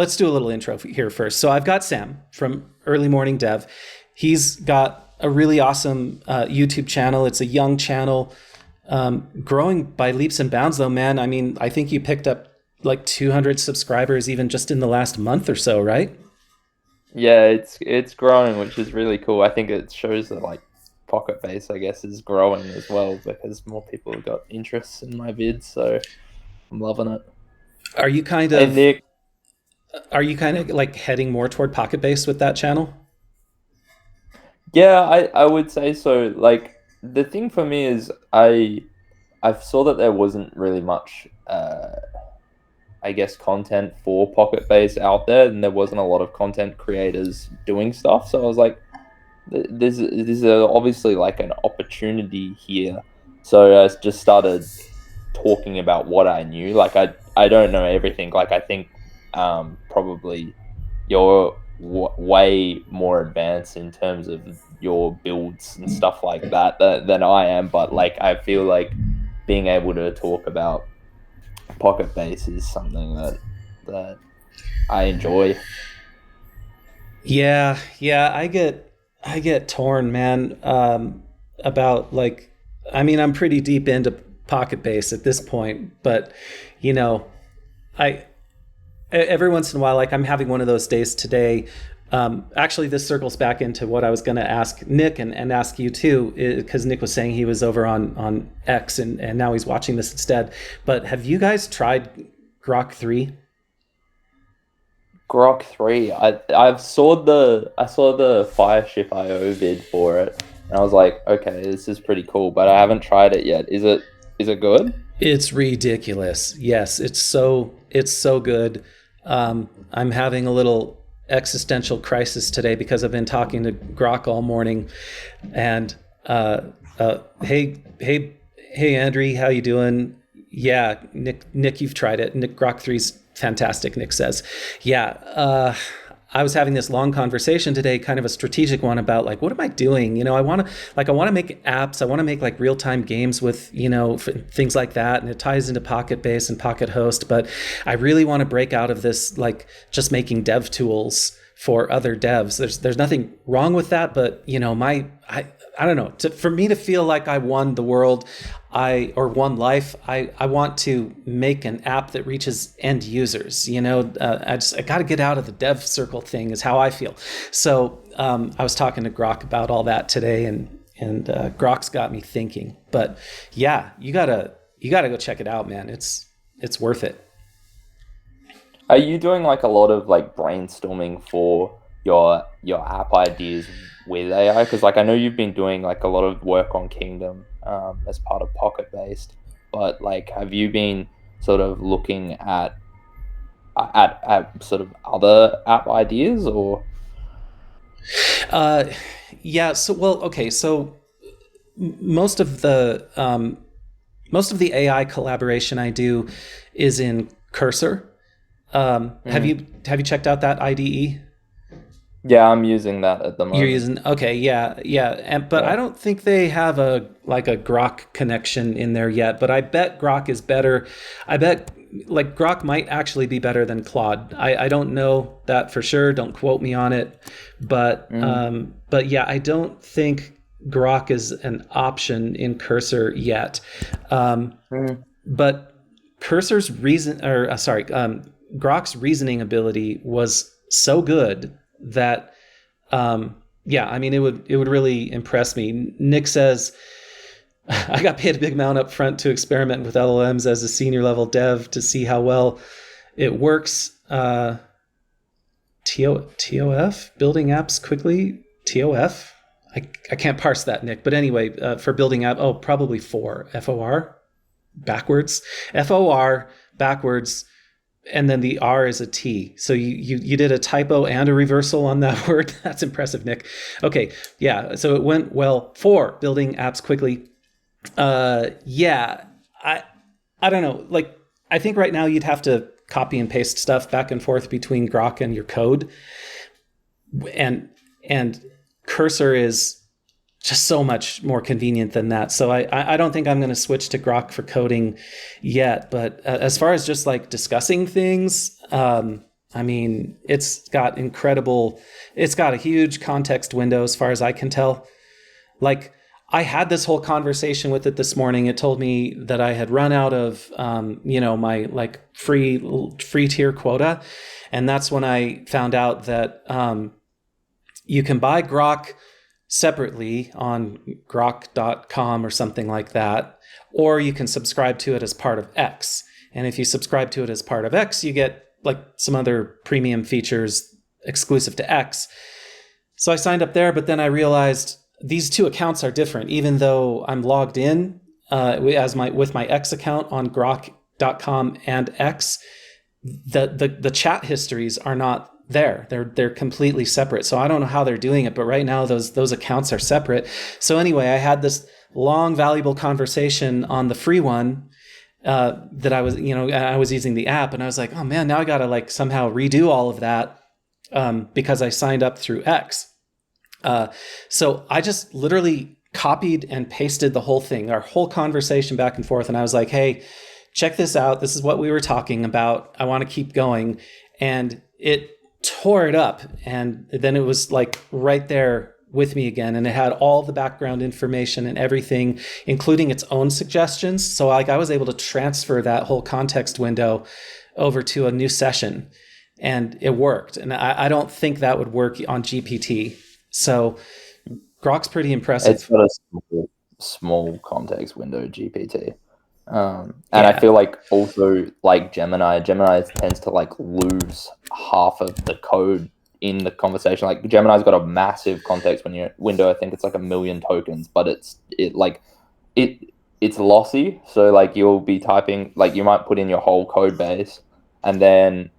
let's do a little intro here first. So I've got Sam from Early Morning Dev. He's got a really awesome YouTube channel. It's a young channel, growing by leaps and bounds though, man. I mean, I think you picked up like 200 subscribers even just in the last month or so, right? Yeah, it's growing, which is really cool. I think it shows that like Pocketbase, I guess, is growing as well because more people have got interests in my vids. So I'm loving it. Are you kind Hey of Nick, like heading more toward Pocketbase with that channel? yeah, I would say so. Like the thing for me is I saw that there wasn't really much I guess content for Pocketbase out there, and there wasn't a lot of content creators doing stuff. So I was like, there's obviously like an opportunity here. So I just started talking about what I knew. Like I don't know everything. Like I think probably you're way more advanced in terms of your builds and stuff like that than I am. But like I feel like being able to talk about Pocketbase is something that I enjoy. Yeah, I get torn, man, about like, I mean, I'm pretty deep into Pocketbase at this point, but you know, I every once in a while, like I'm having one of those days today. Actually, this circles back into what I was going to ask Nick and ask you too, because Nick was saying he was over on X and now he's watching this instead. But have you guys tried Grok 3? Grok 3. I saw the Fireship IO vid for it, and I was like, okay, this is pretty cool, but I haven't tried it yet. Is it good? It's ridiculous. Yes, it's so good. I'm having a little existential crisis today because I've been talking to Grok all morning, and hey Andrew, how you doing? Yeah, Nick, you've tried it. Nick, Grok 3's fantastic. Nick says, yeah. I was having this long conversation today, kind of a strategic one about like, what am I doing? You know, I want to make apps. I want to make like real-time games with, things like that. And it ties into Pocketbase and PocketHost, but I really want to break out of this, like just making dev tools for other devs. There's nothing wrong with that, but I don't know. For me to feel like I won the world, or won life, I want to make an app that reaches end users. I got to get out of the dev circle thing is how I feel. So I was talking to Grok about all that today, and Grok's got me thinking. But yeah, you gotta go check it out, man. It's worth it. Are you doing like a lot of like brainstorming for your app ideas with AI? Because like I know you've been doing like a lot of work on Kingdom as part of Pocket Based, but like have you been sort of looking at sort of other app ideas or? Yeah. So well, okay. So most of the AI collaboration I do is in Cursor. Have you checked out that IDE? Yeah, I'm using that at the You're moment. using, okay, yeah, but I Yeah. don't think they have a Grok connection in there yet. But I bet Grok is better. I bet like Grok might actually be better than Claude. I don't know that for sure. Don't quote me on it. But yeah, I don't think Grok is an option in Cursor yet. But Cursor's Grok's reasoning ability was so good that yeah, I mean, it would really impress me. Nick says, I got paid a big amount up front to experiment with LLMs as a senior level dev to see how well it works. TOF, building apps quickly. TOF, I can't parse that, Nick. But anyway, for building app, probably FOR backwards. FOR backwards, and then the R is a T. So you did a typo and a reversal on that word. That's impressive, Nick. Okay, yeah. So it went well for building apps quickly. Yeah, I don't know. Like, I think right now you'd have to copy and paste stuff back and forth between Grok and your code, and Cursor is just so much more convenient than that. So I don't think I'm going to switch to Grok for coding yet. But as far as just like discussing things, I mean, it's got a huge context window as far as I can tell. Like, I had this whole conversation with it this morning. It told me that I had run out of, my like free tier quota. And that's when I found out that you can buy Grok separately on grok.com or something like that, or you can subscribe to it as part of X. And if you subscribe to it as part of X, you get like some other premium features exclusive to X. So I signed up there, but then I realized these two accounts are different, even though I'm logged in with my X account on grok.com and X. The chat histories are not there. They're completely separate. So I don't know how they're doing it, but right now those accounts are separate. So anyway, I had this long, valuable conversation on the free one that I was using the app, and I was like, oh man, now I gotta like somehow redo all of that because I signed up through X. So I just literally copied and pasted the whole thing, our whole conversation back and forth. And I was like, hey, check this out. This is what we were talking about. I want to keep going. And it tore it up. And then it was like right there with me again. And it had all the background information and everything, including its own suggestions. So like I was able to transfer that whole context window over to a new session, and it worked. And I don't think that would work on GPT. So Grok's pretty impressive. It's got a small context window GPT. I feel like also like Gemini tends to like lose half of the code in the conversation. Like Gemini's got a massive context window. I think it's like 1 million tokens, but it's lossy. So like you'll be typing, like you might put in your whole code base and then,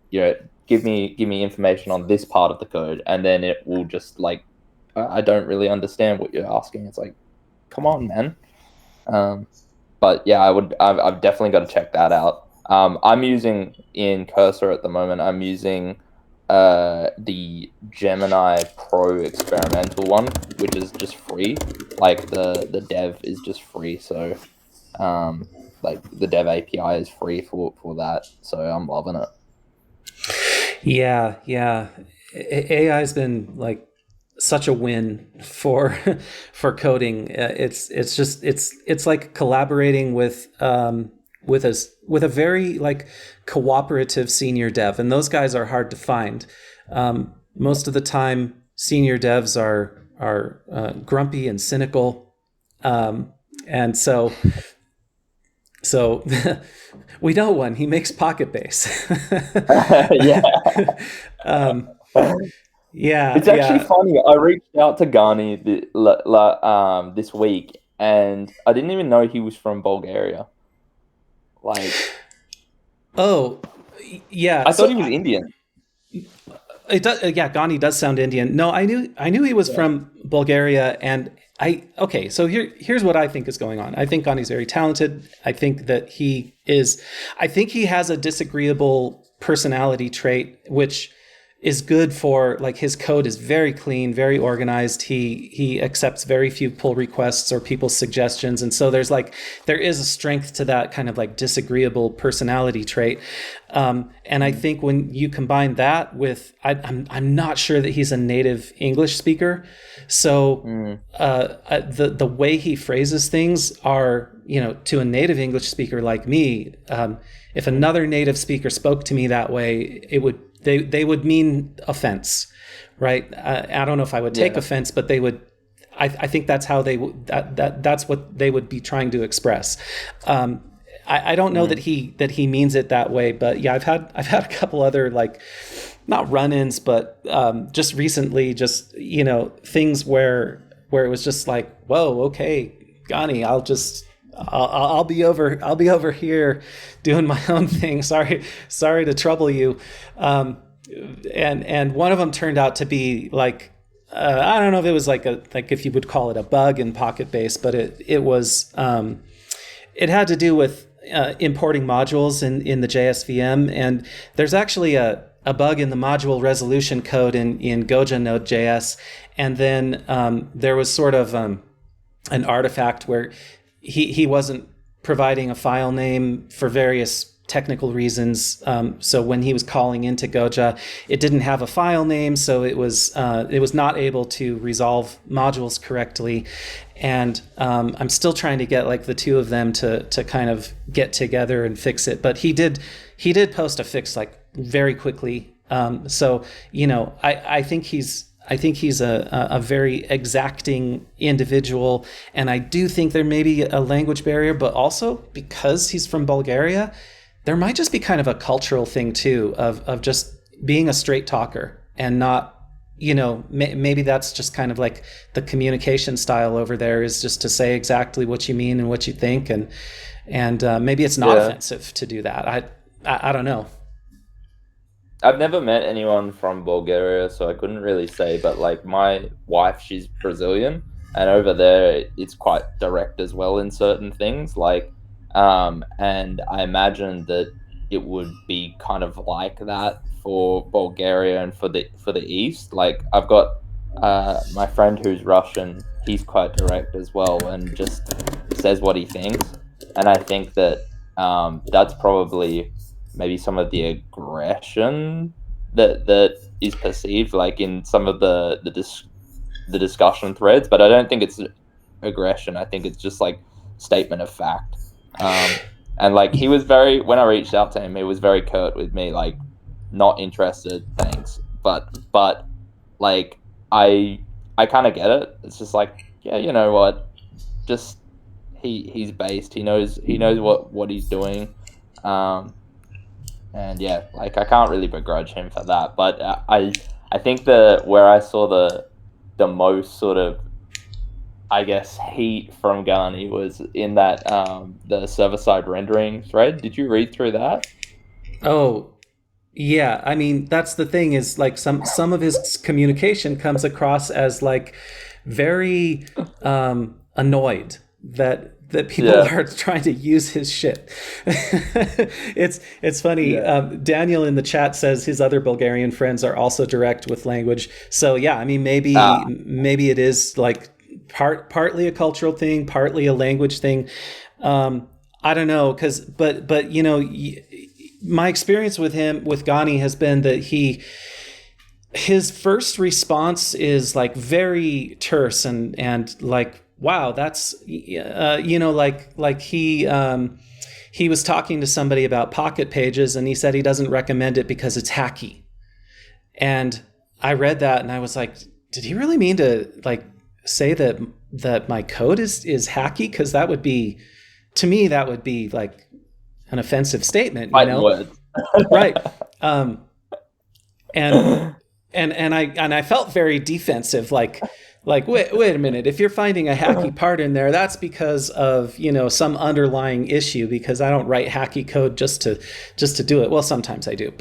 give me information on this part of the code. And then it will just like, I don't really understand what you're asking. It's like, come on, man. But yeah, I've definitely got to check that out. I'm using in Cursor at the moment. I'm using the Gemini Pro experimental one, which is just free. Like the dev is just free. So like the dev API is free for that. So I'm loving it. Yeah. AI has been like such a win for coding. It's like collaborating with a very like cooperative senior dev, and those guys are hard to find. Most of the time, senior devs are grumpy and cynical, and so we know one. He makes Pocketbase. Yeah. Yeah, it's actually funny. I reached out to Gani this week, and I didn't even know he was from Bulgaria. Like, oh, yeah. I thought he was Indian. It does, yeah. Gani does sound Indian. No, I knew he was from Bulgaria, and So here's what I think is going on. I think Gani's very talented. I think that he has a disagreeable personality trait, which is good for like his code is very clean, very organized. He accepts very few pull requests or people's suggestions. And so there is a strength to that kind of like disagreeable personality trait. And I think when you combine that with, I'm not sure that he's a native English speaker. So the way he phrases things are, to a native English speaker like me, if another native speaker spoke to me that way, they would mean offense, right? I don't know if I would take offense, but they would. I think that's how that's what they would be trying to express. I don't know that he means it that way, but yeah, I've had a couple other like not run-ins, but just recently, things where it was just like, whoa, okay, Gani, I'll be over here doing my own thing. Sorry to trouble you. And one of them turned out to be like, I don't know if it was like if you would call it a bug in Pocketbase, but it was, it had to do with importing modules in the JSVM. And there's actually a bug in the module resolution code in Goja Node.js. And then there was sort of an artifact where he wasn't providing a file name for various technical reasons. So when he was calling into Goja, it didn't have a file name, so it was not able to resolve modules correctly. And I'm still trying to get like the two of them to kind of get together and fix it. But he did post a fix like very quickly. So I think he's a very exacting individual, and I do think there may be a language barrier, but also because he's from Bulgaria, there might just be kind of a cultural thing too of just being a straight talker and not, maybe that's just kind of like the communication style over there is just to say exactly what you mean and what you think, and maybe it's not offensive to do that. I don't know. I've never met anyone from Bulgaria, so I couldn't really say, but like my wife, she's Brazilian, and over there it's quite direct as well in certain things, like and I imagine that it would be kind of like that for Bulgaria and for the East. Like I've got my friend who's Russian, he's quite direct as well and just says what he thinks, and I think that that's probably maybe some of the aggression that is perceived, like in some of the discussion threads. But I don't think it's aggression. I think it's just like statement of fact. And like he was when I reached out to him, he was very curt with me, like not interested, thanks. But like I kind of get it. It's just like, yeah, you know what? Just he's based. He knows what he's doing. And yeah, like I can't really begrudge him for that. But I think where I saw the most sort of, I guess, heat from Ghani was in that the server-side rendering thread. Did you read through that? Oh, yeah. I mean, that's the thing is like some of his communication comes across as like very annoyed that people are trying to use his shit. It's funny. Yeah. Daniel in the chat says his other Bulgarian friends are also direct with language. So yeah, I mean, maybe it is like partly a cultural thing, partly a language thing. I don't know, but my experience with Ghani has been that his first response is like very terse and like, wow, that's like he was talking to somebody about Pocket Pages, and he said he doesn't recommend it because it's hacky. And I read that and I was like, did he really mean to like say that my code is hacky? Because that would be, to me, that would be like an offensive statement, you know? Right. And I felt very defensive, like wait a minute, if you're finding a hacky part in there, that's because of some underlying issue, because I don't write hacky code just to do it. Well, sometimes I do,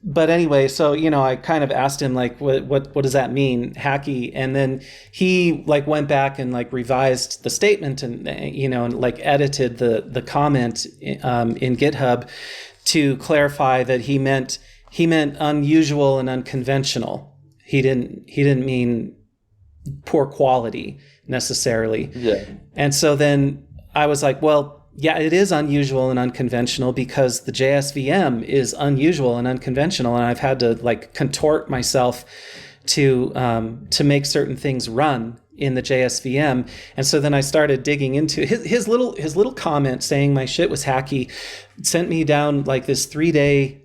but anyway, so I kind of asked him like what does that mean, hacky? And then he like went back and like revised the statement and and like edited the comment in GitHub to clarify that he meant unusual and unconventional. He didn't mean poor quality necessarily. Yeah. And so then I was like, well, yeah, it is unusual and unconventional because the JSVM is unusual and unconventional, and I've had to like contort myself to make certain things run in the JSVM. And so then I started digging into his little comment saying my shit was hacky, sent me down like this 3-day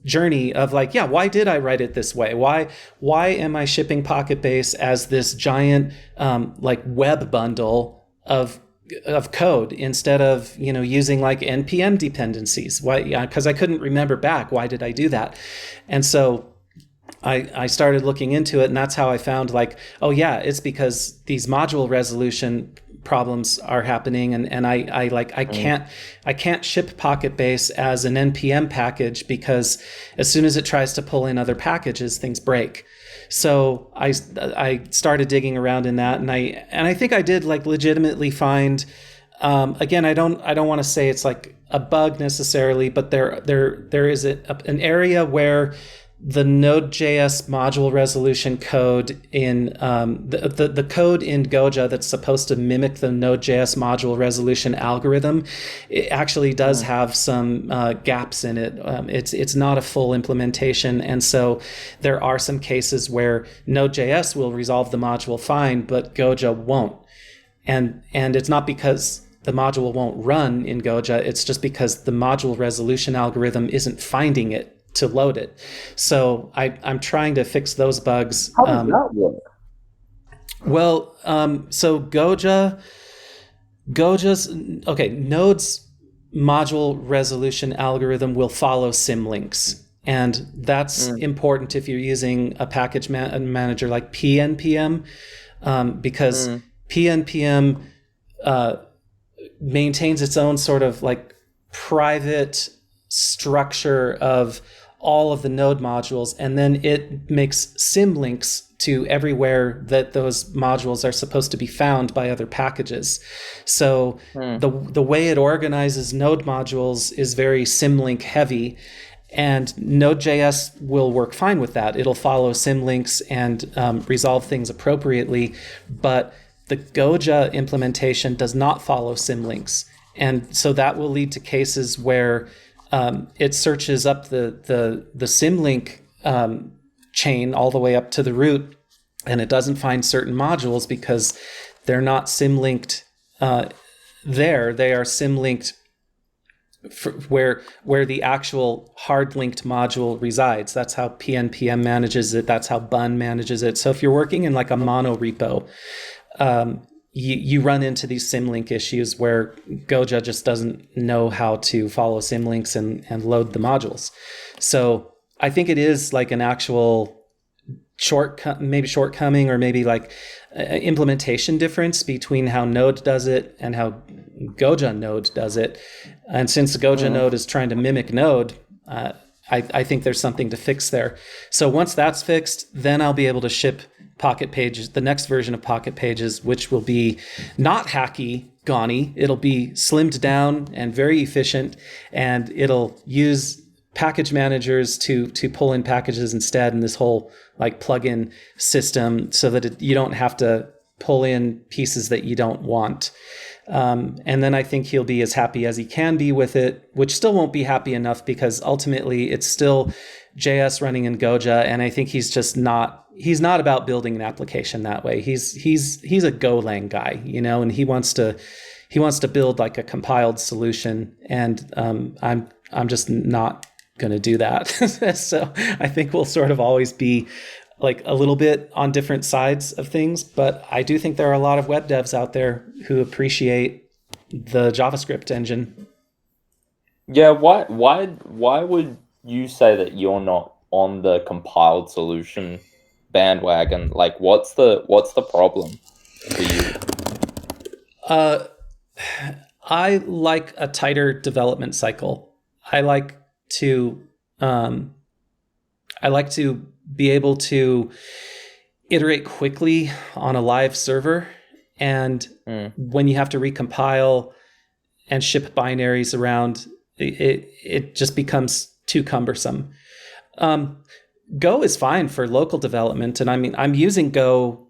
journey of like, yeah, why did I write it this way? Why am I shipping Pocketbase as this giant like web bundle of code instead of using like npm dependencies? Why? Because I couldn't remember back. Why did I do that? And so I started looking into it, and that's how I found like, oh yeah, it's because these module resolution problems are happening, and I can't ship Pocketbase as an npm package because as soon as it tries to pull in other packages, things break. So I started digging around in that, and I think I did like legitimately find, again, I don't want to say it's like a bug necessarily, but there is an area where the Node.js module resolution code in the code in Goja that's supposed to mimic the Node.js module resolution algorithm, it actually does have some gaps in it. It's not a full implementation, and so there are some cases where Node.js will resolve the module fine, but Goja won't. And it's not because the module won't run in Goja, it's just because the module resolution algorithm isn't finding it to load it. So I'm trying to fix those bugs. How does that work? Well, so Goja's Node's module resolution algorithm will follow symlinks. And that's important if you're using a package manager like PNPM, because PNPM maintains its own sort of like private structure of all of the node modules, and then it makes symlinks to everywhere that those modules are supposed to be found by other packages. So the way it organizes node modules is very symlink heavy, and Node.js will work fine with that. It'll follow symlinks and resolve things appropriately, but the Goja implementation does not follow symlinks. And so that will lead to cases where it searches up the symlink chain all the way up to the root, and it doesn't find certain modules because they're not symlinked there. They are symlinked where the actual hard-linked module resides. That's how PNPM manages it. That's how Bun manages it. So if you're working in like a mono repo, you run into these symlink issues where Goja just doesn't know how to follow symlinks and load the modules. So I think it is like an actual shortcoming, or maybe like implementation difference between how Node does it and how Goja Node does it. And since Goja Node is trying to mimic Node, I think there's something to fix there. So once that's fixed, then I'll be able to ship Pocket Pages, the next version of Pocket Pages, which will be not hacky, gauny. It'll be slimmed down and very efficient, and it'll use package managers to pull in packages instead in this whole like plugin system, so that you don't have to pull in pieces that you don't want. And then I think he'll be as happy as he can be with it, which still won't be happy enough because ultimately it's still JS running in Goja, and I think he's not about building an application that way. He's a Golang guy, and he wants to build like a compiled solution, and I'm just not going to do that. So I think we'll sort of always be like a little bit on different sides of things, but I do think there are a lot of web devs out there who appreciate the JavaScript engine. Yeah, why would you say that you're not on the compiled solution bandwagon? Like, what's the problem for you? I like a tighter development cycle. I like to be able to iterate quickly on a live server, and when you have to recompile and ship binaries around, it just becomes too cumbersome. Go is fine for local development, and I mean, I'm using Go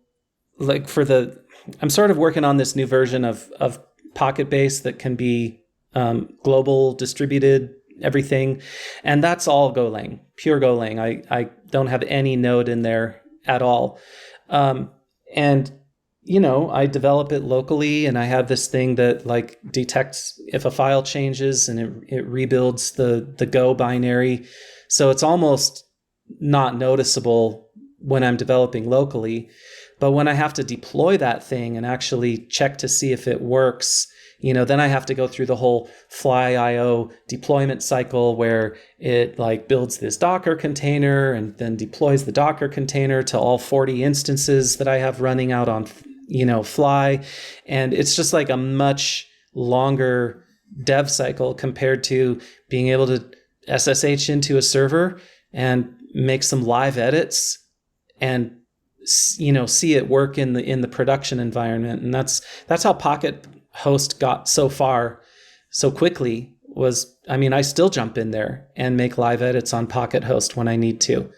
like I'm sort of working on this new version of Pocketbase that can be global, distributed, everything, and that's all Golang, pure Golang. I don't have any Node in there at all, and I develop it locally, and I have this thing that like detects if a file changes, and it rebuilds the Go binary, so it's almost not noticeable when I'm developing locally. But when I have to deploy that thing and actually check to see if it works, then I have to go through the whole fly.io deployment cycle where it like builds this Docker container and then deploys the Docker container to all 40 instances that I have running out on, Fly. And it's just like a much longer dev cycle compared to being able to SSH into a server and make some live edits and see it work in the production environment. And that's how PocketHost got so far so quickly, was, I mean, I still jump in there and make live edits on PocketHost when I need to.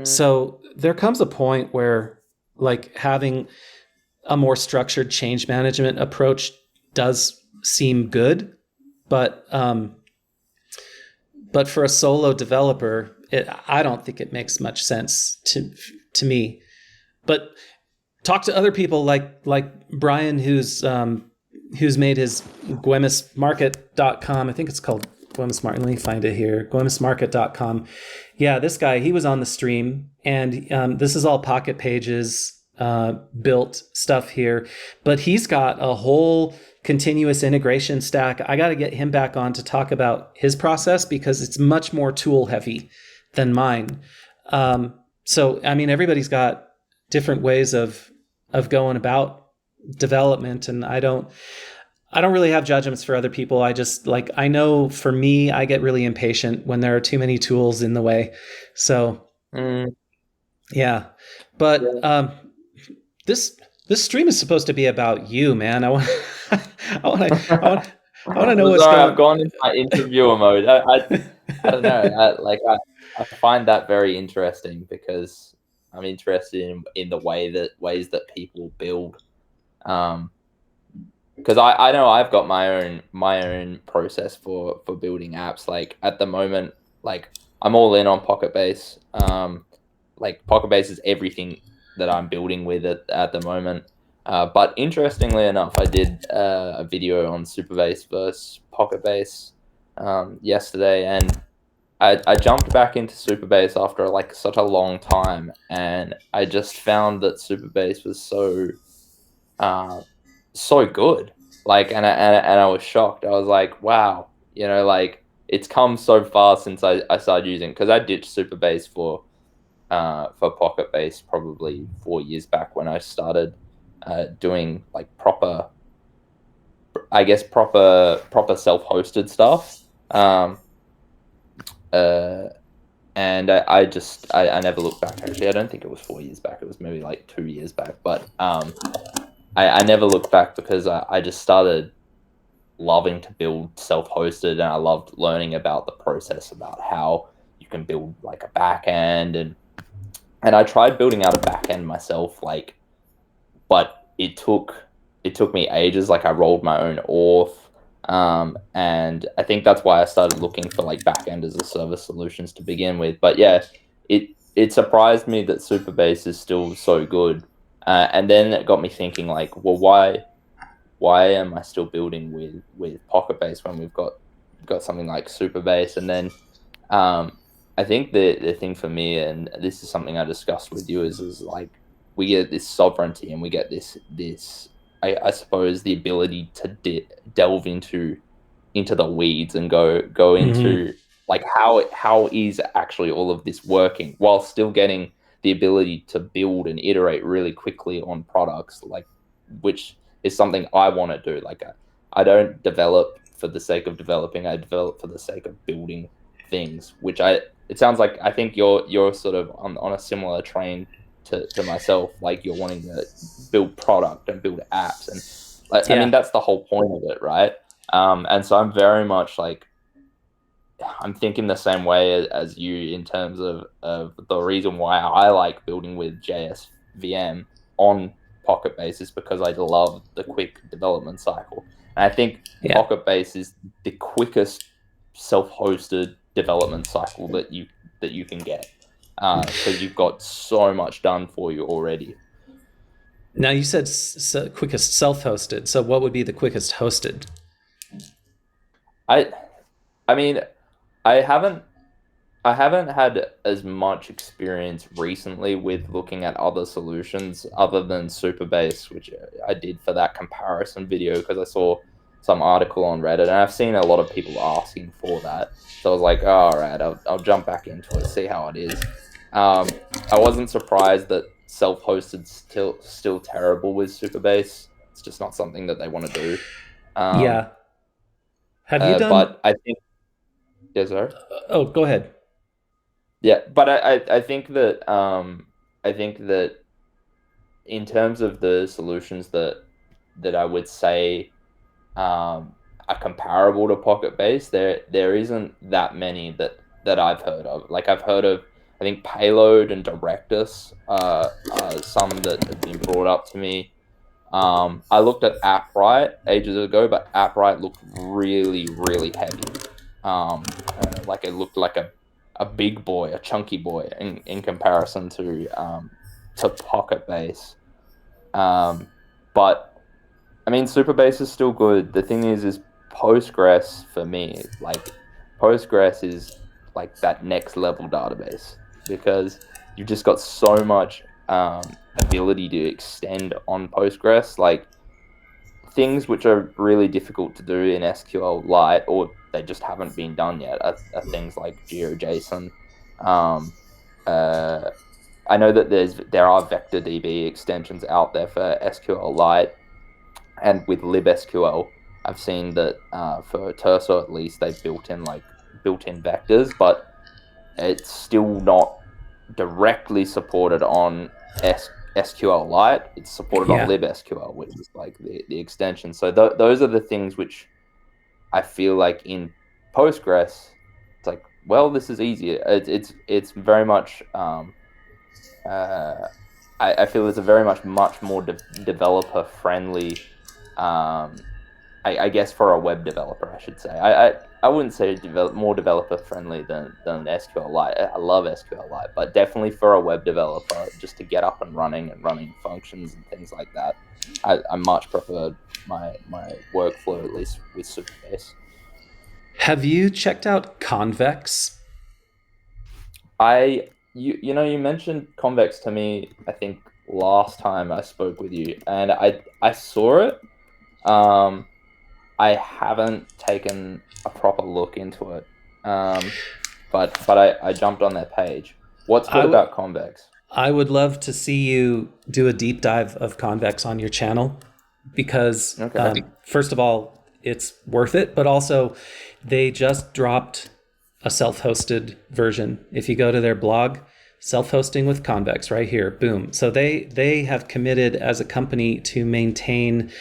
So there comes a point where like having a more structured change management approach does seem good, but for a solo developer, I don't think it makes much sense to me. But talk to other people like Brian, who's made his GwemesMarket.com. I think it's called Gwemes Market. Let me find it here. GwemesMarket.com. Yeah, this guy, he was on the stream, and this is all Pocket Pages built stuff here, but he's got a whole continuous integration stack. I got to get him back on to talk about his process because it's much more tool heavy than mine. So, I mean, everybody's got different ways of going about development, and I don't really have judgments for other people. I just like, I know for me, I get really impatient when there are too many tools in the way. So, yeah, but this stream is supposed to be about you, man. I want to know what's Sorry, going. I've gone into my interviewer mode. I don't know. I find that very interesting because I'm interested in the ways that people build. Because I know I've got my own process for building apps. Like at the moment, like I'm all in on Pocketbase. Like Pocketbase is everything that I'm building with at the moment. But interestingly enough, I did a video on Superbase versus Pocketbase yesterday, and I jumped back into Superbase after like such a long time, and I just found that Superbase was so good. Like, and I was shocked. I was like, wow, like it's come so far since I started using, because I ditched Superbase for Pocketbase probably 4 years back when I started doing like proper self-hosted stuff. And I never looked back. Actually, I don't think it was 4 years back. It was maybe like 2 years back. But I never looked back because I just started loving to build self-hosted, and I loved learning about the process, about how you can build like a backend, and I tried building out a backend myself, like, but it took me ages. Like I rolled my own auth, and I think that's why I started looking for like backend as a service solutions to begin with. But yeah, it surprised me that Superbase is still so good, and then it got me thinking like, well, why am I still building with Pocketbase when we've got something like Superbase? And then I think the thing for me, and this is something I discussed with you, is like we get this sovereignty, and we get this I suppose the ability to delve into the weeds and go into like how is actually all of this working, while still getting the ability to build and iterate really quickly on products, like, which is something I want to do. Like I don't develop for the sake of developing. I develop for the sake of building things, which it sounds like I think you're sort of on a similar train to myself. Like you're wanting to build product and build apps, and like, I mean, that's the whole point of it, right? And so I'm very much like, I'm thinking the same way as you in terms of the reason why I like building with JSVM on Pocketbase is because I love the quick development cycle. And I think Pocketbase is the quickest self-hosted development cycle that you can get, because you've got so much done for you already. Now you said quickest self-hosted. So what would be the quickest hosted? I mean, I haven't had as much experience recently with looking at other solutions other than Superbase, which I did for that comparison video because I saw some article on Reddit, and I've seen a lot of people asking for that. So I was like, oh, all right, I'll jump back into it, see how it is. I wasn't surprised that self-hosted still terrible with Superbase. It's just not something that they want to do. Yeah. Have you done? But I think, yes, sir. Oh, go ahead. Yeah, but I think that in terms of the solutions that I would say are comparable to Pocketbase. There isn't that many that I've heard of. Like I've heard of, I think Payload and Directus are some that have been brought up to me. I looked at Appright ages ago, but Appright looked really, really heavy. Like it looked like a big boy, a chunky boy in comparison to Pocketbase. But I mean, Superbase is still good. The thing is Postgres for me, like Postgres is like that next level database because you've just got so much ability to extend on Postgres, like things which are really difficult to do in SQLite, or they just haven't been done yet, are things like GeoJSON. I know that there are vector DB extensions out there for SQLite, and with libSQL, I've seen that for Terso at least they've built in vectors, but it's still not directly supported on SQLite. It's supported on libSQL, which is like the extension. So those are the things which I feel like in Postgres, it's like, well, this is easier. It's very much. I feel it's a very much more developer friendly. I guess for a web developer, I should say. I wouldn't say more developer friendly than SQLite. I love SQLite, but definitely for a web developer, just to get up and running functions and things like that, I much prefer my workflow, at least with Superbase. Have you checked out Convex? You mentioned Convex to me, I think last time I spoke with you, and I saw it. I haven't taken a proper look into it, but I jumped on their page. What's good about Convex? I would love to see you do a deep dive of Convex on your channel because, first of all, it's worth it, but also they just dropped a self-hosted version. If you go to their blog, self-hosting with Convex right here, boom. So they have committed as a company to maintain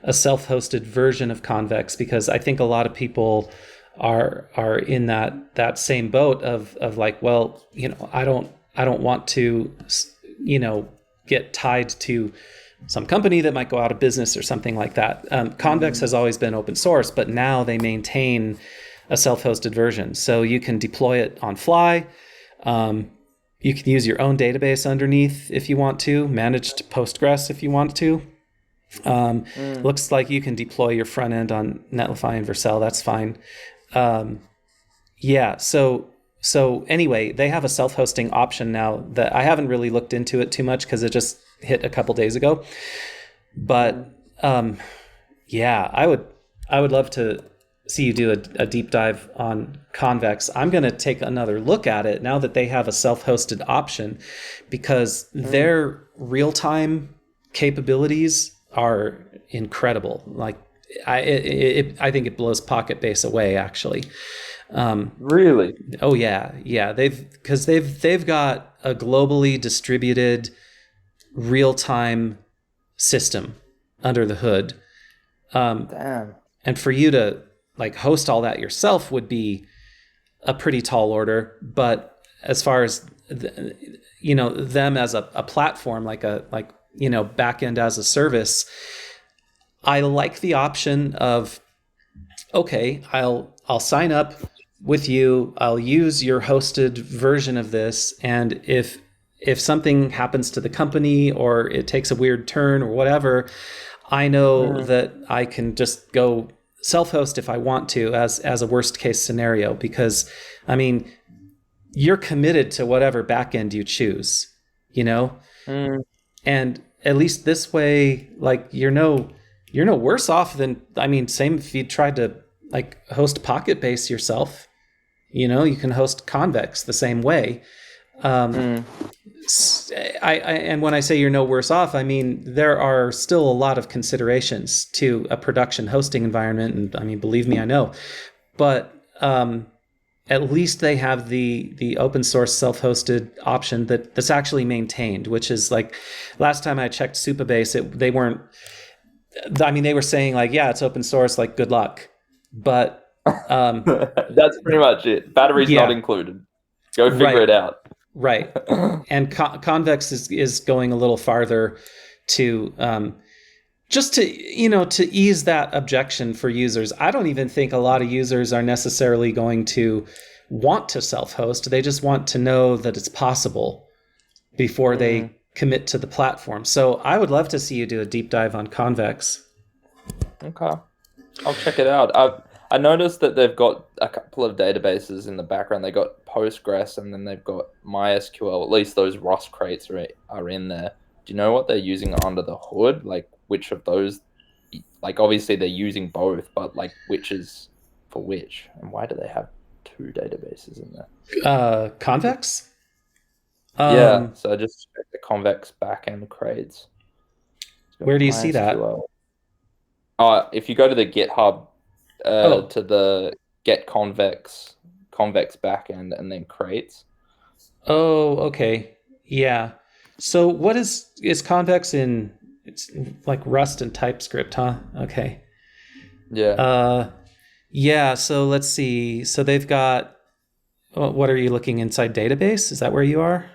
a self-hosted version of Convex, because I think a lot of people are in that same boat of like, well, I don't want to, get tied to some company that might go out of business or something like that. Convex has always been open source, but now they maintain a self-hosted version. So you can deploy it on fly. You can use your own database underneath if you want to, managed Postgres if you want to. Looks like you can deploy your front end on Netlify and Vercel. That's fine. So anyway, they have a self-hosting option now that I haven't really looked into it too much because it just hit a couple days ago. But I would love to see you do a deep dive on Convex. I'm going to take another look at it now that they have a self-hosted option, because their real-time capabilities are incredible. Like I think it blows Pocketbase away, actually. Really? Oh yeah. They've got a globally distributed real-time system under the hood. Damn. And for you to like host all that yourself would be a pretty tall order. But as far as them as a platform, Backend as a service, I like the option of, okay, I'll sign up with you. I'll use your hosted version of this, and if something happens to the company or it takes a weird turn or whatever, I know that I can just go self-host if I want to as a worst case scenario, because I mean, you're committed to whatever backend you choose, and at least this way, like you're no worse off than, I mean, same if you tried to like host Pocketbase yourself, you can host Convex the same way. And when I say you're no worse off, I mean, there are still a lot of considerations to a production hosting environment. And I mean, believe me, I know, but at least they have the open source self-hosted option that's actually maintained, which is like, last time I checked Superbase, they were saying like, yeah, it's open source, like good luck. but That's pretty much it. Battery's not yeah, included. Go figure right, it out. right. And Convex is going a little farther to just to to ease that objection for users. I don't even think a lot of users are necessarily going to want to self-host. They just want to know that it's possible before Mm, they commit to the platform. So I would love to see you do a deep dive on Convex. okay. I'll check it out. I noticed that they've got a couple of databases in the background. They got Postgres and then they've got MySQL. At least those Rust crates are in there. Do you know what they're using under the hood? Like which of those? Like obviously they're using both, but like which is for which? And why do they have two databases in there? Convex? Yeah. So I just checked the Convex backend crates. It's got Where do you see that? MySQL. If you go to the GitHub, Oh, to the get Convex backend and then crates. oh, okay. Yeah. So what is Convex in? It's like Rust and TypeScript, huh? Okay. Yeah. Uh, yeah. So let's see. So they've got. What are you looking inside database? Is that where you are?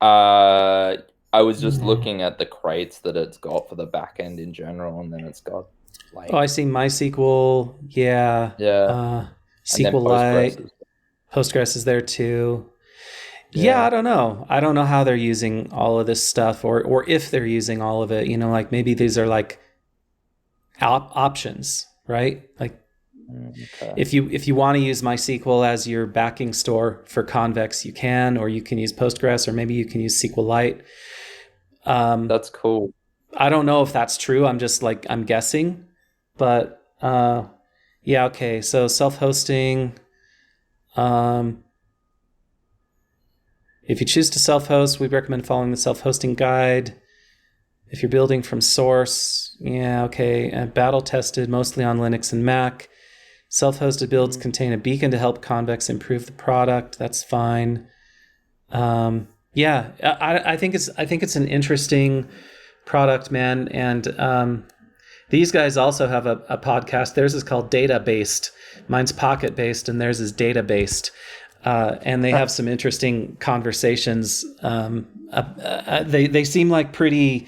Uh, I was just Yeah. looking at the crates that it's got for the backend in general, and then it's got Oh, I like see MySQL. Yeah. yeah, and then Postgres SQLite. is Postgres is there too. Yeah, I yeah. don't know. I don't know how they're using all of this stuff, or if they're using all of it. Like maybe these are like options, right? Like Okay, if you want to use MySQL as your backing store for Convex, you can, or you can use Postgres, or maybe you can use SQLite. Um, that's cool. I don't know if that's true. I'm guessing, but yeah, okay. So self-hosting. Um, if you choose to self-host, we recommend following the self-hosting guide. If you're building from source, yeah, okay. Battle tested mostly on Linux and Mac. Self-hosted builds Mm. contain a beacon to help Convex improve the product. That's fine. Yeah, I think it's an interesting product, man. And these guys also have a podcast. Theirs is called Data Based. Mine's Pocket Based, and theirs is Data Based. And they have some interesting conversations. They seem like pretty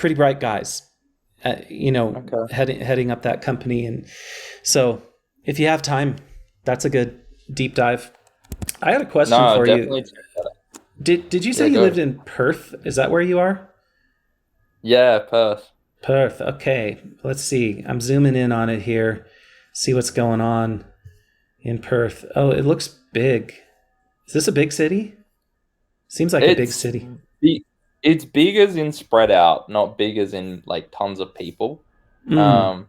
bright guys. Okay. Heading up that company, and so if you have time, that's a good deep dive. I had a question No, for you. definitely check that out. Did you say Yeah, you lived go. in Perth? Is that where you are? Yeah, Perth. Perth. Okay. Let's see. I'm zooming in on it here. See what's going on in Perth. Oh, it looks big. Is this a big city? Seems like a big It's city. big. It's big as in spread out, not big as in like tons of people. Mm. Um,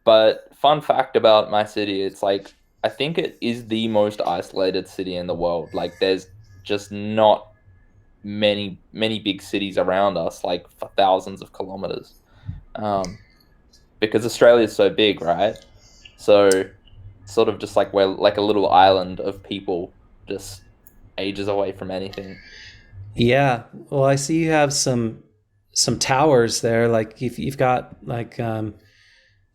But fun fact about my city, it's like I think it is the most isolated city in the world. Like there's just not many big cities around us, like for thousands of kilometers. Um, because Australia is so big, right? So sort of just like we're like a little island of people just ages away from anything. Yeah. Well, I see you have some towers there. Like you've got like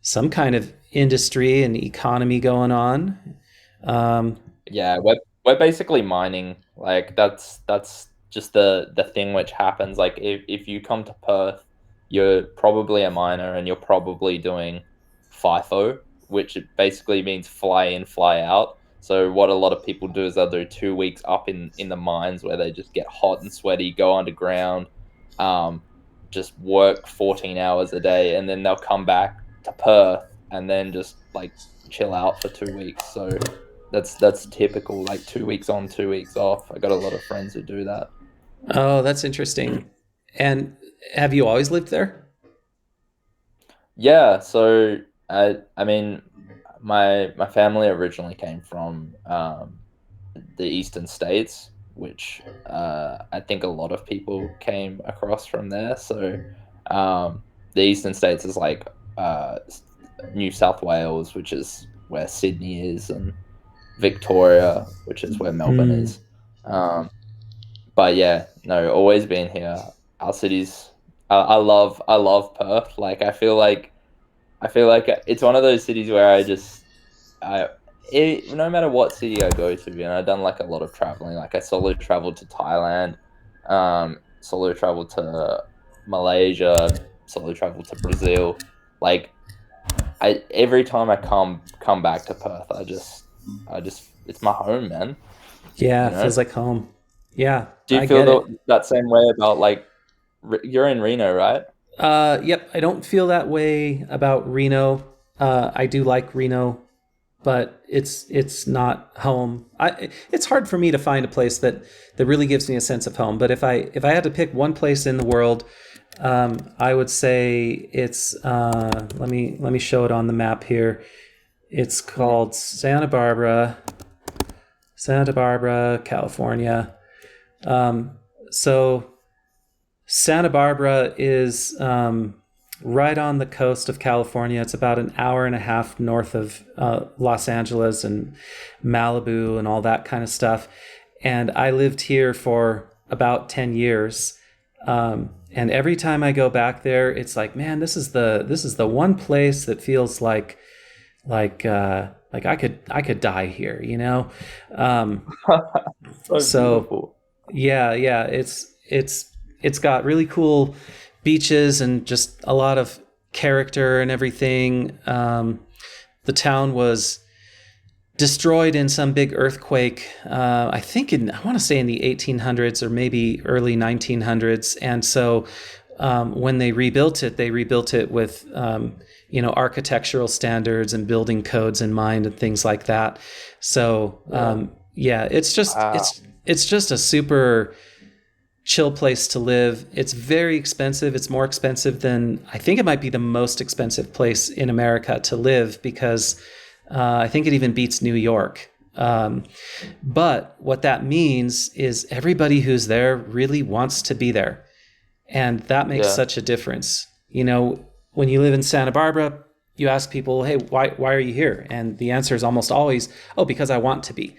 some kind of industry and economy going on. Um, Yeah, we're basically mining. Like that's just the thing which happens. Like if you come to Perth, you're probably a miner and you're probably doing FIFO, which basically means fly in, fly out. So what a lot of people do is they'll do 2 weeks up in the mines where they just get hot and sweaty, go underground, um, just work 14 hours a day, and then they'll come back to Perth and then just like chill out for 2 weeks. So that's typical, like 2 weeks on, 2 weeks off. I got a lot of friends who do that. oh, that's interesting. And have you always lived there? Yeah, so I mean, my family originally came from the eastern states, which I think a lot of people came across from there. So the eastern states is like New South Wales, which is where Sydney is, and Victoria, which is where Melbourne Mm. is. But yeah, no, always been here. Our city's I love Perth. Like I feel like it's one of those cities where I no matter what city I go to, I've done like a lot of traveling. Like I solo traveled to Thailand, solo traveled to Malaysia, solo traveled to Brazil. Like I every time I come back to Perth, I just it's my home, man. Yeah, You feels know. like home. Yeah, Do you I feel get it. that same way about like you're in Reno, right? Yep, I don't feel that way about Reno. I do like Reno, but it's not home. It's hard for me to find a place that really gives me a sense of home. But if I had to pick one place in the world, I would say it's let me show it on the map here. It's Mm. called Santa Barbara, California. So Santa Barbara is right on the coast of California. It's about an hour and a half north of Los Angeles and Malibu and all that kind of stuff. And I lived here for about 10 years. And every time I go back there, it's like, man, this is the one place that feels like I could die here, you know? So So beautiful. yeah, it's got really cool beaches and just a lot of character and everything. The town was destroyed in some big earthquake. I think I want to say in the 1800s or maybe early 1900s, and so when they rebuilt it with architectural standards and building codes in mind and things like that. So Yeah. yeah, it's just Wow. it's just a super chill place to live. It's very expensive. It's more expensive than I think it might be the most expensive place in America to live because I think it even beats New York. But what that means is everybody who's there really wants to be there. And that makes Yeah. such a difference. When you live in Santa Barbara, you ask people, hey, why are you here? And the answer is almost always, oh, because I want to be.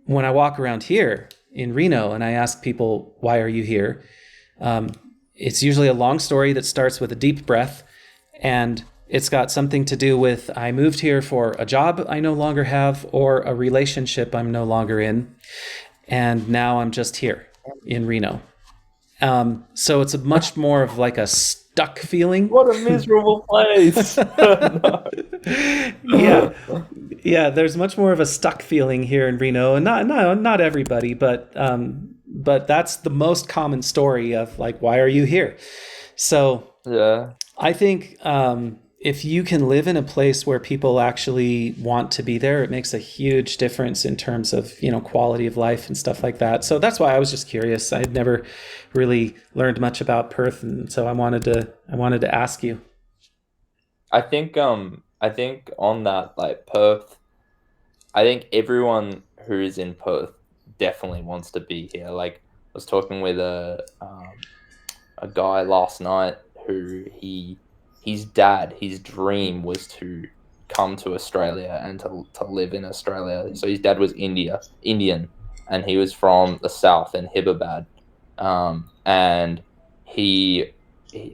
When I walk around here in Reno and I ask people, why are you here? It's usually a long story that starts with a deep breath. And it's got something to do with I moved here for a job I no longer have or a relationship I'm no longer in. And now I'm just here in Reno. So it's a much more of like a stuck feeling. What a miserable place. No. Yeah, yeah. There's much more of a stuck feeling here in Reno, and not everybody, but that's the most common story of like, why are you here? So Yeah. I think if you can live in a place where people actually want to be there, it makes a huge difference in terms of quality of life and stuff like that. So that's why I was just curious. I had never really learned much about Perth, and so I wanted to ask you. I think on that like Perth, I think everyone who is in Perth definitely wants to be here. Like I was talking with a guy last night who his dad, his dream was to come to Australia and to live in Australia. So his dad was Indian, and he was from the south in Hyderabad. And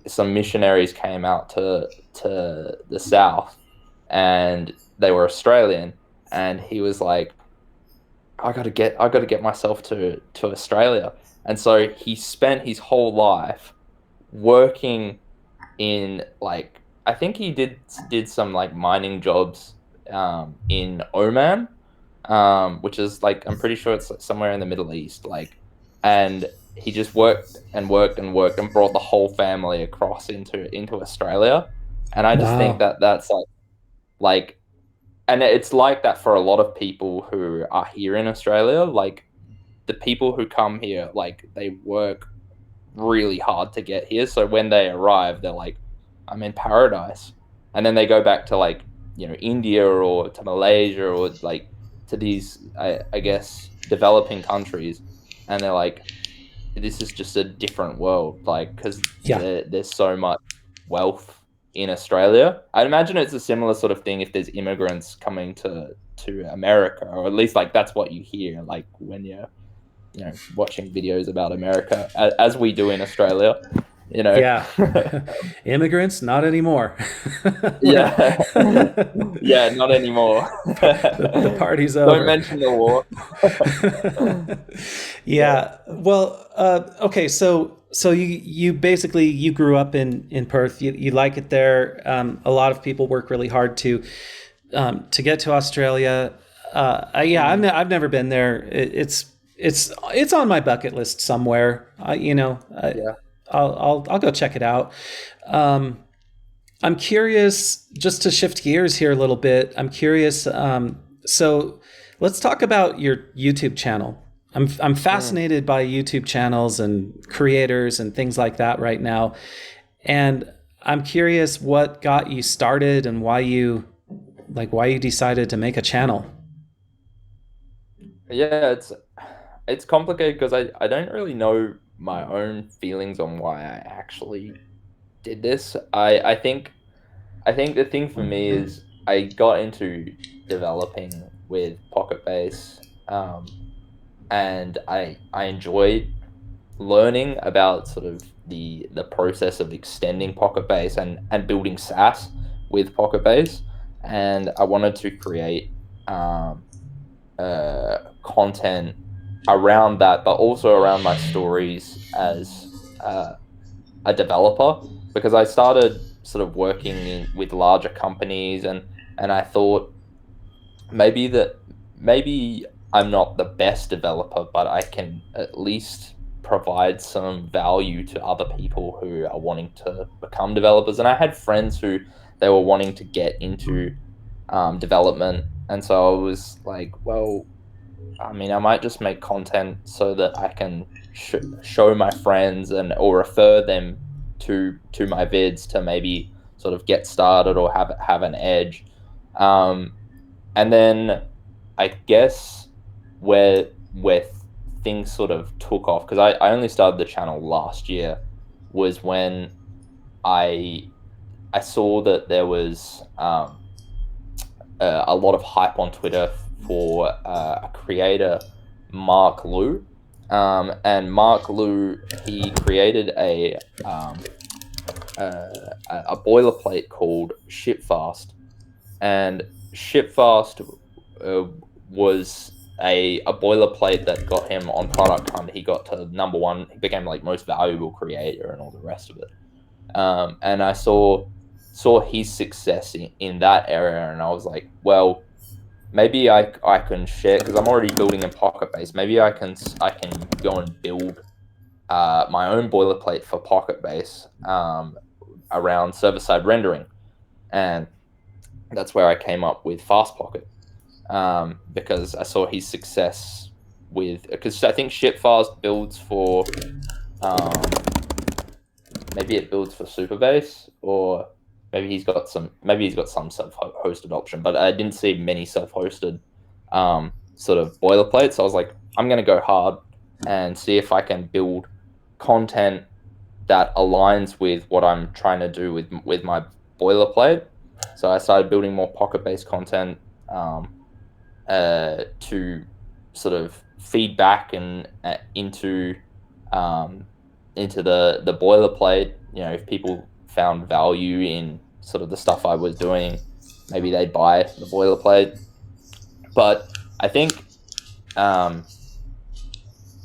some missionaries came out to the south, and they were Australian, and he was like, I gotta get myself to Australia. And so he spent his whole life working in like I think he did some like mining jobs in Oman, which is like I'm pretty sure it's like somewhere in the Middle East. Like, and he just worked and worked and worked and brought the whole family across into Australia. And I just think Wow. that that's like and it's like that for a lot of people who are here in Australia. Like the people who come here, like they work really hard to get here. So when they arrive, they're like, I'm in paradise. And then they go back to like, India or to Malaysia or like to these, I guess, developing countries. And they're like, this is just a different world. Like, because Yeah. there's so much wealth in Australia. I'd imagine it's a similar sort of thing if there's immigrants coming to America, or at least like that's what you hear, like when you're watching videos about America, as we do in Australia. you know. Yeah. Immigrants, not anymore. Yeah. Yeah, not anymore. The party's Don't over. mention the war. Yeah. Yeah. Well, okay. So you basically you grew up in Perth. You like it there. A lot of people work really hard to get to Australia. Yeah, Mm, I've never been there. It's on my bucket list somewhere. yeah. I'll go check it out. Um, I'm curious, just to shift gears here a little bit. I'm curious. So let's talk about your YouTube channel. I'm Mm. fascinated by YouTube channels and creators and things like that right now, and I'm curious what got you started and why you decided to make a channel. Yeah, it's complicated because I don't really know my own feelings on why I actually did this. I think the thing for me is I got into developing with Pocketbase, and I enjoyed learning about sort of the process of extending Pocketbase and building SaaS with Pocketbase, and I wanted to create um, content around that, but also around my stories as a developer, because I started sort of working with larger companies, and I thought maybe I'm not the best developer, but I can at least provide some value to other people who are wanting to become developers. And I had friends who they were wanting to get into development, and so I was like, well, I mean, I might just make content so that I can show my friends and or refer them to my vids to maybe sort of get started or have an edge. Um, and then I guess where things sort of took off, because I only started the channel last year, was when I I saw that there was a lot of hype on Twitter for a creator, Mark Liu. And Mark Liu, he created a boilerplate called Shipfast, and Shipfast uh, was a boilerplate that got him on Product Hunt. He got to number one. He became like most valuable creator and all the rest of it. And I saw his success in that area, and I was like, well, maybe I can share, because I'm already building in Pocketbase. Maybe I can go and build my own boilerplate for Pocketbase around server side rendering, and that's where I came up with Fast Pocket, because I saw his success because I think Shipfast builds for maybe it builds for Superbase, or maybe he's got some self-hosted option, but I didn't see many self-hosted sort of boilerplates. So I was like, I'm going to go hard and see if I can build content that aligns with what I'm trying to do with my boilerplate. So I started building more pocket-based content to sort of feed back and into the boilerplate. You know, if people found value in sort of the stuff I was doing, maybe they'd buy the boilerplate. But I think um,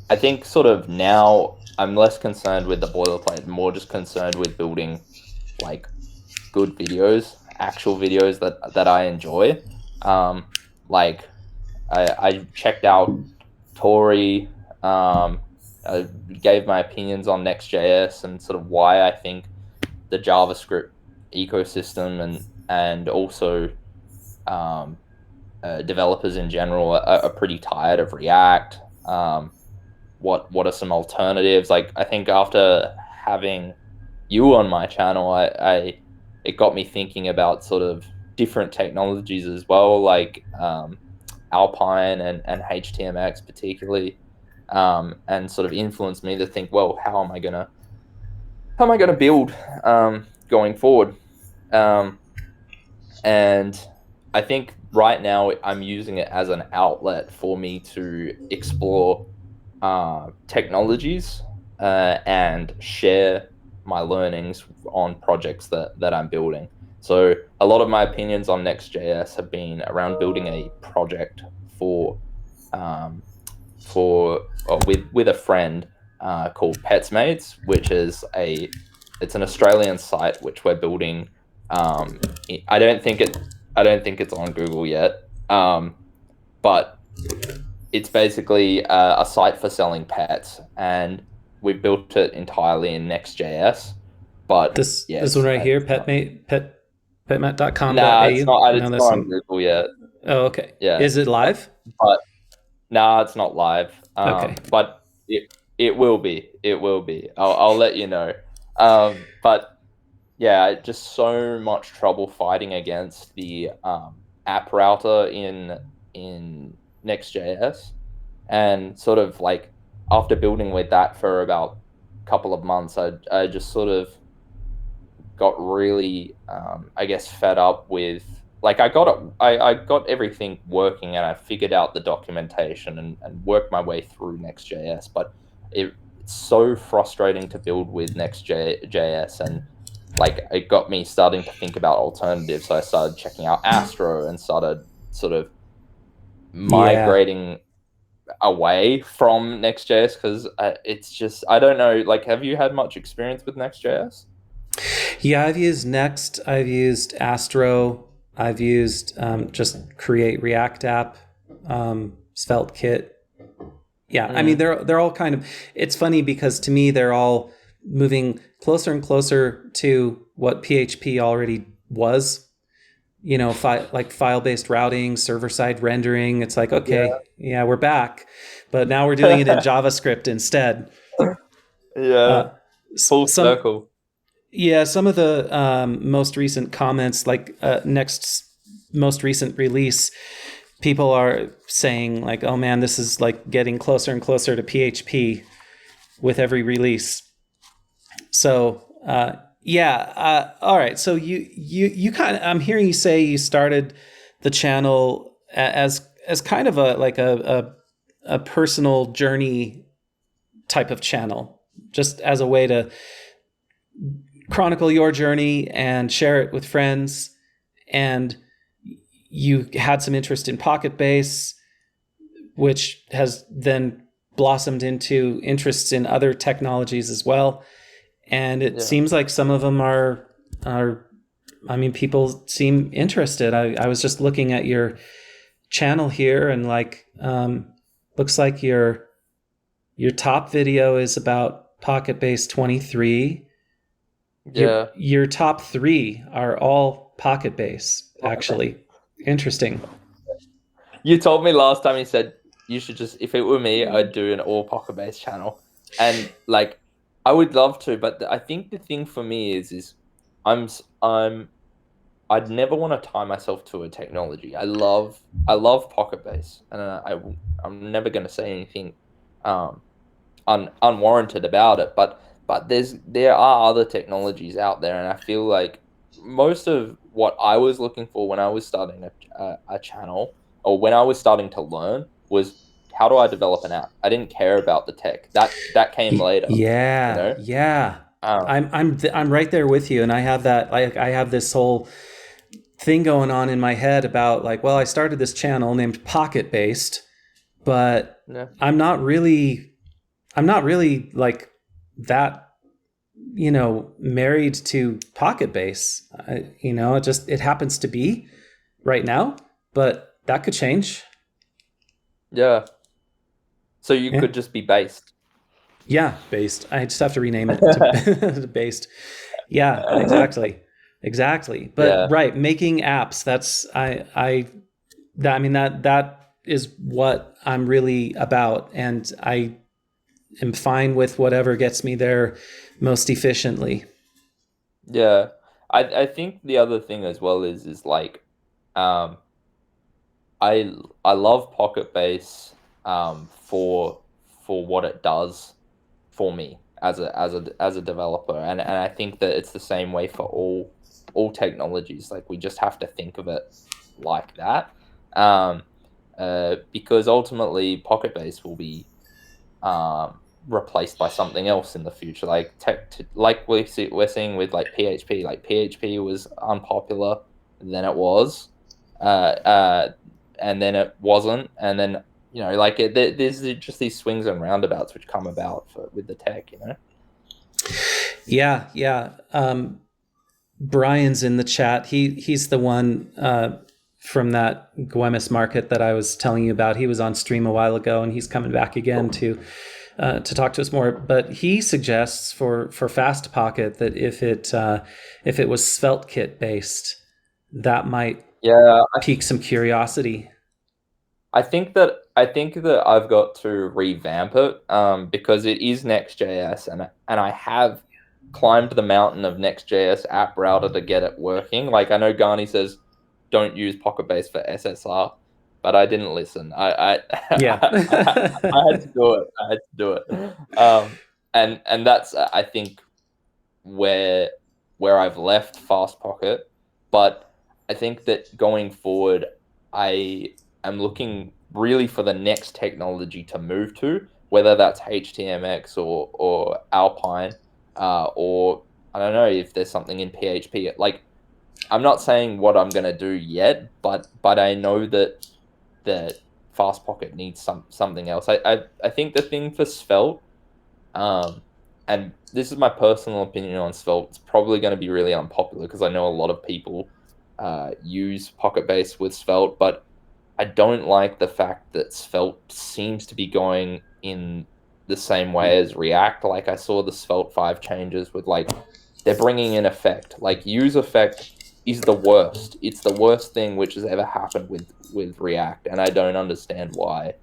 I think sort of now I'm less concerned with the boilerplate, more just concerned with building like good videos, actual videos that I enjoy. Um, like I checked out Tori. I gave my opinions on Next.js and sort of why I think the JavaScript ecosystem and also um, developers in general are pretty tired of React. What are some alternatives? Like, I think after having you on my channel, I it got me thinking about sort of different technologies as well, like Alpine and HTMX particularly, and sort of influenced me to think, well, how am I gonna build going forward? Um, and I think right now I'm using it as an outlet for me to explore technologies and share. my learnings on projects that I'm building. So a lot of my opinions on Next.js have been around building a project for um, with a friend called Petsmates, which is it's an Australian site which we're building. I don't think it's on Google yet, but it's basically a site for selling pets, and we built it entirely in Next.js. But This one yes, right here, petmat.com.au. nah, it's not. No, It's that's not on some. Google yet. Oh, okay. Yeah, Is it live? but nah, it's not live. Okay. But it will be. It will be. I'll let you know. But yeah, just so much trouble fighting against the app router in Next.js, and sort of like after building with that for about a couple of months, I just sort of got really I guess fed up with, like, I got everything working, and I figured out the documentation and worked my way through Next.js, but it's so frustrating to build with Next.js, and like it got me starting to think about alternatives. So I started checking out Astro and started sort of Yeah. migrating away from Next.js because it's just, I don't know. Like, have you had much experience with Next.js? Yeah, I've used Next. I've used Astro. I've used just Create React App, Svelte Kit. Yeah, I mean they're all kind of. It's funny because to me they're all moving closer and closer to what PHP already was. You know, like file-based routing, server-side rendering. It's like, okay, yeah, we're back, but now we're doing it in JavaScript instead. Yeah, full Some circle. Yeah, some of the most recent comments, like Next's most recent release, people are saying like, "Oh man, this is like getting closer and closer to PHP with every release." So yeah, all right. So you kind of, I'm hearing you say you started the channel as kind of a personal journey type of channel, just as a way to chronicle your journey and share it with friends. And you had some interest in Pocketbase, which has then blossomed into interests in other technologies as well. And it Yeah. seems like some of them are I mean, people seem interested. I was just looking at your channel here, and like looks like your top video is about Pocketbase 23. Yeah. Your top three are all Pocketbase, actually. Interesting. You told me last time, you said you should just, if it were me, I'd do an all pocket based channel. And like, I would love to, but I think the thing for me is I'm, I'd never want to tie myself to a technology. I love Pocket Base, and I'm never going to say anything um, unwarranted about it. But there are other technologies out there, and I feel like most of what I was looking for when I was starting a channel, or when I was starting to learn, was how do I develop an app. I didn't care about the tech. That came later, you Yeah, know. yeah. Um, I'm right there with you, and I have that. Like, I have this whole thing going on in my head about like, well, I started this channel named Pocket Based, but yeah, I'm not really, I'm not really like that, married to Pocket Base. It happens to be right now, but that could change. yeah. So you Yeah. could just be based. Yeah, based. I just have to rename it to, to based. Yeah, exactly. Exactly. But Yeah, right, making apps, I mean that is what I'm really about, and I am fine with whatever gets me there most efficiently. yeah. I think the other thing as well is like, um, I love Pocket Base for what it does for me as a developer, and I think that it's the same way for all technologies. Like, we just have to think of it like that, because ultimately Pocket Base will be, um, replaced by something else in the future. Like like we're seeing with like PHP. Like PHP was unpopular, then it was, and then it wasn't, and then like there's just these swings and roundabouts which come about with the tech. Yeah. Brian's in the chat. He's the one from that Guemes market that I was telling you about. He was on stream a while ago, and he's coming back again to talk to us more. But he suggests for Fast Pocket that if it was SvelteKit based, that might pique some curiosity. I think that I've got to revamp it because it is Next.js, and I have climbed the mountain of Next.js app router to get it working. Like, I know Garni says don't use Pocketbase for SSR, but I didn't listen. I had to do it. And that's I think where I've left Fast Pocket, but I think that going forward, I am looking really for the next technology to move to, whether that's HTMX or Alpine, or I don't know if there's something in PHP. Like, I'm not saying what I'm gonna do yet, but I know that Fast Pocket needs something else. I think the thing for Svelte, and this is my personal opinion on Svelte, it's probably going to be really unpopular because I know a lot of people use Pocketbase with Svelte, but I don't like the fact that Svelte seems to be going in the same way as React. Like, I saw the Svelte 5 changes with, like, they're bringing in effect. Like, use effect is the worst. It's the worst thing which has ever happened with React, and I don't understand why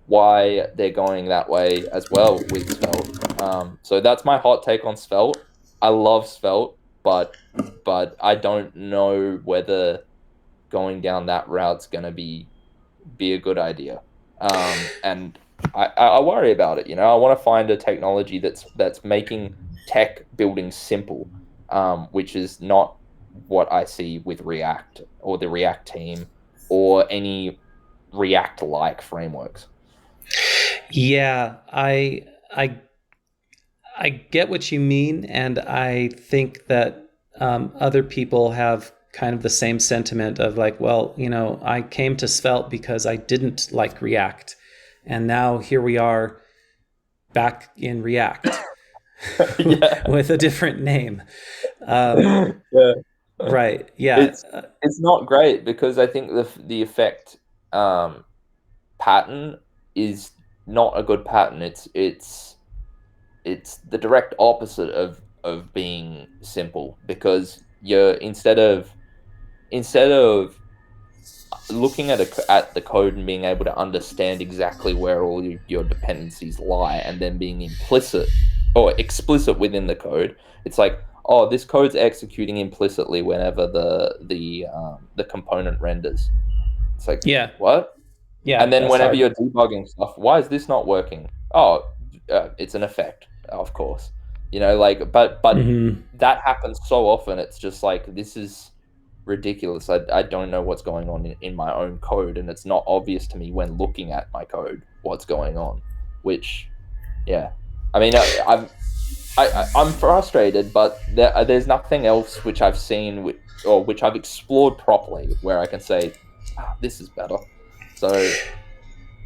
they're going that way as well with Svelte. So that's my hot take on Svelte. I love Svelte, but I don't know whether going down that route's going to be a good idea. And I worry about it. I want to find a technology that's making tech building simple, which is not what I see with React or the React team or any React-like frameworks. Yeah, I get what you mean, and I think that other people have kind of the same sentiment of like, well, I came to Svelte because I didn't like React, and now here we are back in React with a different name. Right. Yeah. It's not great because I think the effect pattern is not a good pattern. It's the direct opposite of being simple, because you're instead of looking at the code and being able to understand exactly where all your dependencies lie and then being implicit or explicit within the code, it's like, oh, this code's executing implicitly whenever the component renders. It's like, what? Yeah. And then whenever you're debugging stuff, why is this not working? Oh, it's an effect, of course. But that happens so often. It's just like, this is ridiculous. I don't know what's going on in my own code, and it's not obvious to me when looking at my code what's going on. Which, yeah, I mean, I'm frustrated, but there's nothing else which I've seen or which I've explored properly where I can say, this is better. So,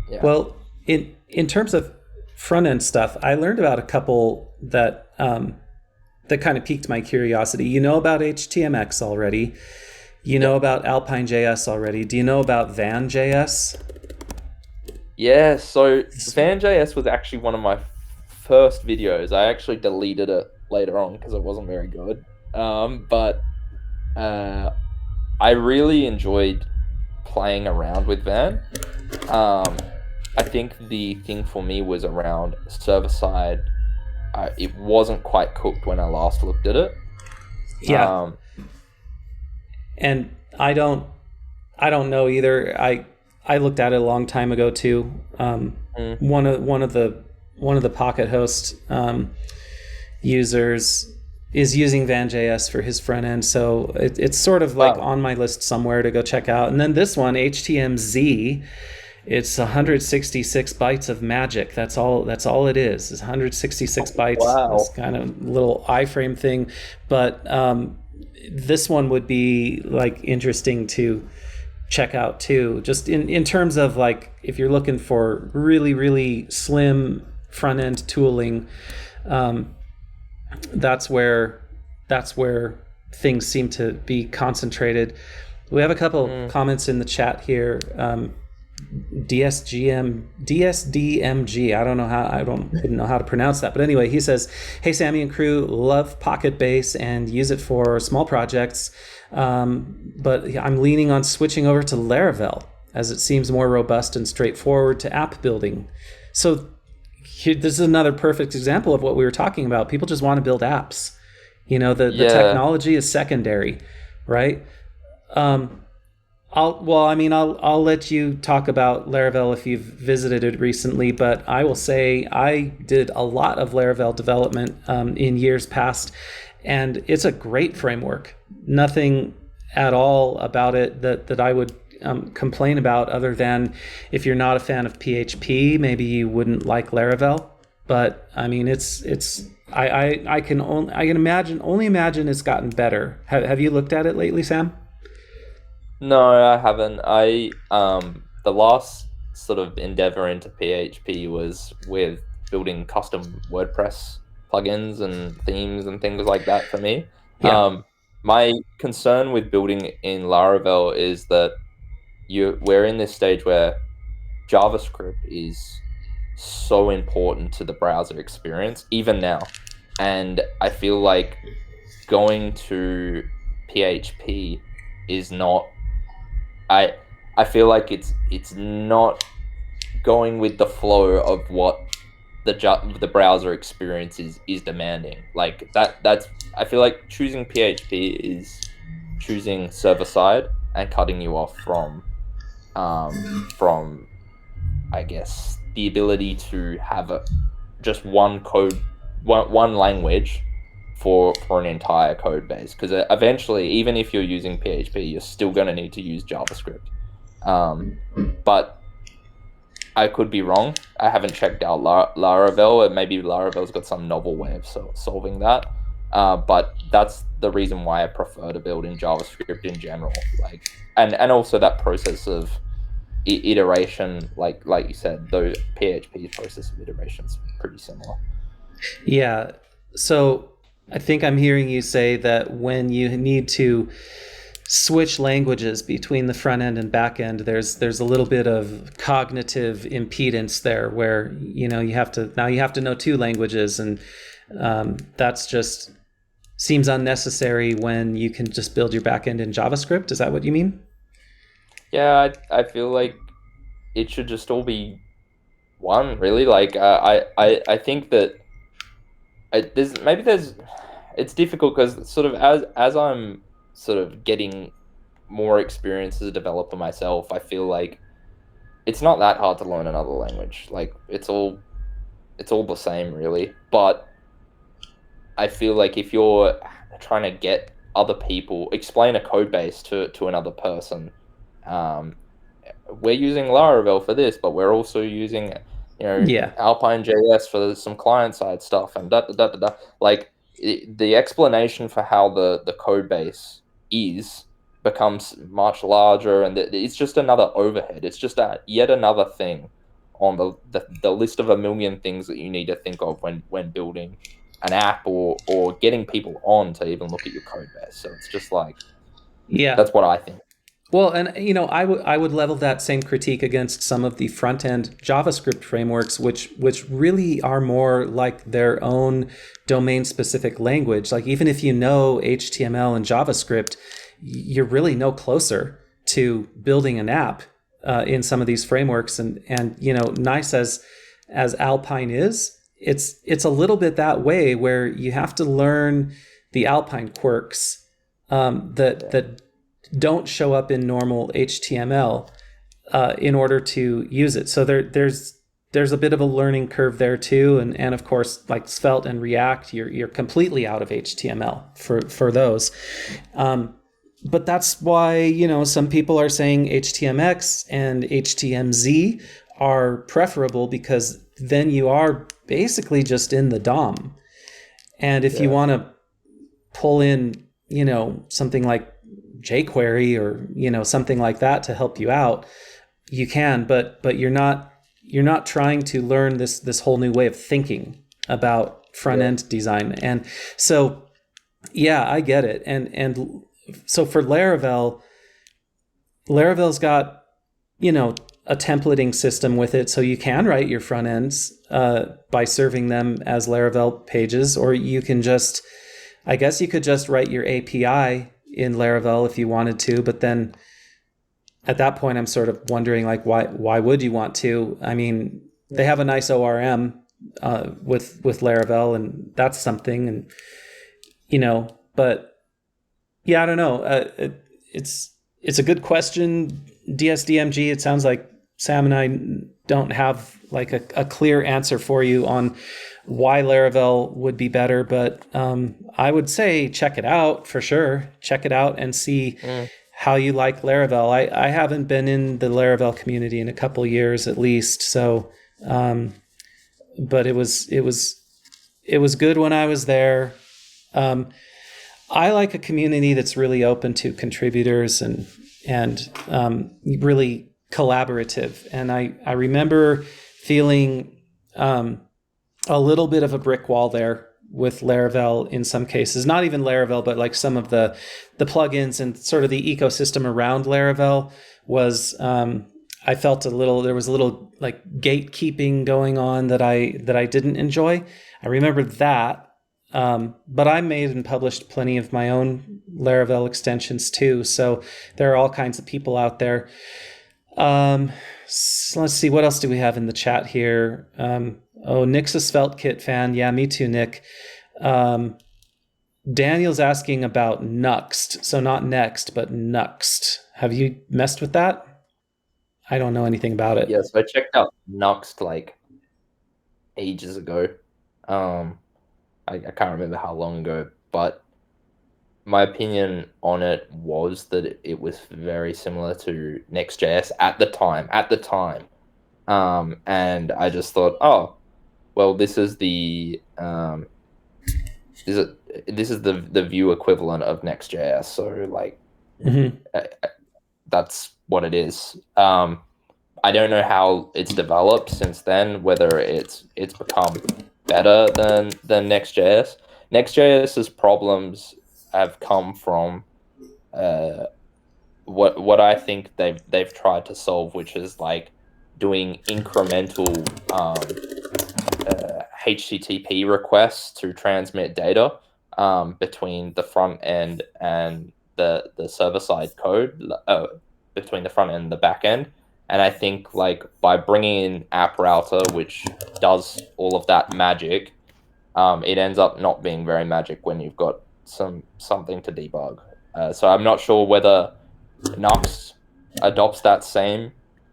yeah. Well, in terms of front end stuff, I learned about a couple that that kind of piqued my curiosity. You know about HTMX already. You know about Alpine.js already. Do you know about Van.js? Yeah, so Van.js was actually one of my first videos. I actually deleted it later on because it wasn't very good. But I really enjoyed playing around with Van. I think the thing for me was around server side. It wasn't quite cooked when I last looked at it. Yeah. And I don't know either. I looked at it a long time ago too. One of the PocketHost users is using Van.js for his front end, so it's sort of like on my list somewhere to go check out. And then this one, HTMZ, It's 166 bytes of magic. That's all it is 166 bytes. Wow. This kind of little iframe thing. But this one would be like interesting to check out too, just in terms of like if you're looking for really, really slim front end tooling. That's where things seem to be concentrated. We have a couple comments in the chat here. DSDMG. I don't know how to pronounce that, but anyway, he says, "Hey Sammy and crew, love Pocketbase and use it for small projects, but I'm leaning on switching over to Laravel as it seems more robust and straightforward to app building." So this is another perfect example of what we were talking about. People just want to build apps. The technology is secondary, right? I'll let you talk about Laravel if you've visited it recently, but I will say I did a lot of Laravel development in years past, and it's a great framework. Nothing at all about it that I would complain about, other than if you're not a fan of PHP, maybe you wouldn't like Laravel. But I mean, I can only imagine it's gotten better. Have you looked at it lately, Sam? No, I haven't. The last sort of endeavor into PHP was with building custom WordPress plugins and themes and things like that for me. Yeah. My concern with building in Laravel is that we're in this stage where JavaScript is so important to the browser experience, even now. And I feel like going to PHP is not. I feel like it's not going with the flow of what the browser experience is demanding. Like that's I feel like choosing PHP is choosing server side and cutting you off from I guess the ability to have just one language for an entire code base, because eventually, even if you're using PHP, you're still going to need to use JavaScript. But I could be wrong. I haven't checked out Laravel, and maybe Laravel's got some novel way of solving that. But that's the reason why I prefer to build in JavaScript in general. Like, and also that process of iteration, like you said, though PHP's process of iteration is pretty similar. Yeah. So I think I'm hearing you say that when you need to switch languages between the front end and back end, there's a little bit of cognitive impedance there, where you have to know two languages, and that's just seems unnecessary when you can just build your back end in JavaScript. Is that what you mean? Yeah, I feel like it should just all be one, really. Like I think that it's difficult, because sort of as I'm sort of getting more experience as a developer myself, I feel like it's not that hard to learn another language. Like it's all the same, really. But I feel like if you're trying to get other people, explain a code base to another person, we're using Laravel for this, but we're also using Alpine JS for some client side stuff, and like the explanation for how the code base becomes much larger, and it's just another overhead. It's just yet another thing on the list of a million things that you need to think of when building an app or getting people on to even look at your code base. So it's just like, that's what I think. Well, and I would level that same critique against some of the front end JavaScript frameworks, which really are more like their own domain specific language. Like even if you know HTML and JavaScript, you're really no closer to building an app in some of these frameworks. And nice as Alpine is, it's a little bit that way, where you have to learn the Alpine quirks that don't show up in normal HTML in order to use it. So there's a bit of a learning curve there too, and of course, like Svelte and React, you're completely out of HTML for those. but that's why, some people are saying HTMX and HTMZ are preferable, because then you are basically just in the DOM. And if you want to pull in, something like jQuery or, something like that to help you out, you can, but you're not trying to learn this whole new way of thinking about front end design. And so, yeah, I get it. And so for Laravel's got, a templating system with it, so you can write your front ends by serving them as Laravel pages, or you can just, I guess you could just write your API in Laravel if you wanted to, but then at that point I'm sort of wondering, like, why would you want to? I mean, they have a nice ORM with Laravel, and that's something, and but yeah, I don't know. It's a good question, DSDMG. It sounds like Sam and I don't have like a clear answer for you on why Laravel would be better, but I would say check it out for sure. Check it out and see how you like Laravel. I haven't been in the Laravel community in a couple years at least, so but it was good when I was there. I like a community that's really open to contributors and really collaborative. And I remember feeling a little bit of a brick wall there with Laravel in some cases. Not even Laravel, but like some of the plugins and sort of the ecosystem around Laravel was. I felt there was a little like gatekeeping going on that I didn't enjoy. I remember that. But I made and published plenty of my own Laravel extensions too. So there are all kinds of people out there. So let's see, what else do we have in the chat here? Nick's a SvelteKit fan. Yeah, me too, Nick. Daniel's asking about Nuxt. So not Next, but Nuxt. Have you messed with that? I don't know anything about it. Yes, I checked out Nuxt like ages ago. I can't remember how long ago, but my opinion on it was that it was very similar to Next.js at the time. And I just thought, oh, well, this is the the Vue equivalent of Next.js. So like, that's what it is. I don't know how it's developed since then, whether it's become better than Next.js. Next.js's problems have come from what I think they've tried to solve, which is like doing incremental HTTP requests to transmit data between the front end and the server side code, between the front end and the back end. And I think like by bringing in App Router, which does all of that magic, it ends up not being very magic when you've got something to debug. So I'm not sure whether Nuxt adopts that same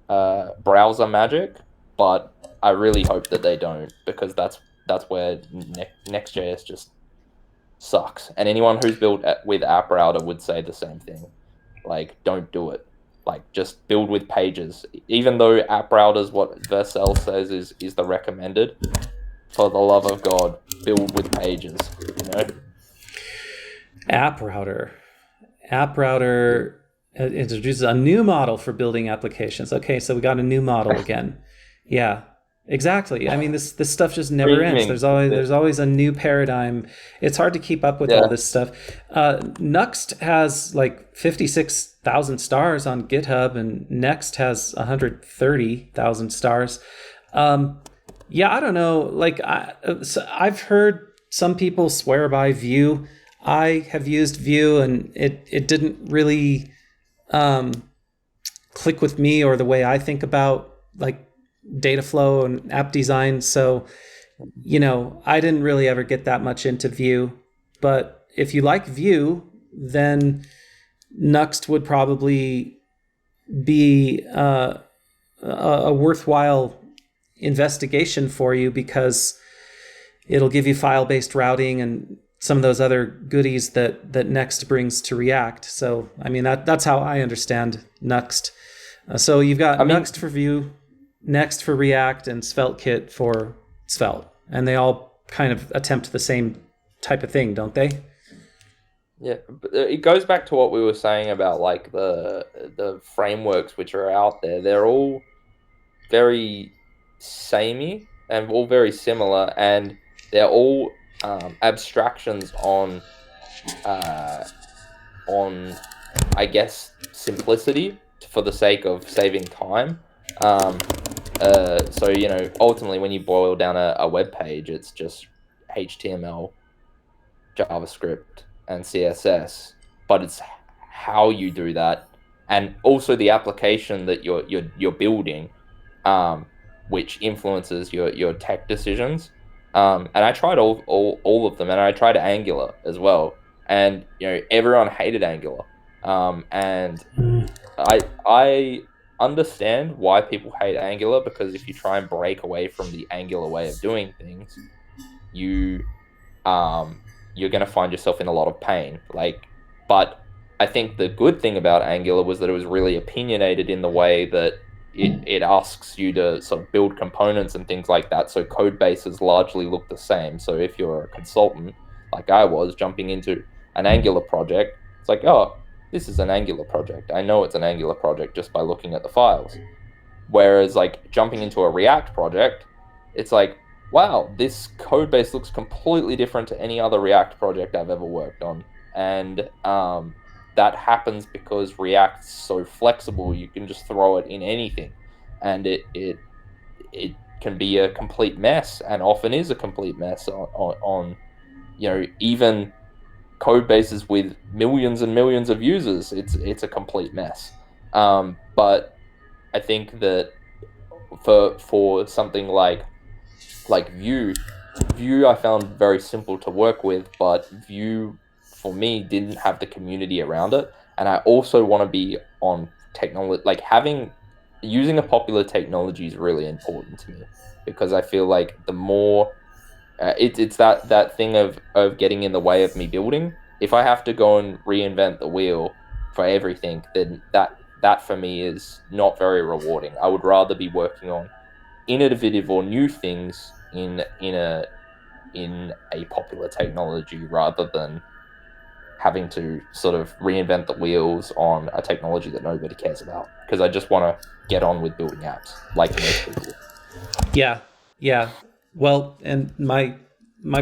browser magic, but I really hope that they don't, because that's where Next.js just sucks. And anyone who's built with App Router would say the same thing. Like, don't do it. Like, just build with pages. Even though App Router is what Vercel says is the recommended, for the love of God, build with pages. App Router introduces a new model for building applications. Okay, so we got a new model again. Yeah, exactly. I mean, this stuff just never ends. There's always a new paradigm. It's hard to keep up with all this stuff. Nuxt has like 56,000 stars on GitHub, and Next has 130,000 stars. Yeah, I don't know. Like I've heard some people swear by Vue. I have used Vue, and it didn't really click with me or the way I think about like data flow and app design. So, I didn't really ever get that much into Vue. But if you like Vue, then Nuxt would probably be a worthwhile investigation for you, because it'll give you file-based routing and some of those other goodies that Next brings to React. So I mean that's how I understand Nuxt. So you've got Nuxt for Vue, Next for React, and SvelteKit for Svelte, and they all kind of attempt the same type of thing, don't they? Yeah, but it goes back to what we were saying about like the frameworks which are out there. They're all very samey and all very similar, and they're all abstractions on I guess simplicity for the sake of saving time. So ultimately, when you boil down a web page, it's just HTML, JavaScript, and CSS, but it's how you do that, and also the application that you're building, which influences your tech decisions. And I tried all of them, and I tried Angular as well, and everyone hated Angular, and I understand why people hate Angular, because if you try and break away from the Angular way of doing things, you're going to find yourself in a lot of pain. But I think the good thing about Angular was that it was really opinionated in the way that it asks you to sort of build components and things like that. So code bases largely look the same. So if you're a consultant, like I was, jumping into an Angular project, it's like, oh, this is an Angular project. I know it's an Angular project just by looking at the files. Whereas like jumping into a React project, it's like, wow, this code base looks completely different to any other React project I've ever worked on. And that happens because React's so flexible, you can just throw it in anything. And it can be a complete mess, and often is a complete mess on even code bases with millions and millions of users. It's a complete mess. But I think that for something like Vue I found very simple to work with, but Vue for me didn't have the community around it. And I also want to be on technology, like using a popular technology is really important to me, because I feel like the more it's that thing of getting in the way of me building. If I have to go and reinvent the wheel for everything, then that for me is not very rewarding. I would rather be working on innovative or new things in a popular technology, rather than having to sort of reinvent the wheels on a technology that nobody cares about, because I just want to get on with building apps like most people. Yeah. Well, and my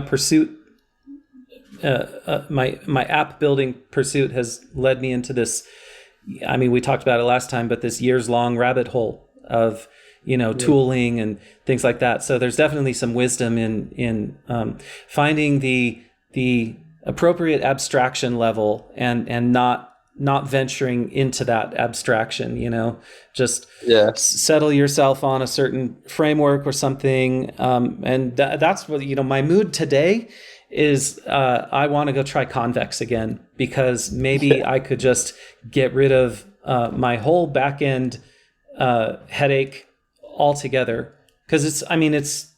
pursuit, my app building pursuit has led me into this. I mean, we talked about it last time, but this years long rabbit hole of tooling and things like that. So there's definitely some wisdom in finding the appropriate abstraction level and not venturing into that abstraction. Just settle yourself on a certain framework or something. And that's what, my mood today is, I want to go try Convex again, because maybe I could just get rid of my whole backend headache altogether, because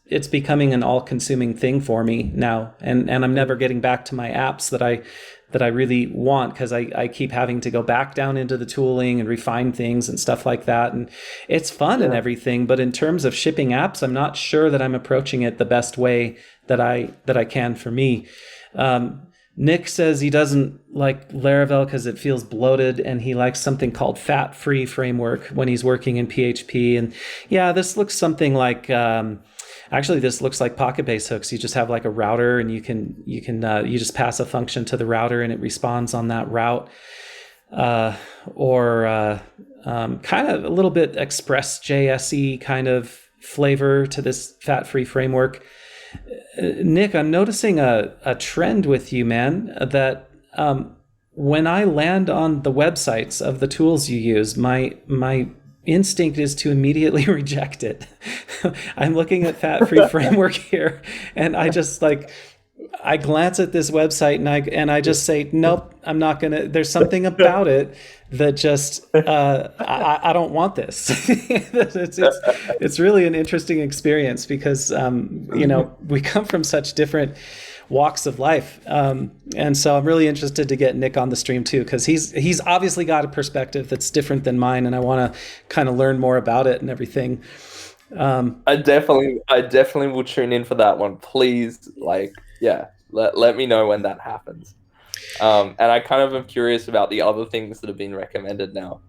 it's becoming an all-consuming thing for me now, and I'm never getting back to my apps that I really want, because I keep having to go back down into the tooling and refine things and stuff like that, and it's fun and everything, but in terms of shipping apps, I'm not sure that I'm approaching it the best way that I can for me. Nick says he doesn't like Laravel because it feels bloated, and he likes something called fat-free framework when he's working in PHP. And this looks something like actually this looks like Pocketbase hooks. You just have like a router, and you just pass a function to the router, and it responds on that route. Or kind of a little bit Express.js-y kind of flavor to this fat-free framework. Nick, I'm noticing a trend with you, man, that when I land on the websites of the tools you use, my instinct is to immediately reject it. I'm looking at fat-free framework here, and I just I glance at this website and I just say, nope, I'm not gonna. There's something about it that just I don't want this. it's really an interesting experience, because we come from such different walks of life. And so I'm really interested to get Nick on the stream too, because he's obviously got a perspective that's different than mine, and I want to kind of learn more about it and everything. I definitely will tune in for that one. Please, like, yeah, let me know when that happens. And I kind of am curious about the other things that have been recommended now.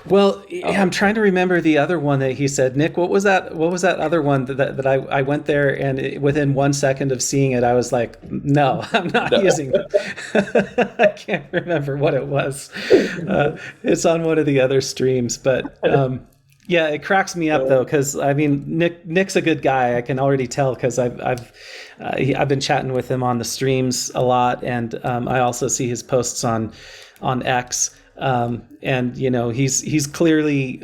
Well, I'm trying to remember the other one that he said. Nick, what was that? What was that other one that I went there and within 1 second of seeing it, I was like, no, I'm not using it. I can't remember what it was. It's on one of the other streams, but yeah, it cracks me up though, because I mean, Nick's a good guy. I can already tell because I've been chatting with him on the streams a lot, and I also see his posts on X. And you know, he's clearly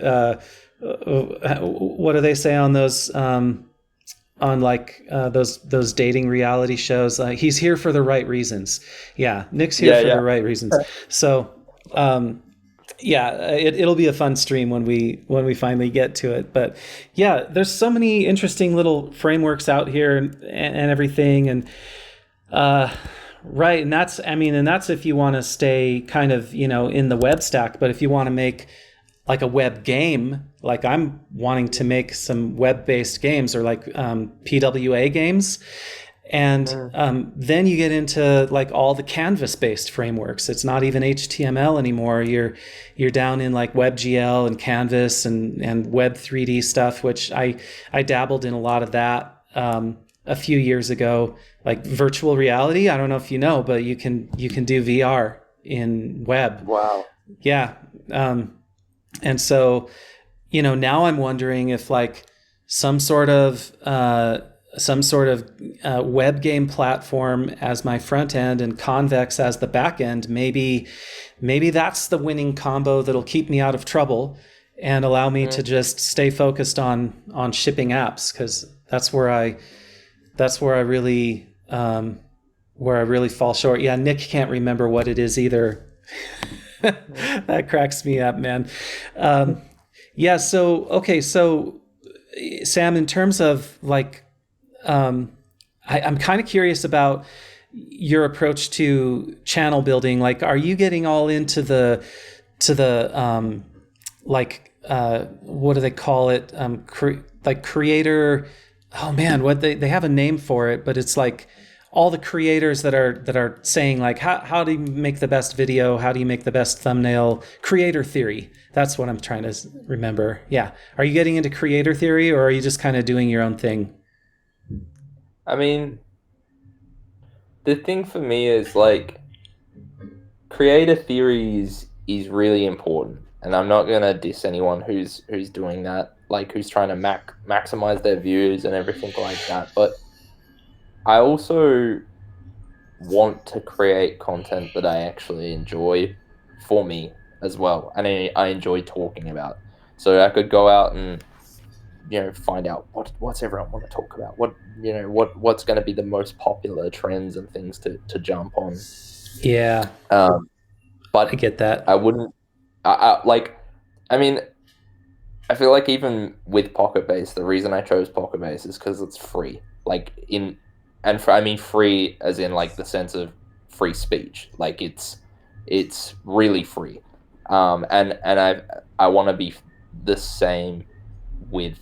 what do they say on those on like those dating reality shows? He's here for the right reasons. Yeah, Nick's here for the right reasons. So yeah, it'll be a fun stream when we finally get to it. But yeah, there's so many interesting little frameworks out here and everything, and right, and that's if you want to stay kind of, you know, in the web stack. But if you want to make like a web game, like I'm wanting to make some web-based games, or like PWA games, and then you get into like all the canvas-based frameworks. It's not even HTML anymore. You're down in like WebGL and Canvas and Web 3D stuff, which I dabbled in a lot of that a few years ago. Like virtual reality, I don't know if you know, but you can do VR in web. Wow. Yeah. And so, you know, now I'm wondering if like some sort of web game platform as my front end and Convex as the back end, maybe that's the winning combo that'll keep me out of trouble and allow me to just stay focused on shipping apps, because that's where I really fall short. Yeah, Nick can't remember what it is either. That cracks me up, man. Yeah. So okay. So Sam, in terms of like, I'm kind of curious about your approach to channel building. Like, are you getting all into the what do they call it? Like creator. Oh man, what they have a name for it, but it's like all the creators that are saying like, how do you make the best video? How do you make the best thumbnail? Creator theory. That's what I'm trying to remember. Yeah. Are you getting into creator theory, or are you just kind of doing your own thing? I mean, the thing for me is like creator theory is really important, and I'm not gonna diss anyone who's doing that, like who's trying to maximize their views and everything like that. But I also want to create content that I actually enjoy for me as well, and I enjoy talking about. So I could go out and, you know, find out what's everyone want to talk about, what's going to be the most popular trends and things to jump on. Yeah. But I get that. I wouldn't. I mean, I feel like even with Pocketbase, the reason I chose Pocketbase is because it's free. I mean free as in like the sense of free speech. Like it's really free. And I want to be the same with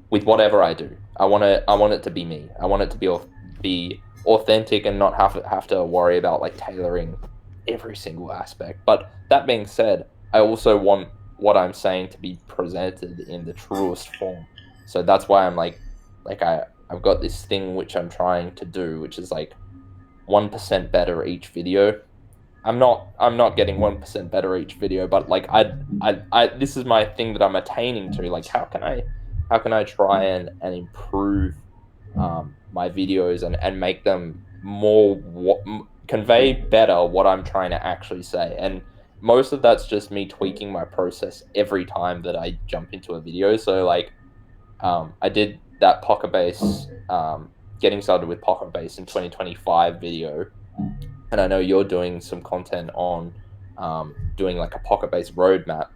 whatever I do. I want it to be me. I want it to be authentic and not have to worry about like tailoring every single aspect. But that being said, I also want what I'm saying to be presented in the truest form. So that's why I'm I've got this thing which I'm trying to do, which is like 1% better each video. I'm not getting 1% better each video, but like I this is my thing that I'm attaining to. Like how can I try and improve my videos and make them more convey better what I'm trying to actually say. And most of that's just me tweaking my process every time that I jump into a video. So like I did that Pocketbase getting started with Pocketbase in 2025 video, and I know you're doing some content on doing like a Pocketbase roadmap.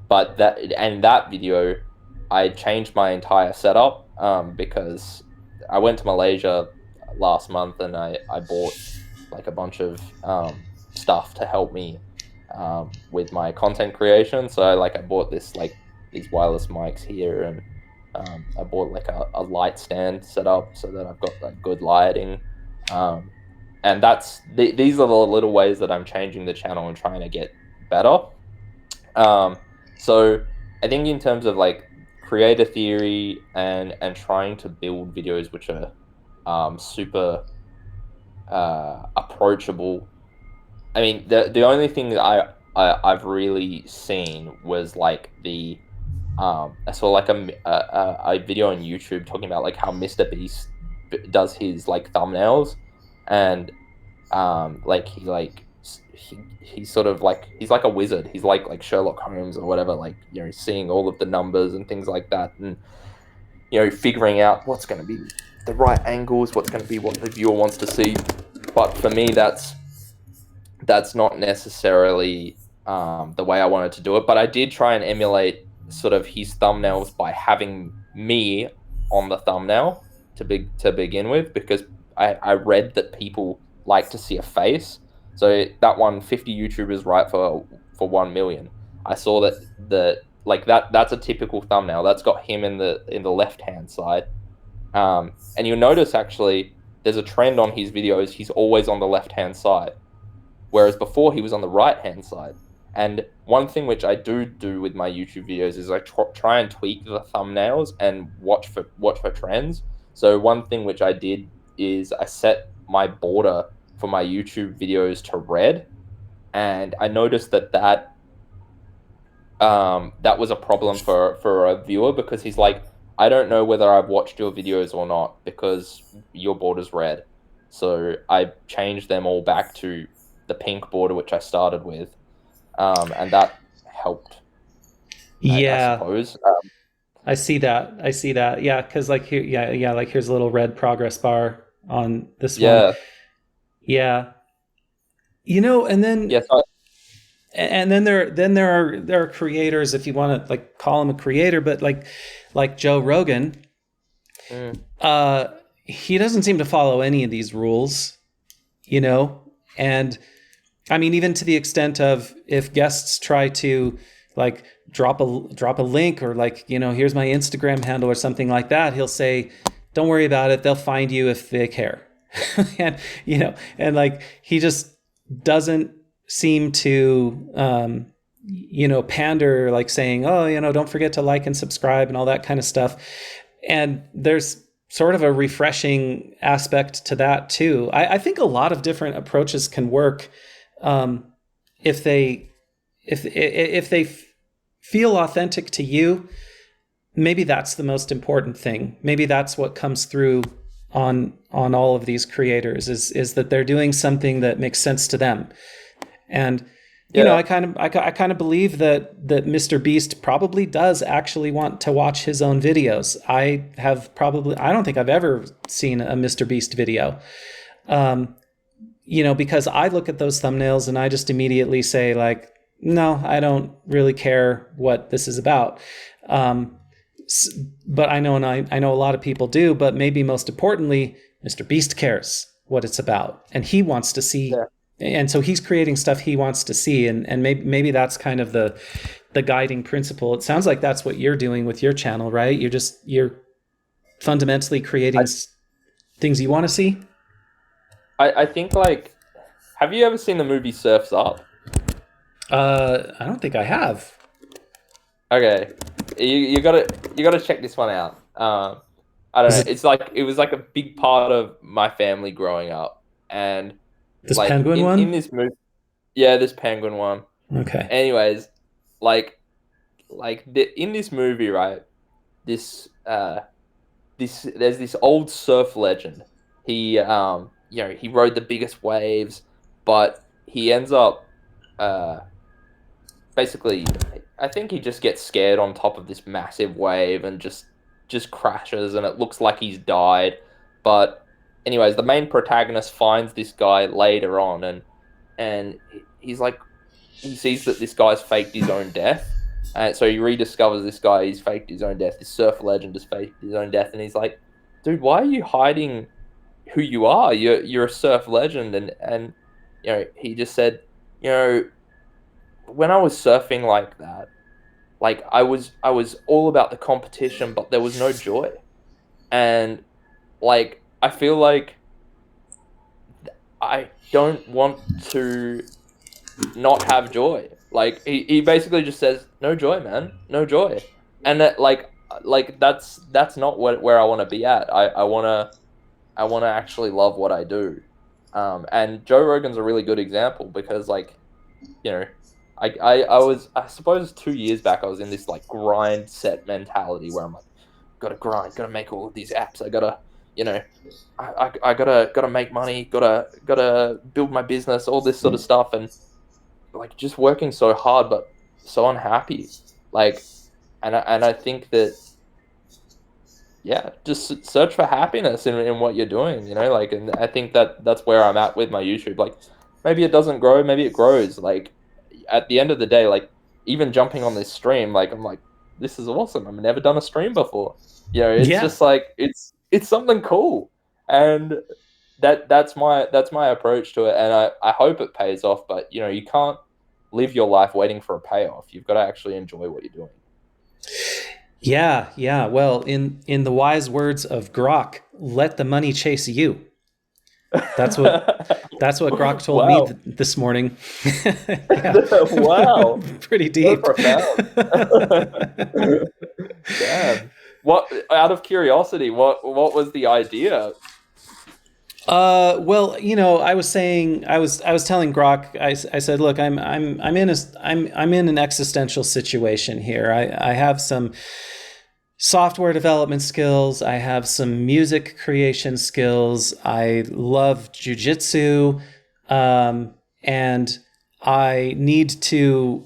But that video, I changed my entire setup because I went to Malaysia last month, and I bought like a bunch of stuff to help me with my content creation. So like I bought these wireless mics here, and I bought like a light stand set up so that I've got like good lighting. And these are the little ways that I'm changing the channel and trying to get better. So I think in terms of like creator theory and trying to build videos which are super approachable. I mean, the only thing that I've really seen was like I saw like a video on YouTube talking about like how Mr. Beast does his like thumbnails, and like he's sort of like he's like a wizard. He's like Sherlock Holmes or whatever, like, you know, seeing all of the numbers and things like that, and, you know, figuring out what's going to be the right angles, what's going to be what the viewer wants to see. But for me, that's not necessarily the way I wanted to do it. But I did try and emulate sort of his thumbnails by having me on the thumbnail to begin with, because I read that people like to see a face. So that one, 50 YouTubers right for 1 million. I saw that's a typical thumbnail. That's got him in the left hand side. And you'll notice actually there's a trend on his videos. He's always on the left hand side, whereas before he was on the right hand side. And one thing which I do with my YouTube videos is I try and tweak the thumbnails and watch for trends. So one thing which I did is I set my border for my YouTube videos to red, and I noticed that was a problem for a viewer, because he's like, I don't know whether I've watched your videos or not because your border's red. So I changed them all back to the pink border, which I started with, and that helped. Yeah, I suppose. I see that. Yeah, because like here, yeah, like here's a little red progress bar on this Yeah. one. Yeah, you know, and then Yes. there are creators, if you want to like call him a creator, but like Joe Rogan, he doesn't seem to follow any of these rules, you know, and I mean, even to the extent of if guests try to like drop a link, or like, you know, here's my Instagram handle or something like that, he'll say, don't worry about it, they'll find you if they care. And, you know, and like he just doesn't seem to you know, pander, like saying, oh, you know, don't forget to like and subscribe and all that kind of stuff. And there's sort of a refreshing aspect to that too. I think a lot of different approaches can work if they feel authentic to you. Maybe that's the most important thing. Maybe that's what comes through on all of these creators is that they're doing something that makes sense to them. And you know, I kind of believe that Mr. Beast probably does actually want to watch his own videos. I don't think I've ever seen a Mr. Beast video. You know, because I look at those thumbnails and I just immediately say like, no, I don't really care what this is about. But I know a lot of people do, but maybe most importantly, Mr. Beast cares what it's about, and he wants to see. Yeah. And so he's creating stuff he wants to see, and maybe that's kind of the guiding principle. It sounds like that's what you're doing with your channel, right? You're fundamentally creating things you want to see. I think, like, have you ever seen the movie Surf's Up? I don't think I have. Okay, you gotta check this one out. I don't know. It's like it was like a big part of my family growing up, and this like, penguin one in this movie. Yeah, this penguin one. Okay. Anyways, in this movie, right? There's this old surf legend. He you know, he rode the biggest waves, but he ends up basically, I think he just gets scared on top of this massive wave and just crashes, and it looks like he's died. But anyways, the main protagonist finds this guy later on, and he's like, he sees that this guy's faked his own death, and so he rediscovers this guy. He's faked his own death. This surf legend has faked his own death, and he's like, dude, why are you hiding who you are? You're a surf legend, and he just said, you know, when I was surfing like that, like I was all about the competition, but there was no joy. And like I feel like I don't want to not have joy. Like he basically just says, no joy, man, no joy. And that like that's not where I want to be at. I want to actually love what I do. And Joe Rogan's a really good example because you know, I suppose 2 years back I was in this like grind set mentality where I'm like, gotta grind, gotta make all of these apps. I gotta, you know, I gotta make money, gotta build my business, all this sort of stuff, and like just working so hard but so unhappy. Like, and I think that yeah, just search for happiness in what you're doing, like, and I think that that's where I'm at with my YouTube. Like, maybe it doesn't grow, maybe it grows. Like, at the end of the day, like, even jumping on this stream, like, I'm like, this is awesome. I've never done a stream before. It's Yeah. just like, it's something cool. And that's my approach to it. And I hope it pays off, but you can't live your life waiting for a payoff. You've got to actually enjoy what you're doing. Yeah, yeah. Well, in the wise words of Grok, let the money chase you. That's what that's what Grok told me Wow. this morning. Yeah. Wow. Pretty So deep. profound. Damn. What, out of curiosity, what was the idea? Well, I was saying, I was telling Grok, I said, look, I'm in an existential situation here. I have some software development skills. I have some music creation skills. I love jujitsu, and I need to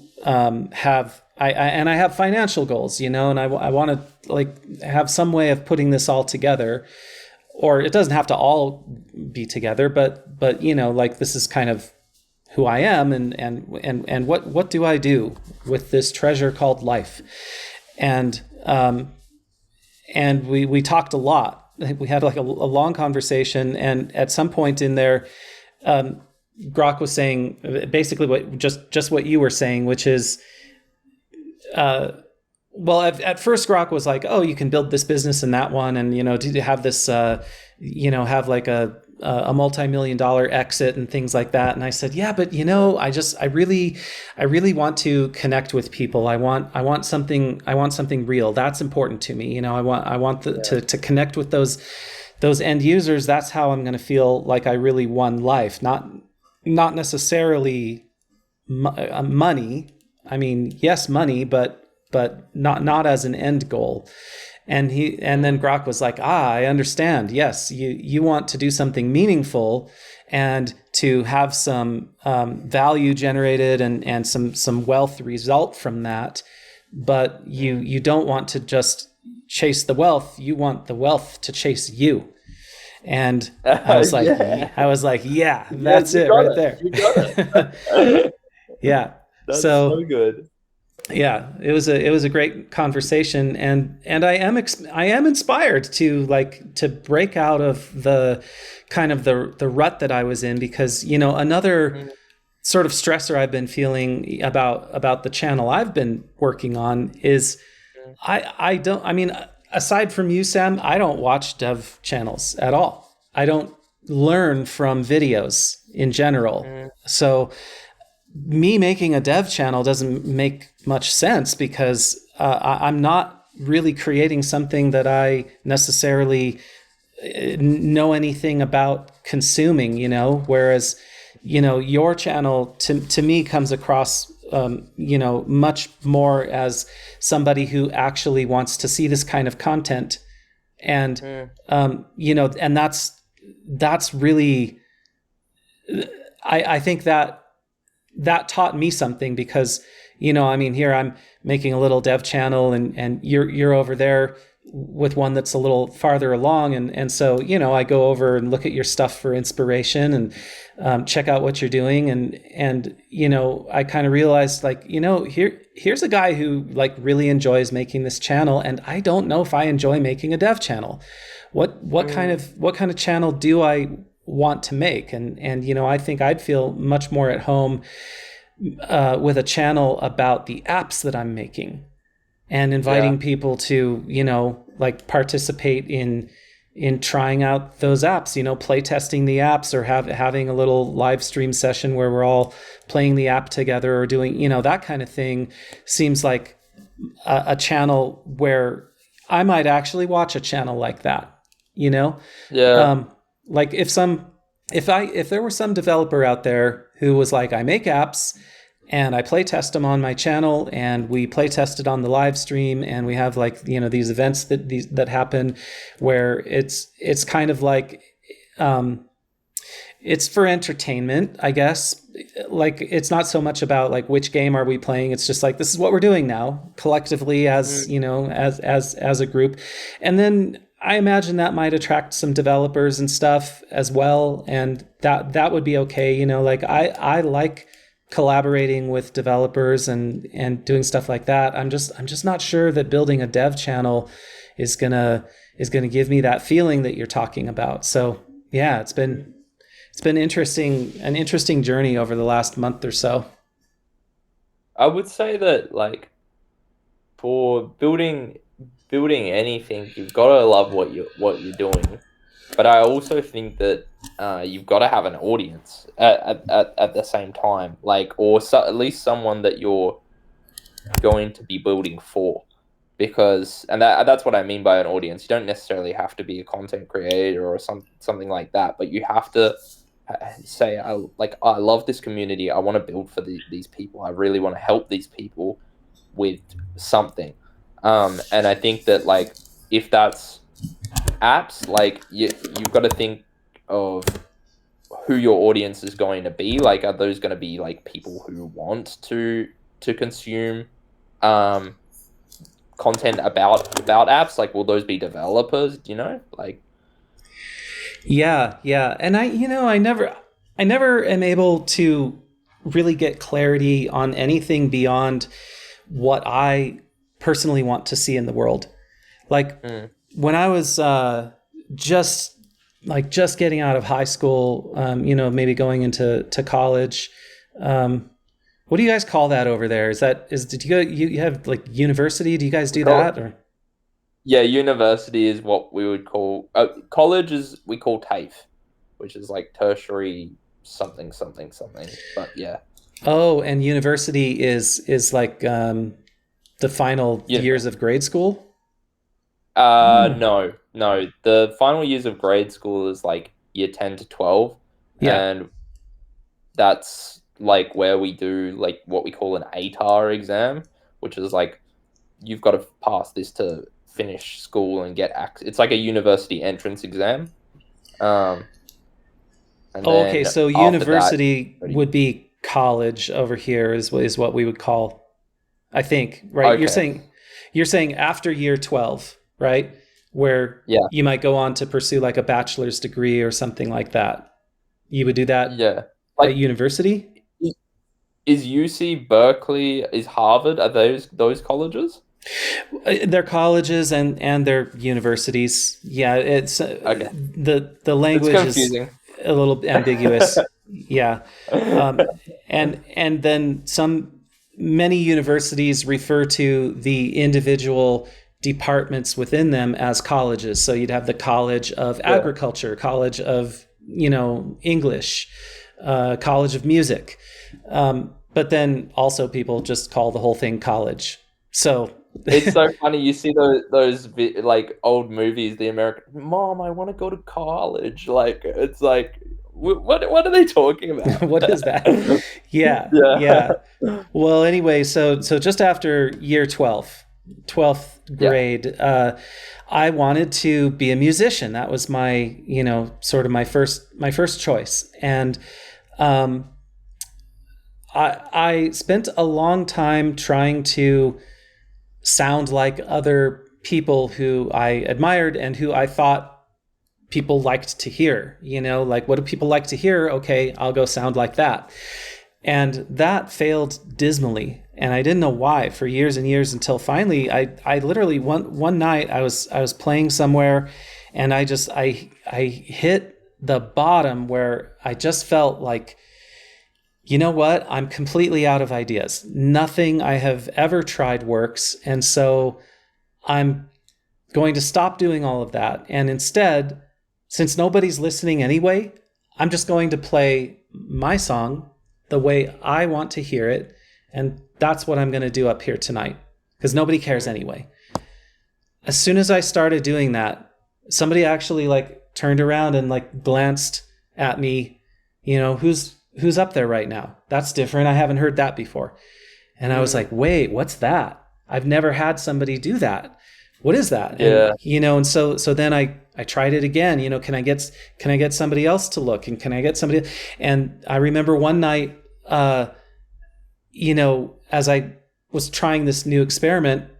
have. And I have financial goals, and I want to like have some way of putting this all together, or it doesn't have to all be together, but like this is kind of who I am, and what do I do with this treasure called life, and we talked a lot. We had like a long conversation, and at some point in there, Grok was saying basically just what you were saying, which is, well, at first Grok was like, oh, you can build this business and that one, and to have this, have like a multi-million-dollar exit and things like that. And I said, yeah, but I really want to connect with people. I want something real. That's important to me. I want to connect with those end users. That's how I'm going to feel like I really won life. Not necessarily money. I mean, yes, money, but not as an end goal. And then Grok was like, I understand. Yes, you want to do something meaningful and to have some value generated and some wealth result from that. But you don't want to just chase the wealth. You want the wealth to chase you. And I was like, Yeah. yeah, Yeah, that's you it got right it. there. You got it. Yeah. That's so So good. yeah, it was a great conversation, and I am inspired to break out of the kind of the rut that I was in, because another sort of stressor I've been feeling about the channel I've been working on is I mean, aside from you, Sam, I don't watch dev channels at all. I don't learn from videos in general. So me making a dev channel doesn't make much sense, because I'm not really creating something that I necessarily know anything about consuming, whereas, your channel to me comes across, much more as somebody who actually wants to see this kind of content. And, and that's really, I think that taught me something, because I mean, here I'm making a little dev channel, and you're over there one that's a little farther along, and so I go over and look at your stuff for inspiration and check out what you're doing, and I kind of realized like here's a guy who like really enjoys making this channel, and I don't know if I enjoy making a dev channel. What kind of channel do I want to make? And I think I'd feel much more at home with a channel about the apps that I'm making, and inviting people to like participate in trying out those apps, play testing the apps, or having a little live stream session where we're all playing the app together, or doing that kind of thing. Seems like a channel where I might actually watch a channel like that. Like if there were some developer out there who was like, I make apps and I play test them on my channel, and we play test it on the live stream, and we have like these events that happen where it's kind of like it's for entertainment, I guess. Like it's not so much about like which game are we playing. It's just like, this is what we're doing now collectively as as a group. And then I imagine that might attract some developers and stuff as well, and that would be okay. Like I like collaborating with developers and doing stuff like that. I'm just not sure that building a dev channel is gonna give me that feeling that you're talking about. So yeah, it's been an interesting journey over the last month or so. I would say that like for building anything, you've got to love what you're doing. But I also think that you've got to have an audience at the same time, like, or at least someone that you're going to be building for, because that's what I mean by an audience. You don't necessarily have to be a content creator or something like that, but you have to say, I love this community. I want to build for these people. I really want to help these people with something. And I think that like if that's apps, like you've got to think of who your audience is going to be. Like, are those going to be like people who want to consume content about apps? Like, will those be developers? Like. Yeah. And I never am able to really get clarity on anything beyond what I personally want to see in the world. Like when I was just getting out of high school, maybe going into college. What do you guys call that over there? Did you have like university? Do you guys do that? Or? Yeah, university is what we would call college we call TAFE, which is like tertiary something. But yeah. Oh, and university is like the final years of grade school? No. The final years of grade school is like year 10 to 12. Yeah. And that's like where we do like what we call an ATAR exam, which is like you've got to pass this to finish school and get access. It's like a university entrance exam. Okay, so university would be college over here is what we would call, I think, right? Okay. You're saying after year 12, right? Where you might go on to pursue like a bachelor's degree or something like that. You would do that at university? Is UC Berkeley, is Harvard, are those colleges? They're colleges and they're universities. Yeah, it's okay. The language is a little ambiguous. Yeah, and then many universities refer to the individual departments within them as colleges. So you'd have the College of Agriculture, College of English, College of Music, but then also people just call the whole thing college. So it's so funny. You see those like old movies, the American Mom, I want to go to college. Like it's like, what are they talking about? What is that? Yeah. Well, anyway, so just after year 12th grade, I wanted to be a musician. That was my sort of my first choice, and I spent a long time trying to sound like other people who I admired and who I thought people liked to hear. Like, what do people like to hear? Okay, I'll go sound like that. And that failed dismally. And I didn't know why for years and years, until finally I literally one night I was playing somewhere, and I hit the bottom where I just felt like, you know what? I'm completely out of ideas. Nothing I have ever tried works. And so I'm going to stop doing all of that. And instead, since nobody's listening anyway, I'm just going to play my song the way I want to hear it. And that's what I'm going to do up here tonight, because nobody cares anyway. As soon as I started doing that, somebody actually like turned around and like glanced at me, who's up there right now? That's different. I haven't heard that before. And I was like, wait, what's that? I've never had somebody do that. What is that? Yeah. And so then I tried it again. Can I get somebody else to look? And can I get somebody? And I remember one night, as I was trying this new experiment,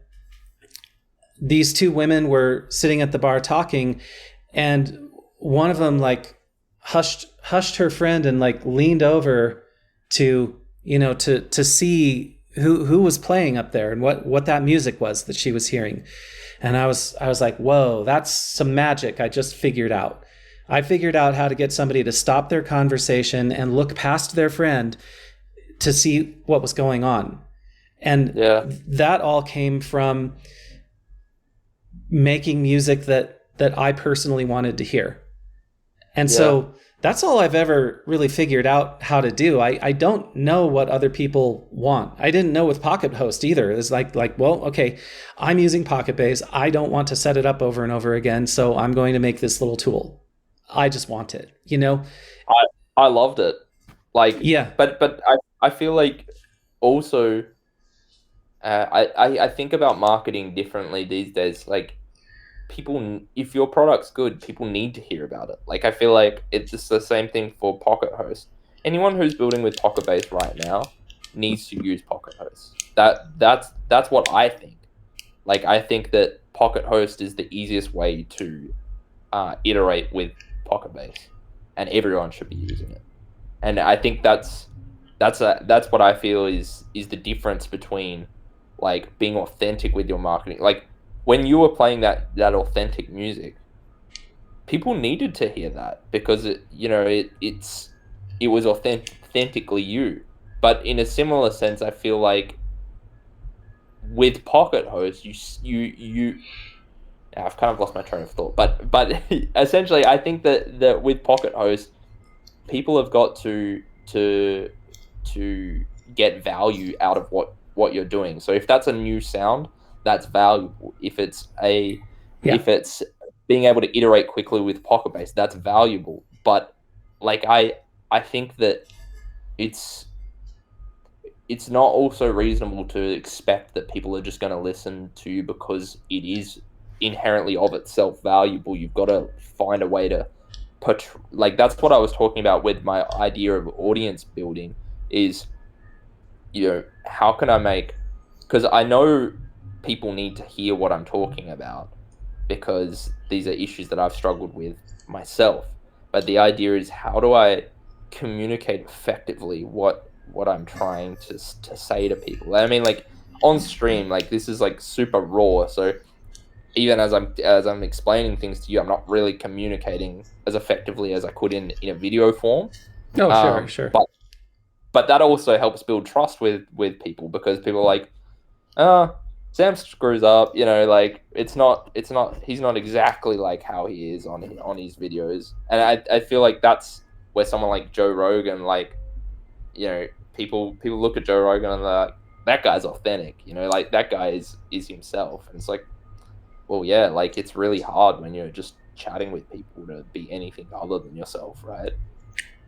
these two women were sitting at the bar talking, and one of them like hushed her friend and like leaned over to to see who was playing up there and what that music was that she was hearing. And I was like, whoa, that's some magic I just figured out. I figured out how to get somebody to stop their conversation and look past their friend to see what was going on. And that all came from making music that I personally wanted to hear. And so that's all I've ever really figured out how to do. I don't know what other people want. I didn't know with PocketHost either. It's like, well, okay, I'm using Pocketbase. I don't want to set it up over and over again, so I'm going to make this little tool. I just want it, I loved it. Like, yeah. But I feel like also, I think about marketing differently these days. Like, people, if your product's good, people need to hear about it. Like, I feel like it's just the same thing for PocketHost. Anyone who's building with Pocketbase right now needs to use PocketHost. That's what I think. Like, I think that PocketHost is the easiest way to iterate with Pocketbase, and everyone should be using it. And I think that's what I feel is the difference between like being authentic with your marketing. Like, when you were playing that authentic music, people needed to hear that because it was authentically you. But in a similar sense, I feel like with PocketHost, you I've kind of lost my train of thought. But essentially, I think that with PocketHost, people have got to get value out of what you're doing. So if that's a new sound, that's valuable. If it's being able to iterate quickly with Pocketbase, that's valuable. But like I think that it's not also reasonable to expect that people are just going to listen to you because it is inherently of itself valuable. You've got to find a way to put, like, that's what I was talking about with my idea of audience building is, how can I make, because I know people need to hear what I'm talking about because these are issues that I've struggled with myself. But the idea is, how do I communicate effectively what I'm trying to say to people? I mean, like, on stream, like, this is like super raw, so even as I'm explaining things to you, I'm not really communicating as effectively as I could in a video form. Oh, sure. But that also helps build trust with people, because people are like, Sam screws up, like, it's not he's not exactly like how he is on his videos. And I feel like that's where someone like Joe Rogan, like, people look at Joe Rogan and they're like, that guy's authentic, like, that guy is himself. And it's like, well, yeah, like, it's really hard when you're just chatting with people to be anything other than yourself, right?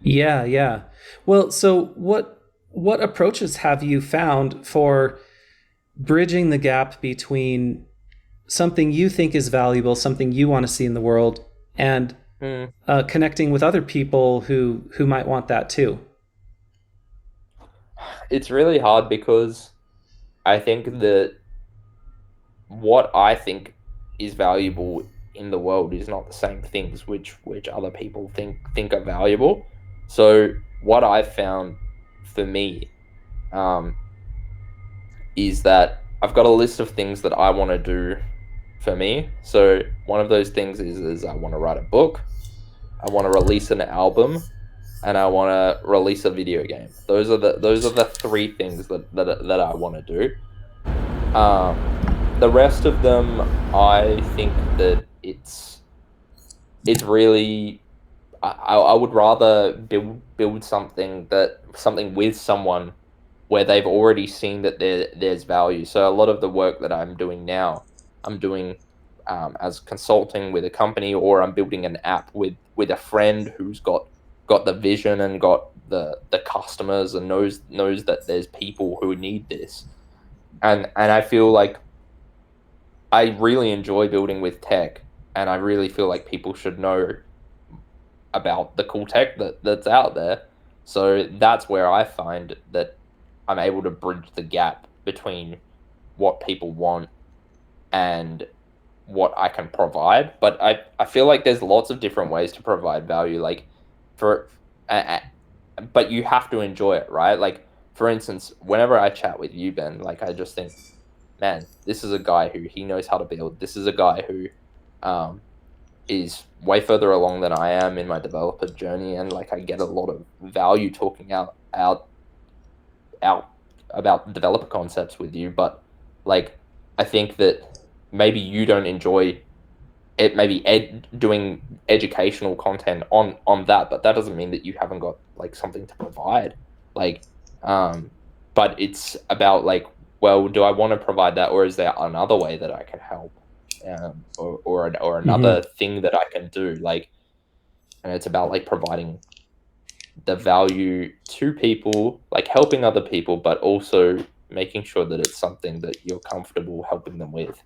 Yeah. Well, so what approaches have you found for bridging the gap between something you think is valuable, something you want to see in the world, and connecting with other people who might want that too? It's really hard because I think that what I think is valuable in the world is not the same things which other people think are valuable. So what I've found for me, um, is that I've got a list of things that I want to do for me. So one of those things is I want to write a book, I want to release an album, and I want to release a video game. Those are the three things that I want to do. The rest of them, I think that it's really I would rather build something with someone where they've already seen that there's value. So a lot of the work that I'm doing now, I'm doing as consulting with a company, or I'm building an app with a friend who's got the vision and got the customers and knows that there's people who need this. And I feel like I really enjoy building with tech, and I really feel like people should know about the cool tech that's out there. So that's where I find that I'm able to bridge the gap between what people want and what I can provide. But I feel like there's lots of different ways to provide value. Like for, but you have to enjoy it, right? Like for instance, whenever I chat with you, Ben, like I just think, man, this is a guy who he knows how to build. This is a guy who, um, is way further along than I am in my developer journey, and like I get a lot of value talking out about developer concepts with you. But like I think that maybe you don't enjoy it, maybe doing educational content on that, but that doesn't mean that you haven't got like something to provide. Like but it's about like, well, do I want to provide that, or is there another way that I can help, or another thing that I can do, like, and it's about like providing the value to people, like helping other people, but also making sure that it's something that you're comfortable helping them with.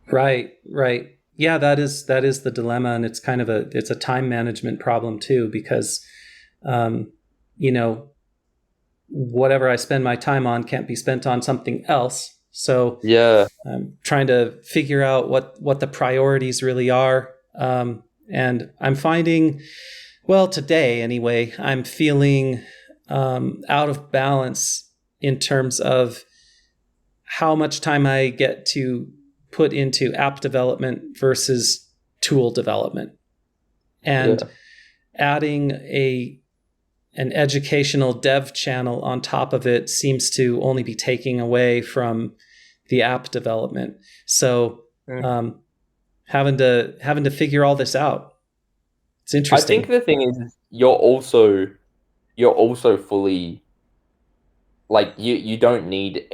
Right, right. Yeah, that is the dilemma, and it's kind of it's a time management problem too, because um, you know, whatever I spend my time on can't be spent on something else. So Yeah. I'm trying to figure out what the priorities really are, and I'm finding, well, today anyway, I'm feeling out of balance in terms of how much time I get to put into app development versus tool development. And Yeah. adding an educational dev channel on top of it seems to only be taking away from the app development. So having to figure all this out. It's I think interesting. the thing is you're also fully, like, you don't need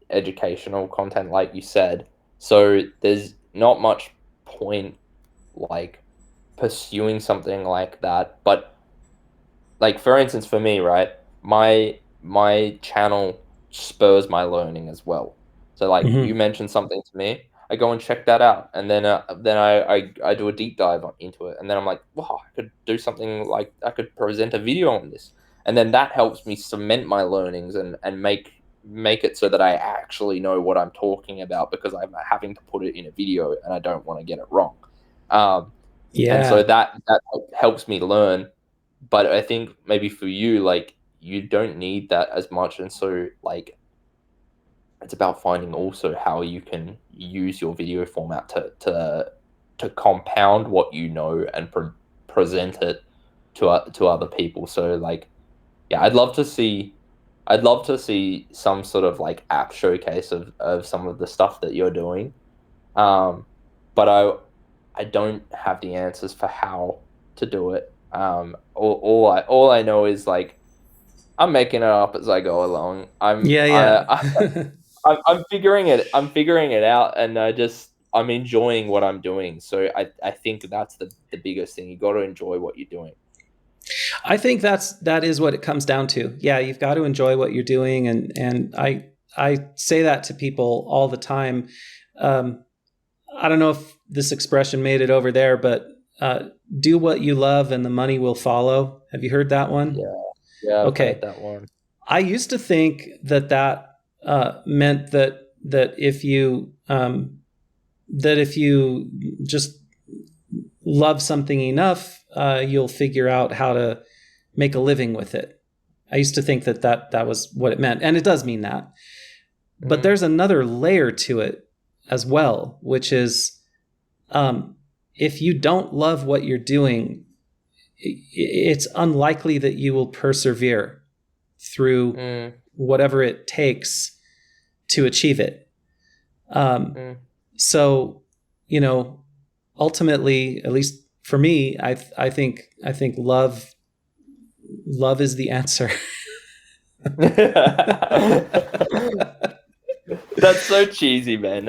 educational content like you said. So there's not much point like pursuing something like that. But like for instance for me, right, my channel spurs my learning as well. So like you Mm-hmm. mentioned something to me, I go and check that out, and then I do a deep dive into it, and then I'm like, wow, I could do something, like I could present a video on this, and then that helps me cement my learnings and make it so that I actually know what I'm talking about, because I'm having to put it in a video and I don't want to get it wrong. Um, and so Yeah. that helps me learn. But I think maybe for you, like, you don't need that as much, and so like it's about finding also how you can use your video format to compound what you know and present it to other people. So like, yeah, I'd love to see some sort of like app showcase of some of the stuff that you're doing. um but I don't have the answers for how to do it. All I know is like I'm making it up as I go along. Yeah, yeah. I'm figuring it out, and I'm enjoying what I'm doing. So I think that's the biggest thing. You got to enjoy what you're doing. I think that is what it comes down to. Yeah, you've got to enjoy what you're doing, and I say that to people all the time. Um, I don't know if this expression made it over there, but do what you love and the money will follow. Have you heard that one? Yeah, yeah, I've heard Okay. that one. I used to think that meant that if you that if you just love something enough, you'll figure out how to make a living with it. I used to think that was what it meant, and it does mean that. But there's another layer to it as well, which is if you don't love what you're doing, it's unlikely that you will persevere through whatever it takes to achieve it. So, ultimately, at least for me, I think love is the answer. That's so cheesy, man.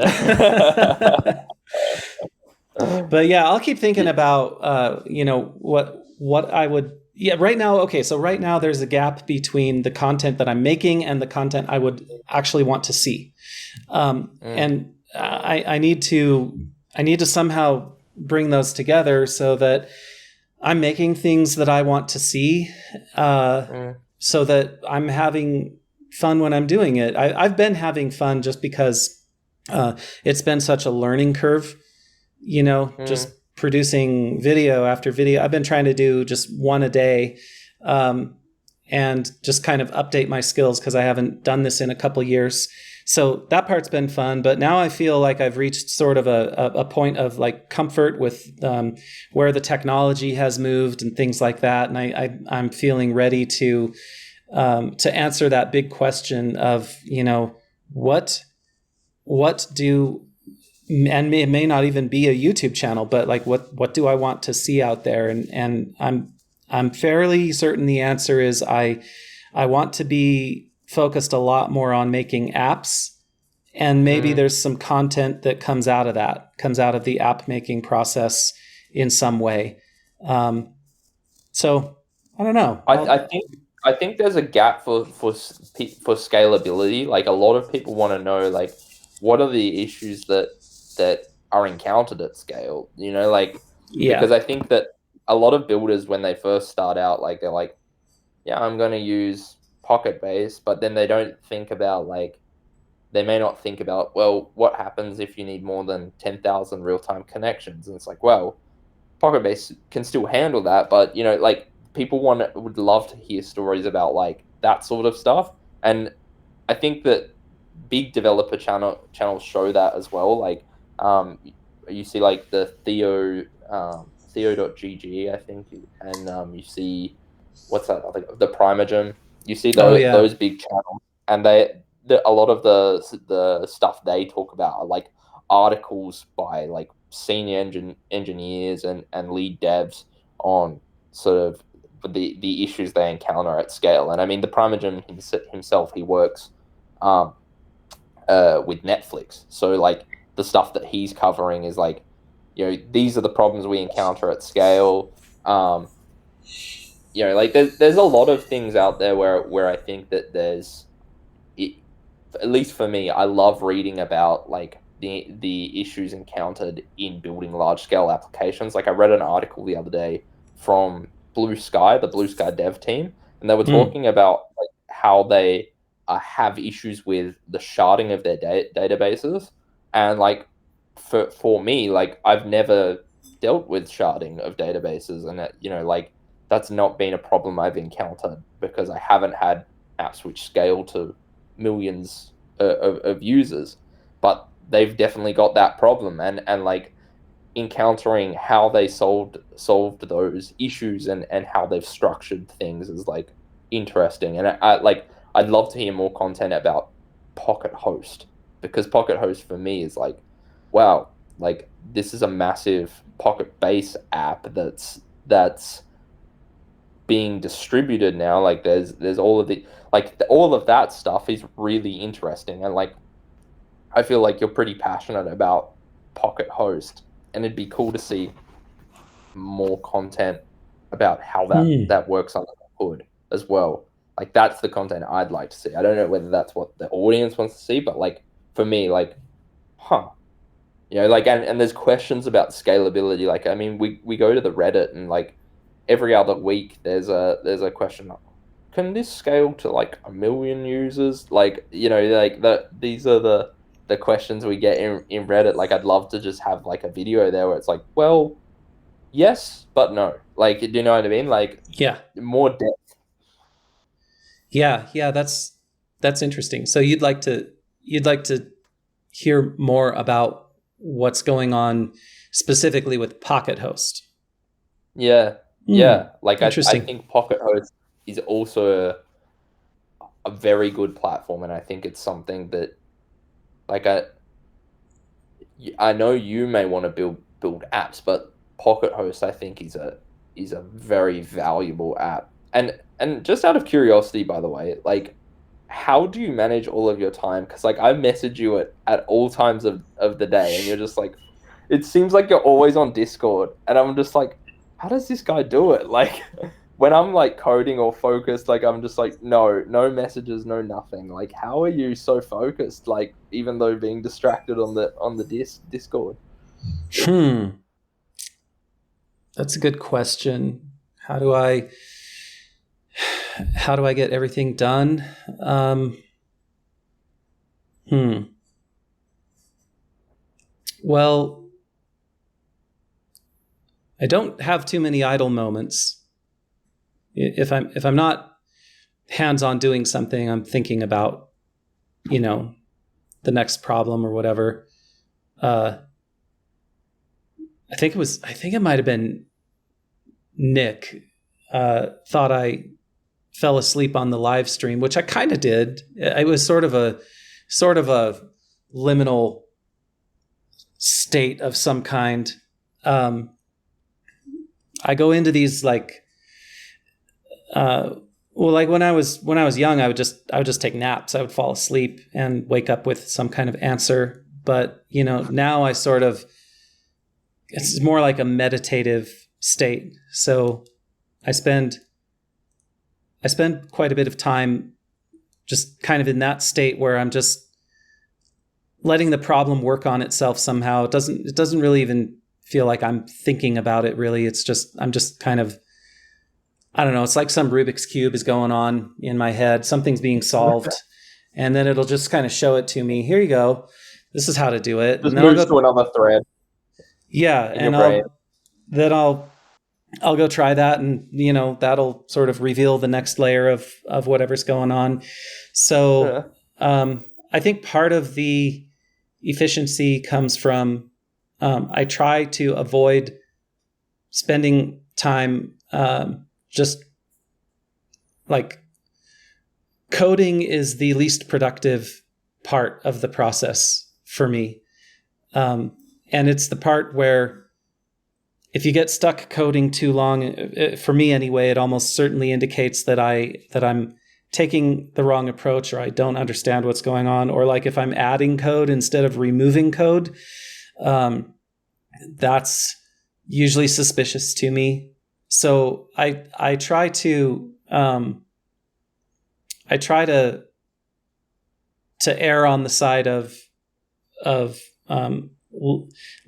But yeah, I'll keep thinking about what I would. Yeah, right now, okay. So right now, there's a gap between the content that I'm making and the content I would actually want to see, and I need to somehow bring those together so that I'm making things that I want to see, so that I'm having fun when I'm doing it. I've been having fun just because it's been such a learning curve, just producing video after video. I've been trying to do just one a day, and just kind of update my skills because I haven't done this in a couple years. So that part's been fun, but now I feel like I've reached sort of a point of like comfort with where the technology has moved and things like that, and I'm feeling ready to answer that big question of what do, and it may not even be a YouTube channel, but like what do I want to see out there, and I'm fairly certain the answer is I want to be focused a lot more on making apps, and maybe there's some content that comes out of the app making process in some way. So I don't know. I think there's a gap for scalability. Like a lot of people want to know like what are the issues that are encountered at scale. Because I think that a lot of builders when they first start out, like they're like, yeah, I'm going to use Pocketbase, but then they don't think about they may not think about, well, what happens if you need more than 10,000 real-time connections? And it's like, well, Pocketbase can still handle that, but people would love to hear stories about like that sort of stuff. And I think that big developer channels show that as well. Like you see like the Theo.gg, I think, and you see what's that? I think the Primogen. You see those big channels, and a lot of the stuff they talk about are like articles by like senior engineers and lead devs on sort of the issues they encounter at scale. And I mean, the Primogen himself, he works with Netflix, so like the stuff that he's covering is like, these are the problems we encounter at scale. Like there's a lot of things out there where I think that there's it, at least for me, I love reading about like the issues encountered in building large scale applications. Like I read an article the other day from the Blue Sky dev team, and they were talking about like how they have issues with the sharding of their databases. And like for me, like I've never dealt with sharding of databases, and like that's not been a problem I've encountered because I haven't had apps which scale to millions of users. But they've definitely got that problem, and like encountering how they solved those issues and how they've structured things is like interesting. And I'd love to hear more content about PocketHost, because PocketHost for me is like, wow, like this is a massive Pocketbase app that's being distributed now. Like there's all of all of that stuff is really interesting, and like I feel like you're pretty passionate about PocketHost, and it'd be cool to see more content about how that works under the hood as well. Like that's the content I'd like to see. I don't know whether that's what the audience wants to see, but like for me, like, like, and there's questions about scalability. Like, I mean, we go to the Reddit, and like every other week there's a question like, can this scale to like 1 million users? Like, like these are the the questions we get in Reddit. Like, I'd love to just have like a video there where it's like, well, yes, but no. Like, do you know what I mean? Like, Yeah. more depth. Yeah, that's interesting. So you'd like to hear more about what's going on specifically with PocketHost. Yeah. Yeah. Like, I Interesting. think PocketHost is also a very good platform, and I think it's something that, like, I know you may want to build apps, but PocketHost, I think, is a very valuable app. And just out of curiosity, by the way, like, how do you manage all of your time? Because, like, I message you at all times of the day, and you're just like, it seems like you're always on Discord, and I'm just like, how does this guy do it? Like, when I'm like coding or focused, like, I'm just like, no messages, no nothing. Like, how are you so focused? Like, even though being distracted on the Discord. That's a good question. How do I get everything done? Well, I don't have too many idle moments. If I'm not hands-on doing something, I'm thinking about, the next problem or whatever. I think it might have been Nick thought I fell asleep on the live stream, which I kind of did. It was sort of a liminal state of some kind. I go into these like, like when I was young, I would just take naps. I would fall asleep and wake up with some kind of answer. But now it's more like a meditative state. So I spend quite a bit of time just kind of in that state where I'm just letting the problem work on itself somehow. It doesn't really even feel like I'm thinking about it really. I'm just kind of, I don't know, it's like some Rubik's Cube is going on in my head. Something's being solved, and then it'll just kind of show it to me. Here you go. This is how to do it. Just and then moves to another thread. Yeah, and I'll go try that, and that'll sort of reveal the next layer of whatever's going on. So I think part of the efficiency comes from I try to avoid spending time just like coding is the least productive part of the process for me. And it's the part where if you get stuck coding too long, for me anyway, it almost certainly indicates that I'm taking the wrong approach, or I don't understand what's going on. Or like if I'm adding code instead of removing code, that's usually suspicious to me. So I try to err on the side of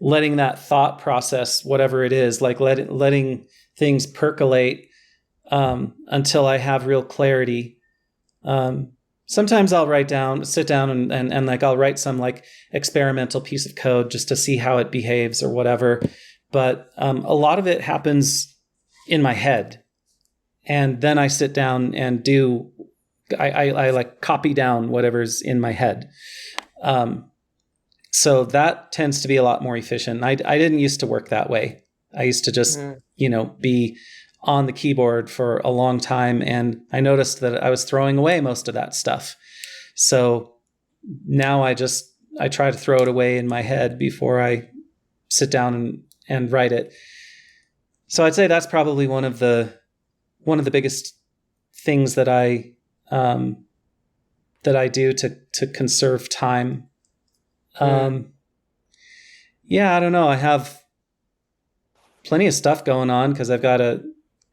letting that thought process, whatever it is, like letting things percolate until I have real clarity. Sometimes I'll sit down and like I'll write some like experimental piece of code just to see how it behaves or whatever. But a lot of it happens in my head, and then I sit down and I like copy down whatever's in my head. So that tends to be a lot more efficient. I didn't used to work that way. I used to just, be on the keyboard for a long time, and I noticed that I was throwing away most of that stuff. So now I try to throw it away in my head before I sit down and write it. So I'd say that's probably one of the biggest things that I do to conserve time. Yeah, I don't know. I have plenty of stuff going on because I've got a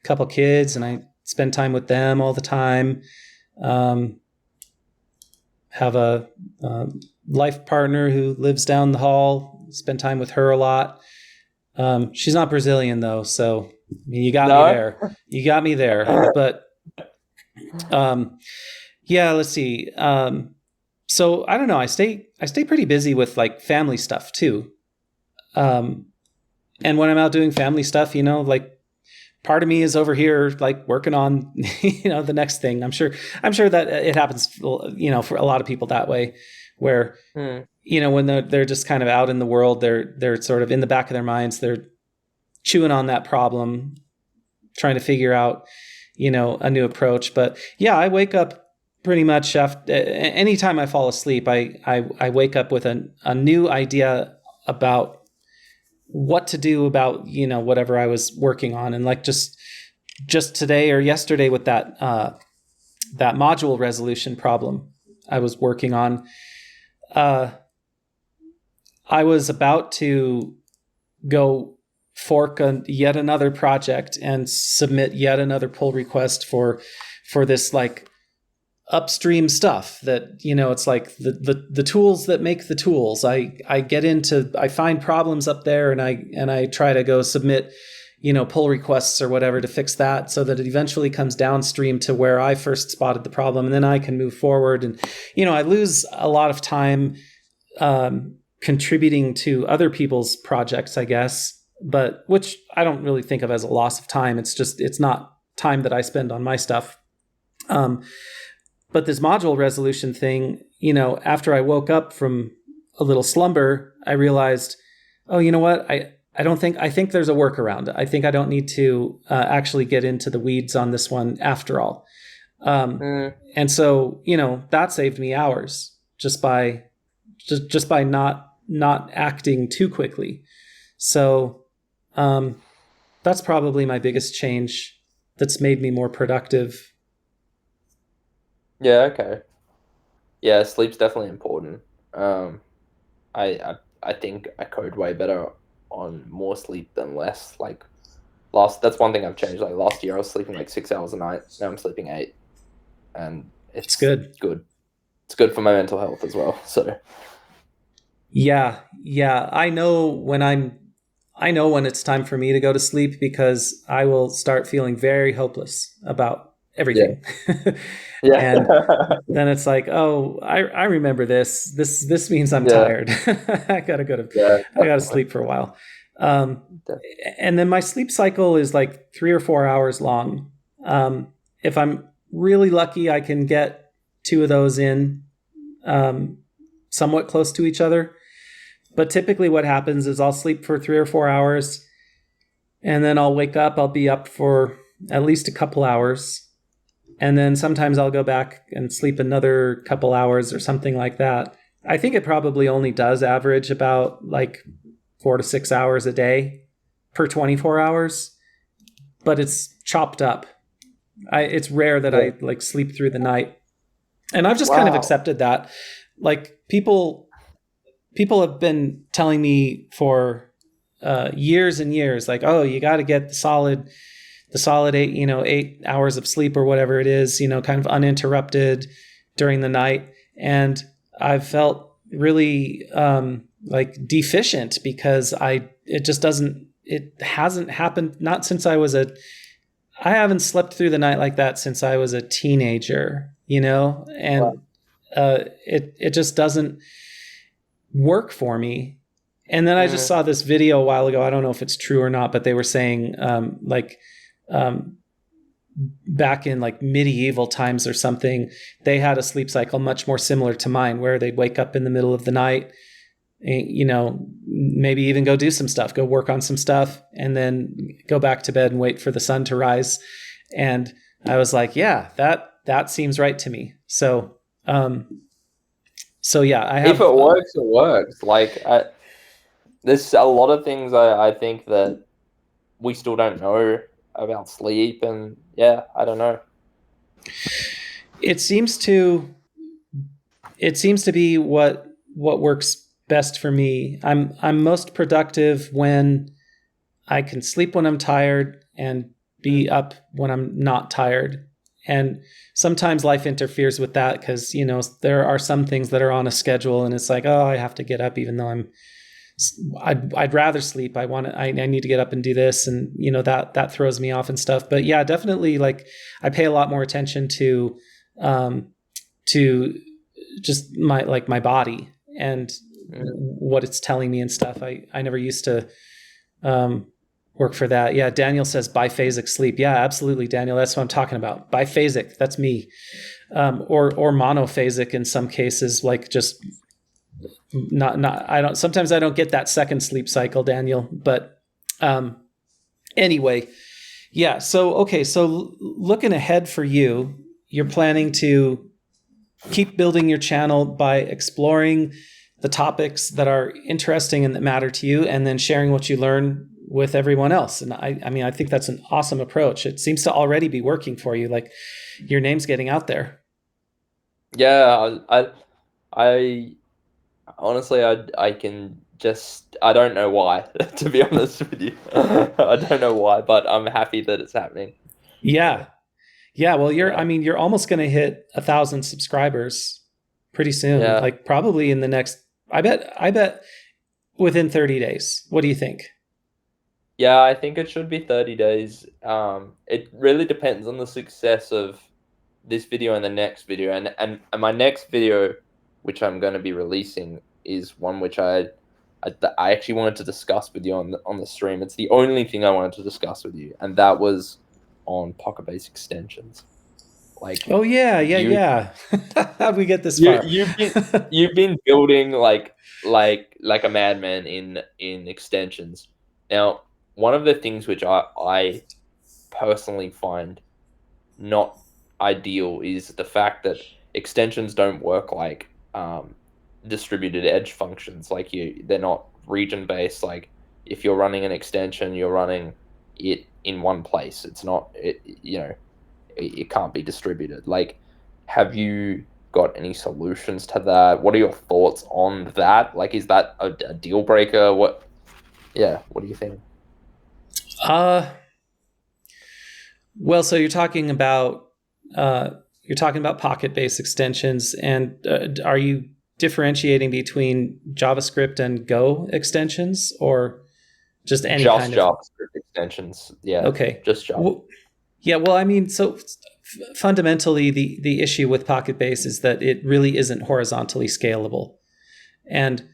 couple kids and I spend time with them all the time. Have a life partner who lives down the hall. Spend time with her a lot. She's not Brazilian though, so you got me there. You got me there. But yeah, let's see. so I don't know. I stay pretty busy with like family stuff too. And when I'm out doing family stuff, like part of me is over here like working on the next thing. I'm sure that it happens for a lot of people that way, where when they're just kind of out in the world, they're sort of in the back of their minds, they're chewing on that problem, trying to figure out a new approach. But yeah, I wake up pretty much after anytime I fall asleep, I wake up with a new idea about what to do about whatever I was working on. And like just today or yesterday with that module resolution problem I was working on, I was about to go fork yet another project and submit yet another pull request for this like upstream stuff that it's like the tools that make the tools. I find problems up there, and I try to go submit pull requests or whatever to fix that, so that it eventually comes downstream to where I first spotted the problem, and then I can move forward. And I lose a lot of time contributing to other people's projects, I guess, but which I don't really think of as a loss of time. It's not time that I spend on my stuff. But this module resolution thing, after I woke up from a little slumber, I realized, oh, you know what? I think there's a workaround. I think I don't need to actually get into the weeds on this one after all. And so, that saved me hours just by not acting too quickly. So that's probably my biggest change that's made me more productive. Yeah, okay. Yeah, sleep's definitely important. I think I code way better on more sleep than less. Like that's one thing I've changed. Like last year I was sleeping like 6 hours a night. Now I'm sleeping 8. And it's good. It's good for my mental health as well. So yeah. I know when it's time for me to go to sleep, because I will start feeling very hopeless about everything. Yeah. And then it's like, oh, I remember this means I'm tired. I gotta sleep for a while. And then my sleep cycle is like 3 or 4 hours long. If I'm really lucky, I can get 2 of those in somewhat close to each other. But typically what happens is I'll sleep for 3 or 4 hours, and then I'll wake up. I'll be up for at least a couple hours. And then sometimes I'll go back and sleep another couple hours or something like that. I think it probably only does average about like 4 to 6 hours a day per 24 hours, but it's chopped up. It's rare that I like sleep through the night. And I've just kind of accepted that. Like people have been telling me for years and years, like, oh, you got to get the solid 8 hours of sleep or whatever it is, kind of uninterrupted during the night. And I've felt really like deficient, because it hasn't happened. Not since I haven't slept through the night like that since I was a teenager, and it just doesn't work for me. And then I just saw this video a while ago. I don't know if it's true or not, but they were saying back in like medieval times or something, they had a sleep cycle much more similar to mine, where they'd wake up in the middle of the night, maybe even go do some stuff, go work on some stuff, and then go back to bed and wait for the sun to rise. And I was like, yeah, that seems right to me. So yeah, if it works, it works. Like there's a lot of things I think that we still don't know about sleep, and yeah, I don't know. It seems to be what works best for me. I'm most productive when I can sleep when I'm tired and be up when I'm not tired. And sometimes life interferes with that, because there are some things that are on a schedule, and it's like, oh, I have to get up even though I'd rather sleep. I need to get up and do this, and that throws me off and stuff. But yeah, definitely, like I pay a lot more attention to just my body and what it's telling me and stuff. I never used to work for that. Yeah, Daniel says biphasic sleep. Yeah, absolutely, Daniel. That's what I'm talking about. Biphasic, that's me. Or monophasic in some cases, like just not. I don't. Sometimes I don't get that second sleep cycle, Daniel. But anyway, yeah. So okay. So looking ahead for you, you're planning to keep building your channel by exploring the topics that are interesting and that matter to you, and then sharing what you learn with everyone else. And I mean, I think that's an awesome approach. It seems to already be working for you. Like your name's getting out there. Yeah, I honestly, I can just, I don't know why, to be honest with you. I don't know why, but I'm happy that it's happening. Yeah. Yeah. Well, you're almost going to hit 1,000 subscribers pretty soon. Yeah. Like probably in the next, I bet within 30 days. What do you think? Yeah, I think it should be 30 days. It really depends on the success of this video and the next video. And my next video, which I'm going to be releasing, is one which I actually wanted to discuss with you on the stream. It's the only thing I wanted to discuss with you, and that was on Pocketbase extensions. Like, oh yeah. How'd we get this far? You've been building like a madman in extensions. Now, one of the things which I personally find not ideal is the fact that extensions don't work like distributed edge functions. Like they're not region based. Like if you're running an extension, you're running it in one place. It's not it can't be distributed. Like, have you got any solutions to that? What are your thoughts on that? Like, is that a deal breaker? What do you think? Well, so you're talking about Pocketbase extensions, and are you differentiating between JavaScript and Go extensions, or just any kind of JavaScript extensions? Yeah. Okay. Just Java. Well, yeah. Well, I mean, so fundamentally, the issue with Pocketbase is that it really isn't horizontally scalable, and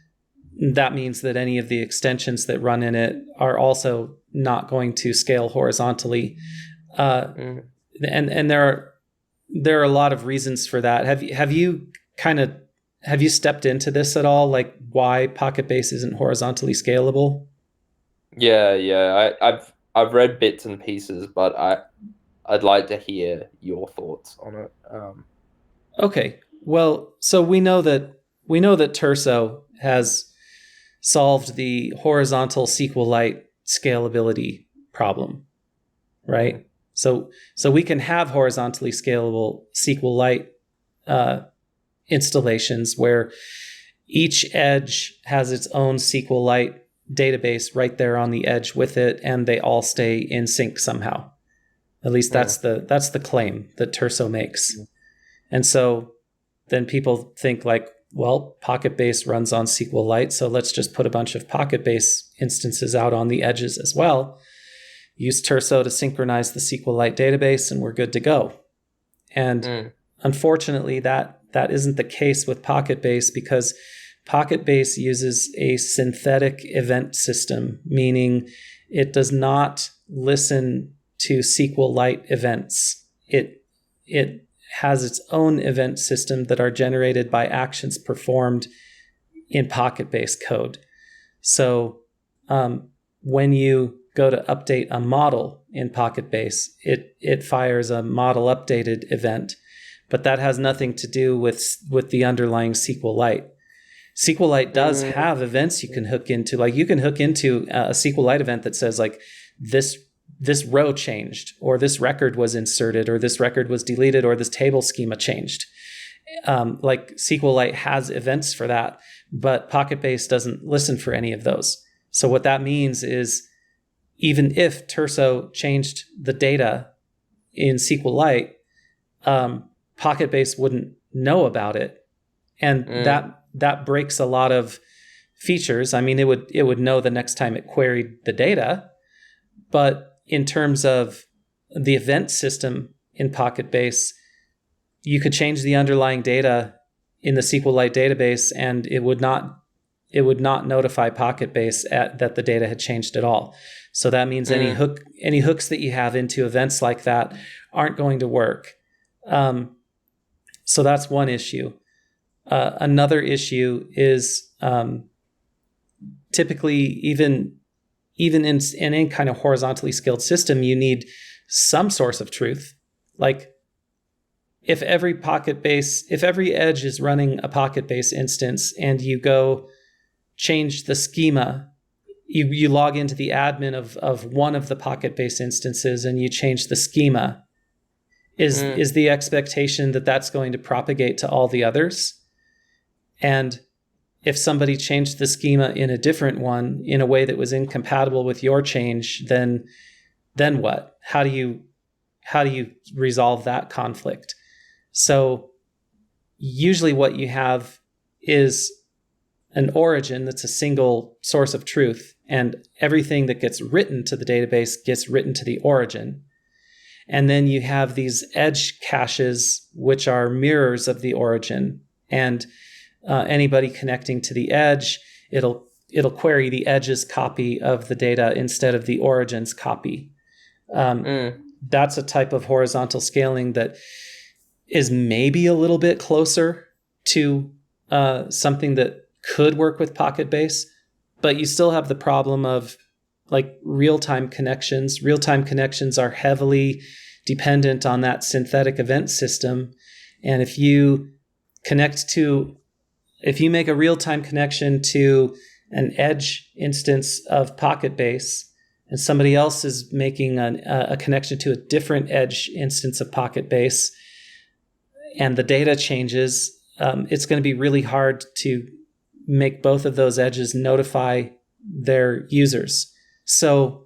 that means that any of the extensions that run in it are also not going to scale horizontally. And there are a lot of reasons for that. Have you stepped into this at all? Like why Pocketbase isn't horizontally scalable? Yeah. I've read bits and pieces, but I'd like to hear your thoughts on it. Okay. Well, so we know that Terso has solved the horizontal SQLite scalability problem, right? So we can have horizontally scalable SQLite installations where each edge has its own SQLite database right there on the edge with it, and they all stay in sync somehow. At least that's the claim that Terso makes. And so then people think like, well, Pocketbase runs on SQLite, so let's just put a bunch of Pocketbase instances out on the edges as well. Use Terso to synchronize the SQLite database, and we're good to go. And unfortunately, that isn't the case with Pocketbase, because Pocketbase uses a synthetic event system, meaning it does not listen to SQLite events. It has its own event system that are generated by actions performed in Pocketbase code. So when you go to update a model in Pocketbase, it fires a model updated event, but that has nothing to do with the underlying SQLite. SQLite does have events you can hook into. Like you can hook into a SQLite event that says like this row changed, or this record was inserted, or this record was deleted, or this table schema changed. Like SQLite has events for that, but Pocketbase doesn't listen for any of those. So what that means is even if Terso changed the data in SQLite, Pocketbase wouldn't know about it. And that breaks a lot of features. I mean, it would know the next time it queried the data, but in terms of the event system in Pocketbase, you could change the underlying data in the SQLite database, and it would not notify Pocketbase that the data had changed at all. So that means any hooks that you have into events like that aren't going to work. So that's one issue. Another issue is typically even in any kind of horizontally scaled system, you need some source of truth. Like if every edge is running a Pocketbase instance and you go change the schema, you log into the admin of one of the Pocketbase instances and you change the schema, is the expectation that that's going to propagate to all the others? And if somebody changed the schema in a different one in a way that was incompatible with your change, then what? How do you resolve that conflict? So usually what you have is an origin that's a single source of truth, and everything that gets written to the database gets written to the origin. And then you have these edge caches, which are mirrors of the origin. And anybody connecting to the edge, it'll query the edge's copy of the data instead of the origin's copy. That's a type of horizontal scaling that is maybe a little bit closer to something that could work with Pocketbase, but you still have the problem of like real-time connections. Real-time connections are heavily dependent on that synthetic event system. And if you make a real-time connection to an edge instance of Pocketbase, and somebody else is making a connection to a different edge instance of Pocketbase, and the data changes, it's going to be really hard to make both of those edges notify their users. So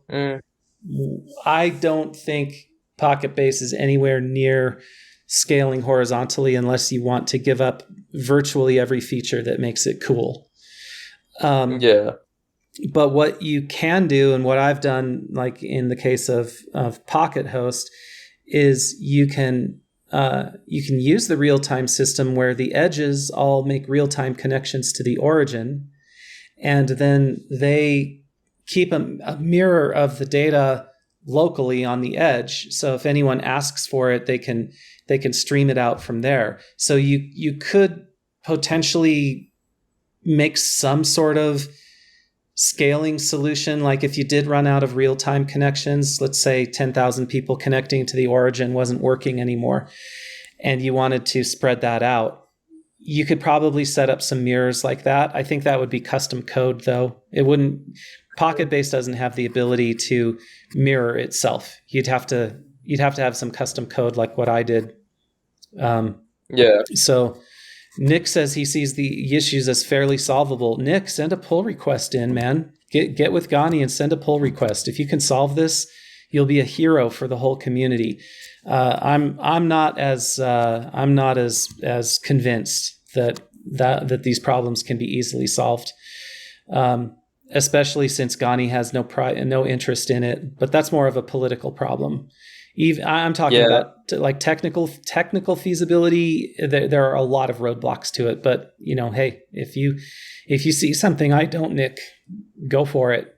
I don't think Pocketbase is anywhere near scaling horizontally unless you want to give up virtually every feature that makes it cool. But what you can do, and what I've done, like in the case of PocketHost, is you can use the real-time system where the edges all make real-time connections to the origin, and then they keep a mirror of the data locally on the edge. So if anyone asks for it, they can stream it out from there. So you could potentially make some sort of scaling solution. Like if you did run out of real-time connections, let's say 10,000 people connecting to the origin wasn't working anymore, and you wanted to spread that out, you could probably set up some mirrors like that. I think that would be custom code, though. Pocketbase doesn't have the ability to mirror itself. You'd have to have some custom code like what I did. So Nick says he sees the issues as fairly solvable. Nick, send a pull request in, man. Get with Ghani and send a pull request. If you can solve this, you'll be a hero for the whole community. I'm not as convinced that these problems can be easily solved, especially since Ghani has no interest in it. But that's more of a political problem. I'm talking about like technical feasibility. There are a lot of roadblocks to it, but hey, if you see something I don't, Nick, go for it.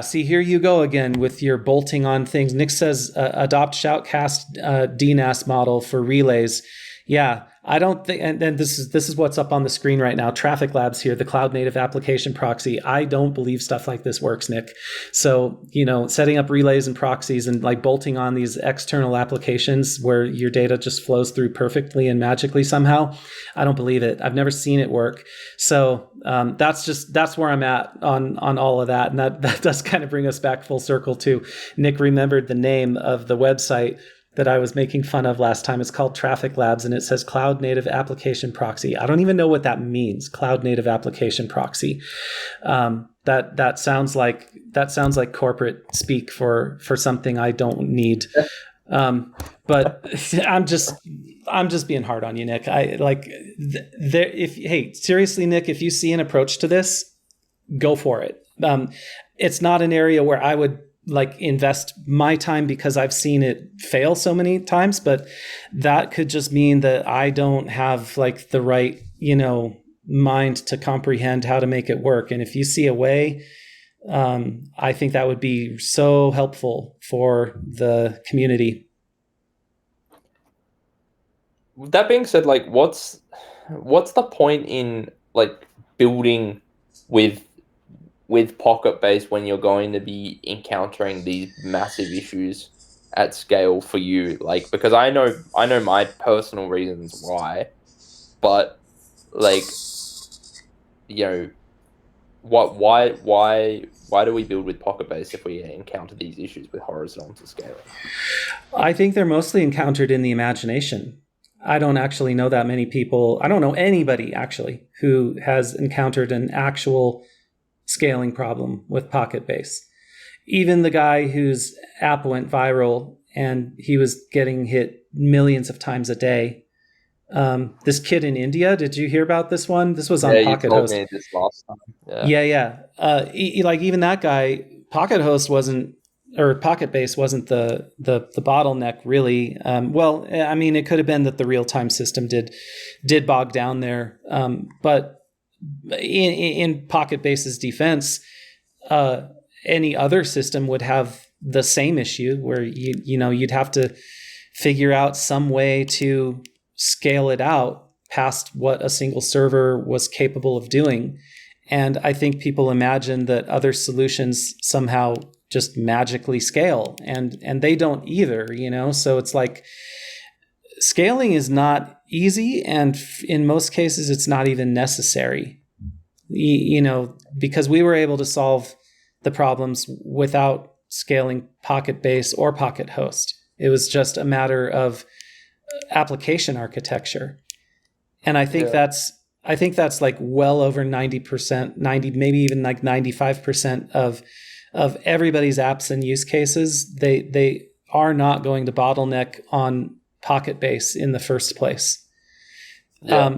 See, here you go again with your bolting on things. Nick says adopt Shoutcast DNAS model for relays. Yeah, I don't think, and then this is what's up on the screen right now. Traffic Labs here, the cloud native application proxy. I don't believe stuff like this works, Nick. So, setting up relays and proxies and like bolting on these external applications where your data just flows through perfectly and magically somehow, I don't believe it. I've never seen it work. So that's where I'm at on all of that. And that does kind of bring us back full circle to Nick remembered the name of the website that I was making fun of last time. It's called Traffic Labs, and it says Cloud Native Application Proxy. I don't even know what that means, Cloud Native Application Proxy. That sounds like corporate speak for something I don't need. But I'm just being hard on you, Nick. Seriously, Nick, if you see an approach to this, go for it. It's not an area where I would like invest my time because I've seen it fail so many times, but that could just mean that I don't have like the right, mind to comprehend how to make it work. And if you see a way, I think that would be so helpful for the community. With that being said, like, what's the point in like building with Pocketbase when you're going to be encountering these massive issues at scale for you? Like, because I know my personal reasons why, but like, why do we build with Pocketbase if we encounter these issues with horizontal scaling? I think they're mostly encountered in the imagination. I don't actually know that many people. I don't know anybody actually who has encountered an actual scaling problem with Pocketbase. Even the guy whose app went viral and he was getting hit millions of times a day. This kid in India, did you hear about this one? This was on PocketHost. You told me this last time. Yeah. Like even that guy, PocketHost wasn't, or Pocketbase wasn't the bottleneck really. Well, I mean, it could have been that the real time system did bog down there, but in Pocketbase's defense, any other system would have the same issue where you'd have to figure out some way to scale it out past what a single server was capable of doing. And I think people imagine that other solutions somehow just magically scale, and they don't either, So it's like scaling is not easy, and in most cases it's not even necessary. Because we were able to solve the problems without scaling Pocketbase or PocketHost. It was just a matter of application architecture. And I think that's like well over 90%, maybe even like 95% of everybody's apps and use cases. They are not going to bottleneck on Pocketbase in the first place. The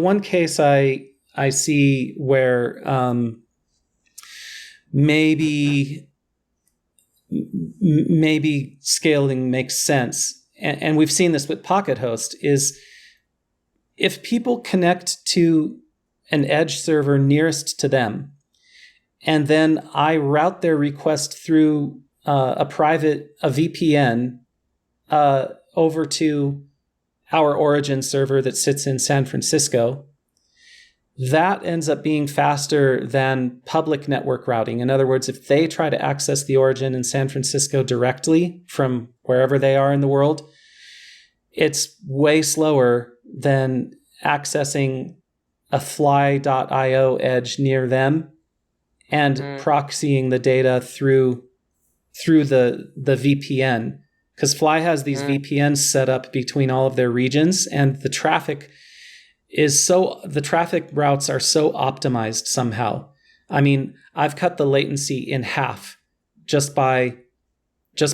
one case I see where maybe scaling makes sense, and we've seen this with PocketHost, is if people connect to an edge server nearest to them, and then I route their request through a VPN over to our origin server that sits in San Francisco, that ends up being faster than public network routing. In other words, if they try to access the origin in San Francisco directly from wherever they are in the world, it's way slower than accessing a fly.io edge near them and proxying the data through the VPN. Because Fly has these VPNs set up between all of their regions, and the traffic routes are so optimized somehow. I mean, I've cut the latency in half just by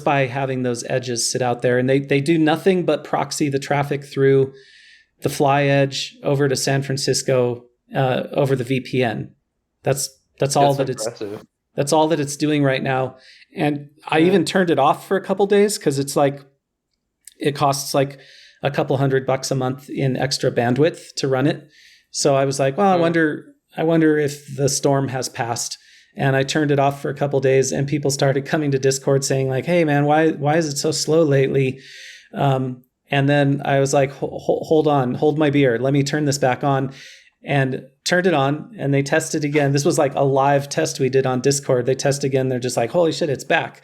having those edges sit out there, and they do nothing but proxy the traffic through the Fly edge over to San Francisco over the VPN. That's all that impressive. That's all that it's doing right now. And I even turned it off for a couple days because it's like it costs like a couple $100 a month in extra bandwidth to run it. So I was like, well, I wonder if the storm has passed. And I turned it off for a couple days, and people started coming to Discord saying like, hey man, why is it so slow lately? And then I was like, hold my beer. Let me turn this back on, and turned it on, and they tested again. This was like a live test we did on Discord. They test again. They're just like, holy shit, it's back.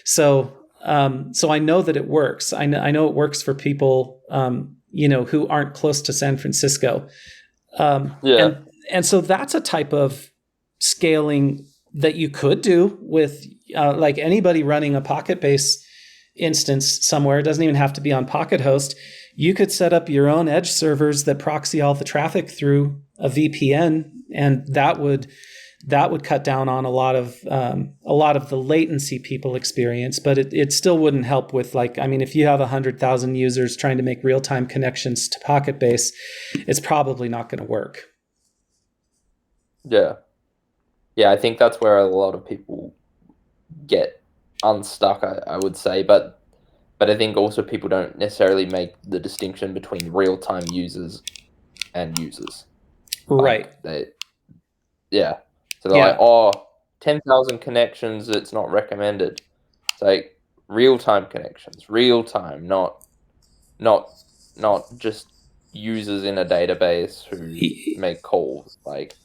So I know that it works. I know it works for people, who aren't close to San Francisco. And so that's a type of scaling that you could do with like anybody running a Pocketbase instance somewhere. It doesn't even have to be on PocketHost. You could set up your own edge servers that proxy all the traffic through a VPN, and that would cut down on a lot of the latency people experience. But it still wouldn't help with, like, I mean, if you have 100,000 users trying to make real-time connections to Pocketbase, it's probably not going to work. Yeah, I think that's where a lot of people get unstuck, I would say, but I think also people don't necessarily make the distinction between real-time users and users. Right. Like so they're like, Yeah. oh, 10,000 connections, it's not recommended. It's like real-time connections, real time, not just users in a database who make calls. Like,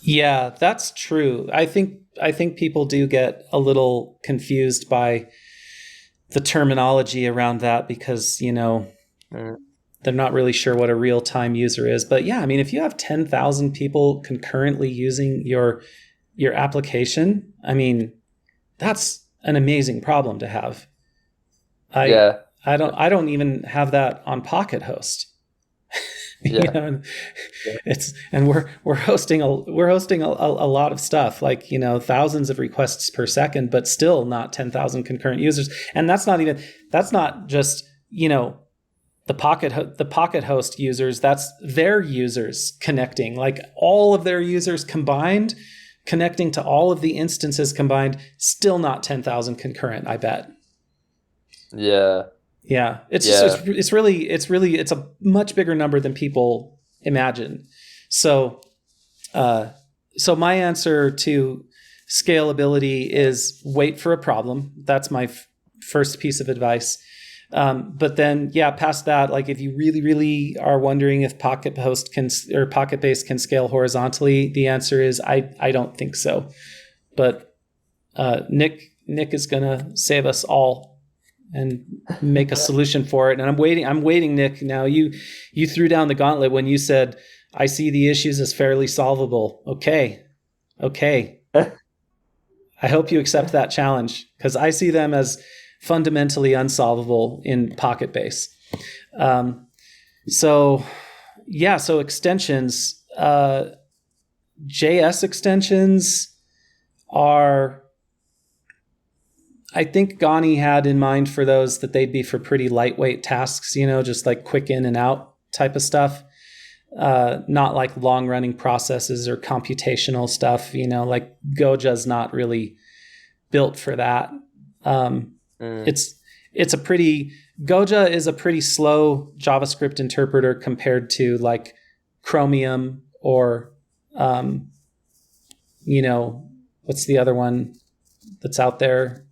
Yeah, that's true. I think people do get a little confused by the terminology around that because, they're not really sure what a real-time user is. But yeah, I mean, if you have 10,000 people concurrently using your application, I mean, that's an amazing problem to have. yeah, I don't even have that on PocketHost. yeah. And we're hosting a lot of stuff, like, thousands of requests per second, but still not 10,000 concurrent users. And that's not just, the PocketHost users, that's their users connecting, like all of their users combined, connecting to all of the instances combined, still not 10,000 concurrent, I bet. Yeah. Yeah. It's a much bigger number than people imagine. So my answer to scalability is wait for a problem. That's my first piece of advice. But then, past that, like if you really, really are wondering if Pocketbase can scale horizontally, the answer is I don't think so. But Nick is gonna save us all and make a solution for it. And I'm waiting, Nick. Now you threw down the gauntlet when you said, I see the issues as fairly solvable. Okay. I hope you accept that challenge, because I see them as fundamentally unsolvable in Pocketbase. So extensions, JS extensions are, I think Ghani had in mind for those that they'd be for pretty lightweight tasks, just like quick in and out type of stuff. Not like long running processes or computational stuff, like Goja's not really built for that. Goja is a pretty slow JavaScript interpreter compared to like Chromium or, what's the other one that's out there?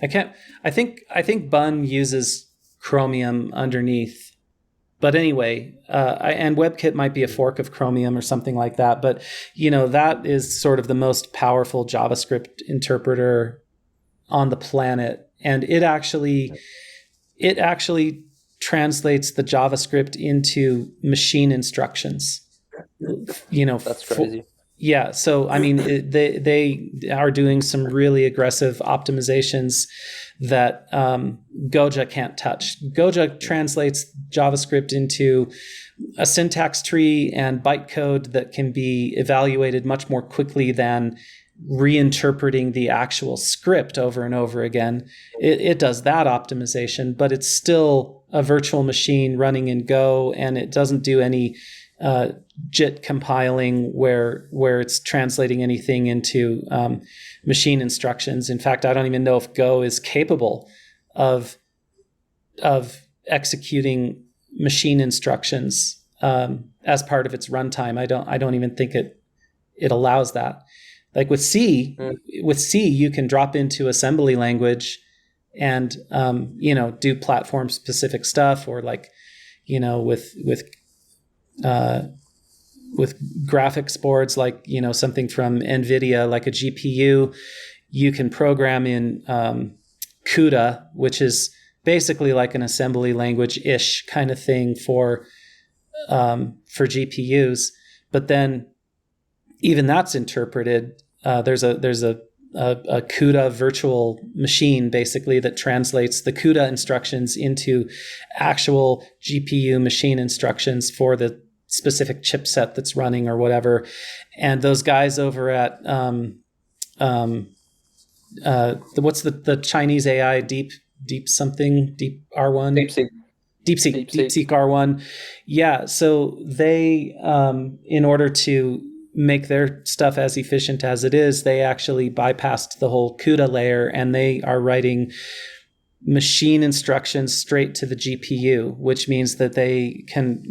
I think Bun uses Chromium underneath, but anyway, and WebKit might be a fork of Chromium or something like that. But, that is sort of the most powerful JavaScript interpreter on the planet. And it actually translates the JavaScript into machine instructions. That's crazy. Yeah. So, I mean, they are doing some really aggressive optimizations that Goja can't touch. Goja translates JavaScript into a syntax tree and bytecode that can be evaluated much more quickly than reinterpreting the actual script over and over again. It does that optimization, but it's still a virtual machine running in Go, and it doesn't do any JIT compiling where it's translating anything into machine instructions. In fact, I don't even know if Go is capable of executing machine instructions as part of its runtime. I don't even think it allows that. Like with C, you can drop into assembly language and do platform specific stuff, or like with graphics boards, like something from NVIDIA, like a GPU, you can program in CUDA, which is basically like an assembly language-ish kind of thing for GPUs. But then even that's interpreted. There's a CUDA virtual machine basically that translates the CUDA instructions into actual GPU machine instructions for the specific chipset that's running or whatever. And those guys over at what's the Chinese AI deep R1? DeepSeek R1. Yeah. So they, in order to make their stuff as efficient as it is, they actually bypassed the whole CUDA layer, and they are writing machine instructions straight to the GPU, which means that they can,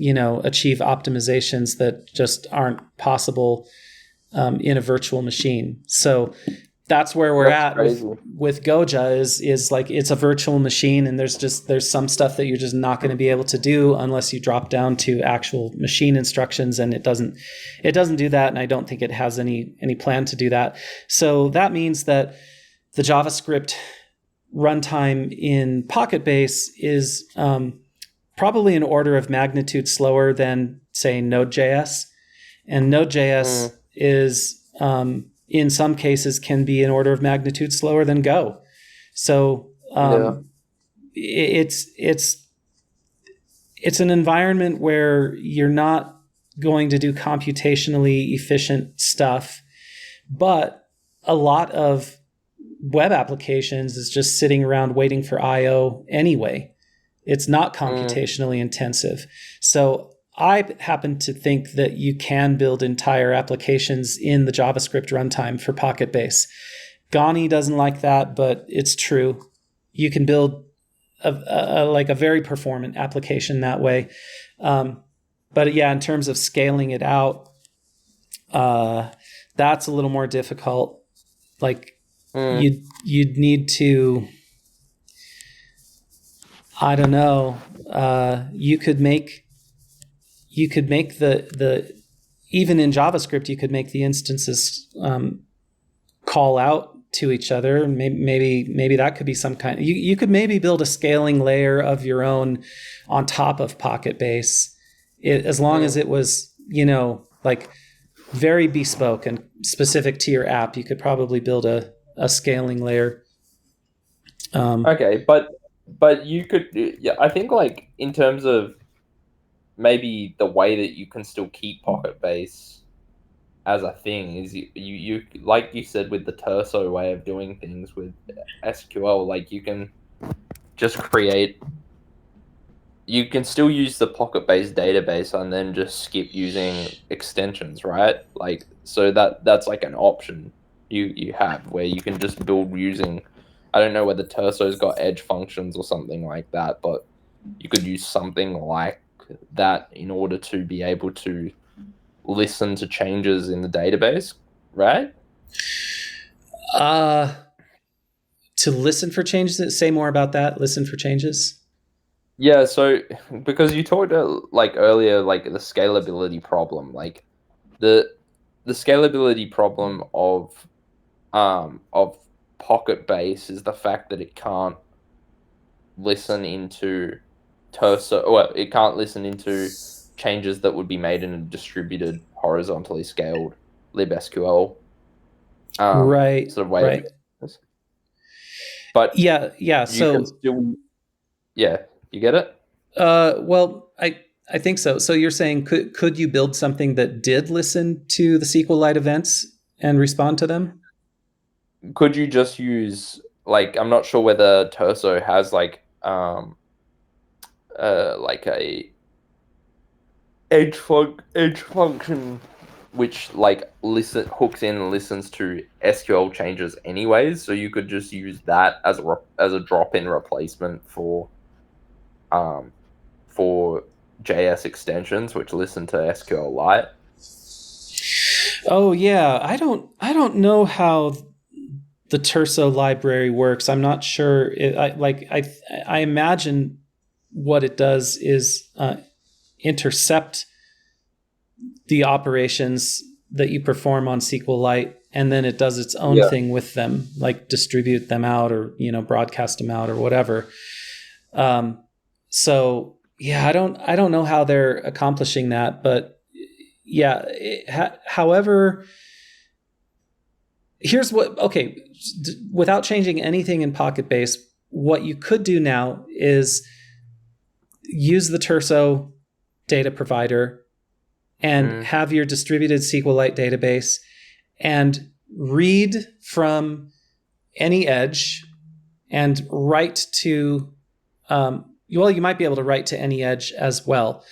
achieve optimizations that just aren't possible in a virtual machine. So that's where we're at with Goja is like, it's a virtual machine, and there's some stuff that you're just not going to be able to do unless you drop down to actual machine instructions, and it doesn't do that, and I don't think it has any plan to do that. So that means that the JavaScript runtime in Pocketbase is probably an order of magnitude slower than, say, Node.js, and Node.js is in some cases can be an order of magnitude slower than Go. So it's an environment where you're not going to do computationally efficient stuff, but a lot of web applications is just sitting around waiting for I/O anyway. It's not computationally intensive. So I happen to think that you can build entire applications in the JavaScript runtime for Pocketbase. Ghani doesn't like that, but it's true. You can build a very performant application that way. But yeah, in terms of scaling it out, that's a little more difficult. Like you'd need to, I don't know, you could make the even in JavaScript, you could make the instances call out to each other. Maybe that could be some kind. You could maybe build a scaling layer of your own on top of Pocketbase, as long as it was like very bespoke and specific to your app. You could probably build a scaling layer. Okay, but you could. Yeah, I think like in terms of maybe the way that you can still keep Pocketbase as a thing is you like you said with the Terso way of doing things with SQL, like you can just you can still use the Pocketbase database and then just skip using extensions, right? Like, so that's like an option you have where you can just build using, I don't know whether Terso's got edge functions or something like that, but you could use something like that in order to be able to listen to changes in the database, right? To listen for changes, say more about that. Listen for changes. Yeah, so because you talked like earlier, like the scalability problem, like the scalability problem of Pocketbase is the fact that it can't listen into it can't listen into changes that would be made in a distributed, horizontally scaled libSQL right sort of way. Right. But yeah. So still, yeah, you get it. Well, I think so. So you're saying could you build something that did listen to the SQLite events and respond to them? Could you just use, like, I'm not sure whether Terso has like a edge function which like hooks in and listens to SQL changes anyways, so you could just use that as a drop-in replacement for JS extensions which listen to SQLite. Oh yeah, I don't know how the Terso library works. I'm not sure. I imagine what it does is intercept the operations that you perform on SQLite, and then it does its own thing with them, like distribute them out or broadcast them out or whatever. So yeah, I don't know how they're accomplishing that, but yeah. However, here's what. Okay, without changing anything in Pocketbase, what you could do now is use the Terso data provider and have your distributed SQLite database and read from any edge and write to, you might be able to write to any edge as well.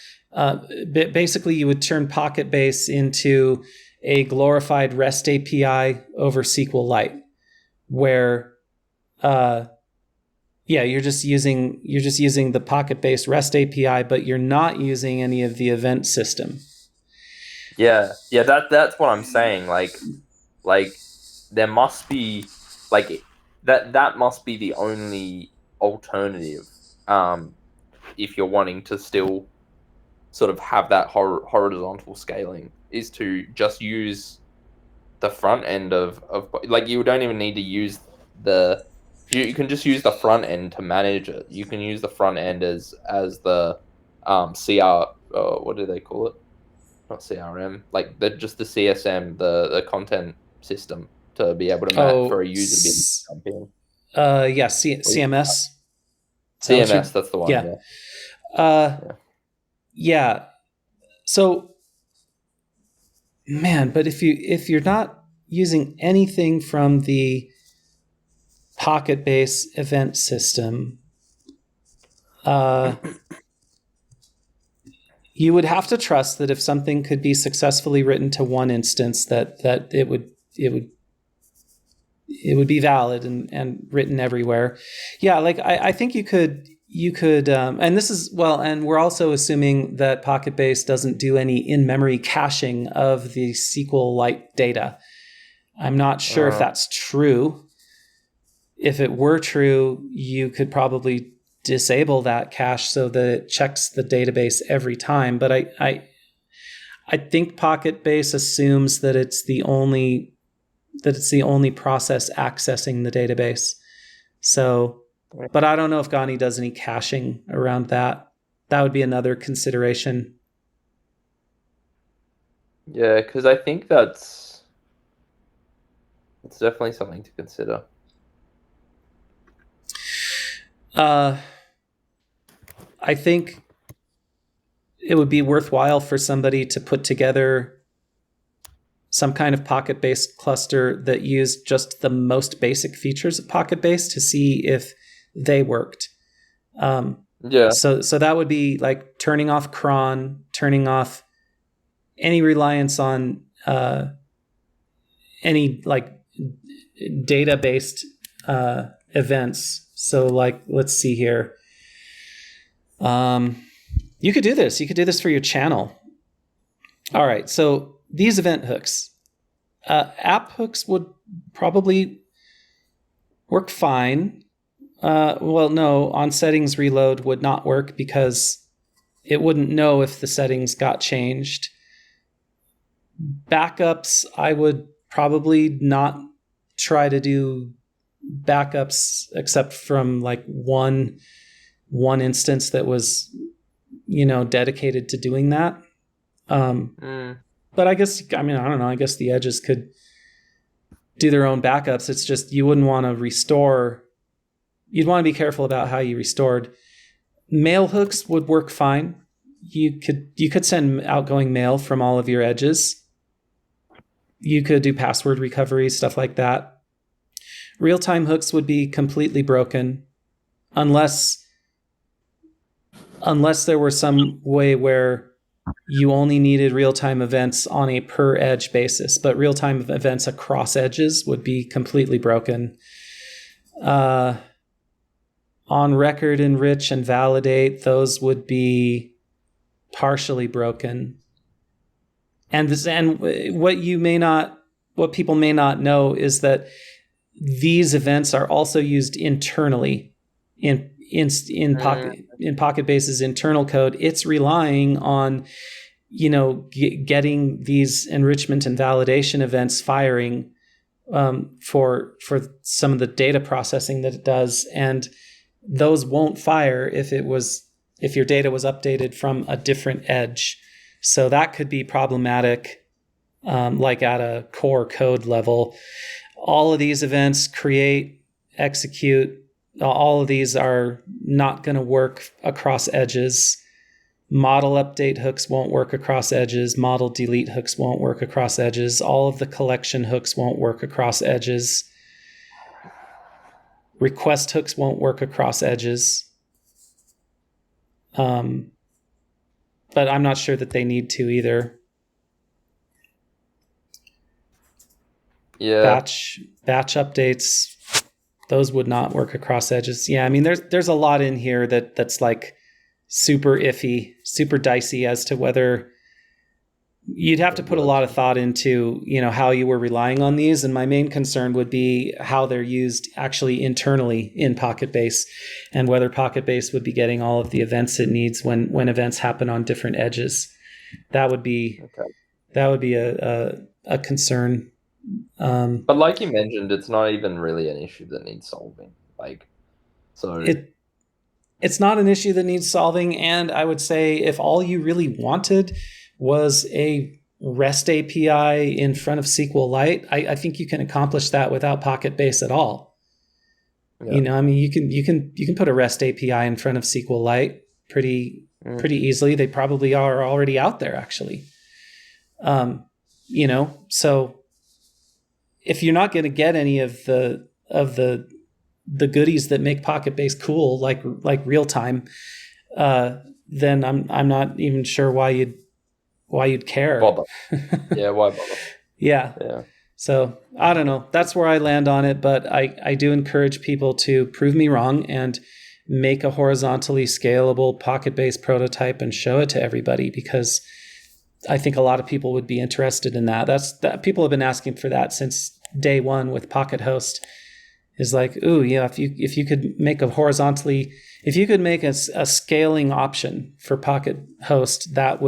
Basically, you would turn Pocketbase into a glorified REST API over SQLite, where you're just using the Pocketbase REST API, but you're not using any of the event system. Yeah, that's what I'm saying. Like there must be that must be the only alternative. If you're wanting to still sort of have that horizontal scaling, is to just use the front end of like, you don't even need to use the you can just use the front end to manage it. You can use the front end as the CR, what do they call it? Not CRM, like just the CSM, the content system, to be able to for a user to be able to jump in. CMS. CMS, that's the one. Yeah. Yeah. So, man, but if you're not using anything from the Pocketbase event system, you would have to trust that if something could be successfully written to one instance, that it would be valid and written everywhere. Yeah, like I think you could, and this is, well, and we're also assuming that Pocketbase doesn't do any in-memory caching of the SQLite data. I'm not sure if that's true. If it were true, you could probably disable that cache so that it checks the database every time. But I think Pocketbase assumes that it's the only process accessing the database. So, but I don't know if Ghani does any caching around that. That would be another consideration. Yeah, because I think it's definitely something to consider. I think it would be worthwhile for somebody to put together some kind of Pocket-based cluster that used just the most basic features of Pocketbase to see if they worked. So that would be like turning off cron, turning off any reliance on any like data-based events. So like, let's see here. You could do this. You could do this for your channel. All right. So these event hooks, app hooks would probably work fine. Well, no, on settings reload would not work because it wouldn't know if the settings got changed. Backups, I would probably not try to do backups except from like one instance that was, dedicated to doing that. But I guess, I don't know. I guess the edges could do their own backups. It's just you wouldn't want to restore. You'd want to be careful about how you restored. Mail hooks would work fine. You could send outgoing mail from all of your edges. You could do password recovery, stuff like that. Real-time hooks would be completely broken unless there were some way where you only needed real-time events on a per edge basis, but real-time events across edges would be completely broken. On record, enrich, and validate, those would be partially broken. And what people may not know is that these events are also used internally in Pocketbase's internal code. It's relying on, getting these enrichment and validation events firing for some of the data processing that it does, and those won't fire if your data was updated from a different edge. So that could be problematic, like at a core code level. All of these events create, execute. All of these are not going to work across edges. Model update hooks won't work across edges. Model delete hooks won't work across edges. All of the collection hooks won't work across edges. Request hooks won't work across edges. But I'm not sure that they need to either. Yeah. batch updates, those would not work across edges. Yeah, I mean, there's a lot in here that's like super iffy, super dicey as to whether you'd have to put a lot of thought into, how you were relying on these. And my main concern would be how they're used actually internally in Pocketbase, and whether Pocketbase would be getting all of the events it needs when events happen on different edges. That would be a concern. But like you mentioned, it's not even really an issue that needs solving. It's not an issue that needs solving. And I would say if all you really wanted was a REST API in front of SQLite, I think you can accomplish that without Pocketbase at all. Yeah. I mean, you can put a REST API in front of SQLite pretty easily. They probably are already out there, actually. So if you're not going to get any of the goodies that make Pocketbase cool, like real time, then I'm not even sure why you'd care. Bother. Yeah, why bother? Yeah. So I don't know. That's where I land on it, but I do encourage people to prove me wrong and make a horizontally scalable Pocketbase prototype and show it to everybody, because I think a lot of people would be interested in that. That people have been asking for that since day one with PocketHost. Is like, ooh, yeah, if you could make a scaling option for PocketHost, that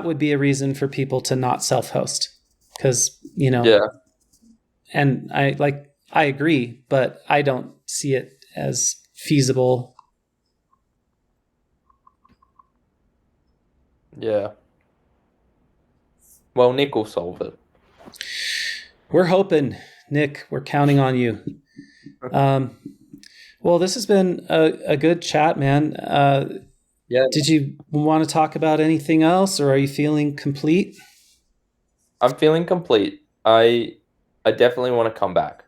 would be a reason for people to not self-host, because Yeah. And I agree, but I don't see it as feasible. Yeah. Well, Nick will solve it. We're hoping, Nick. We're counting on you. Well, this has been a good chat, man. Yeah. Did you want to talk about anything else, or are you feeling complete? I'm feeling complete. I definitely want to come back.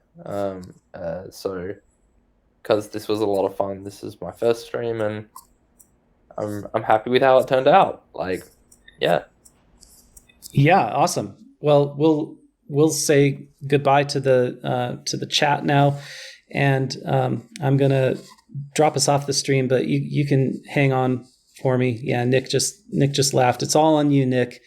Because this was a lot of fun. This is my first stream, and I'm happy with how it turned out. Yeah. Yeah, awesome. Well, we'll say goodbye to the chat now, and I'm gonna drop us off the stream, but you can hang on for me. Yeah, Nick just laughed. It's all on you, Nick.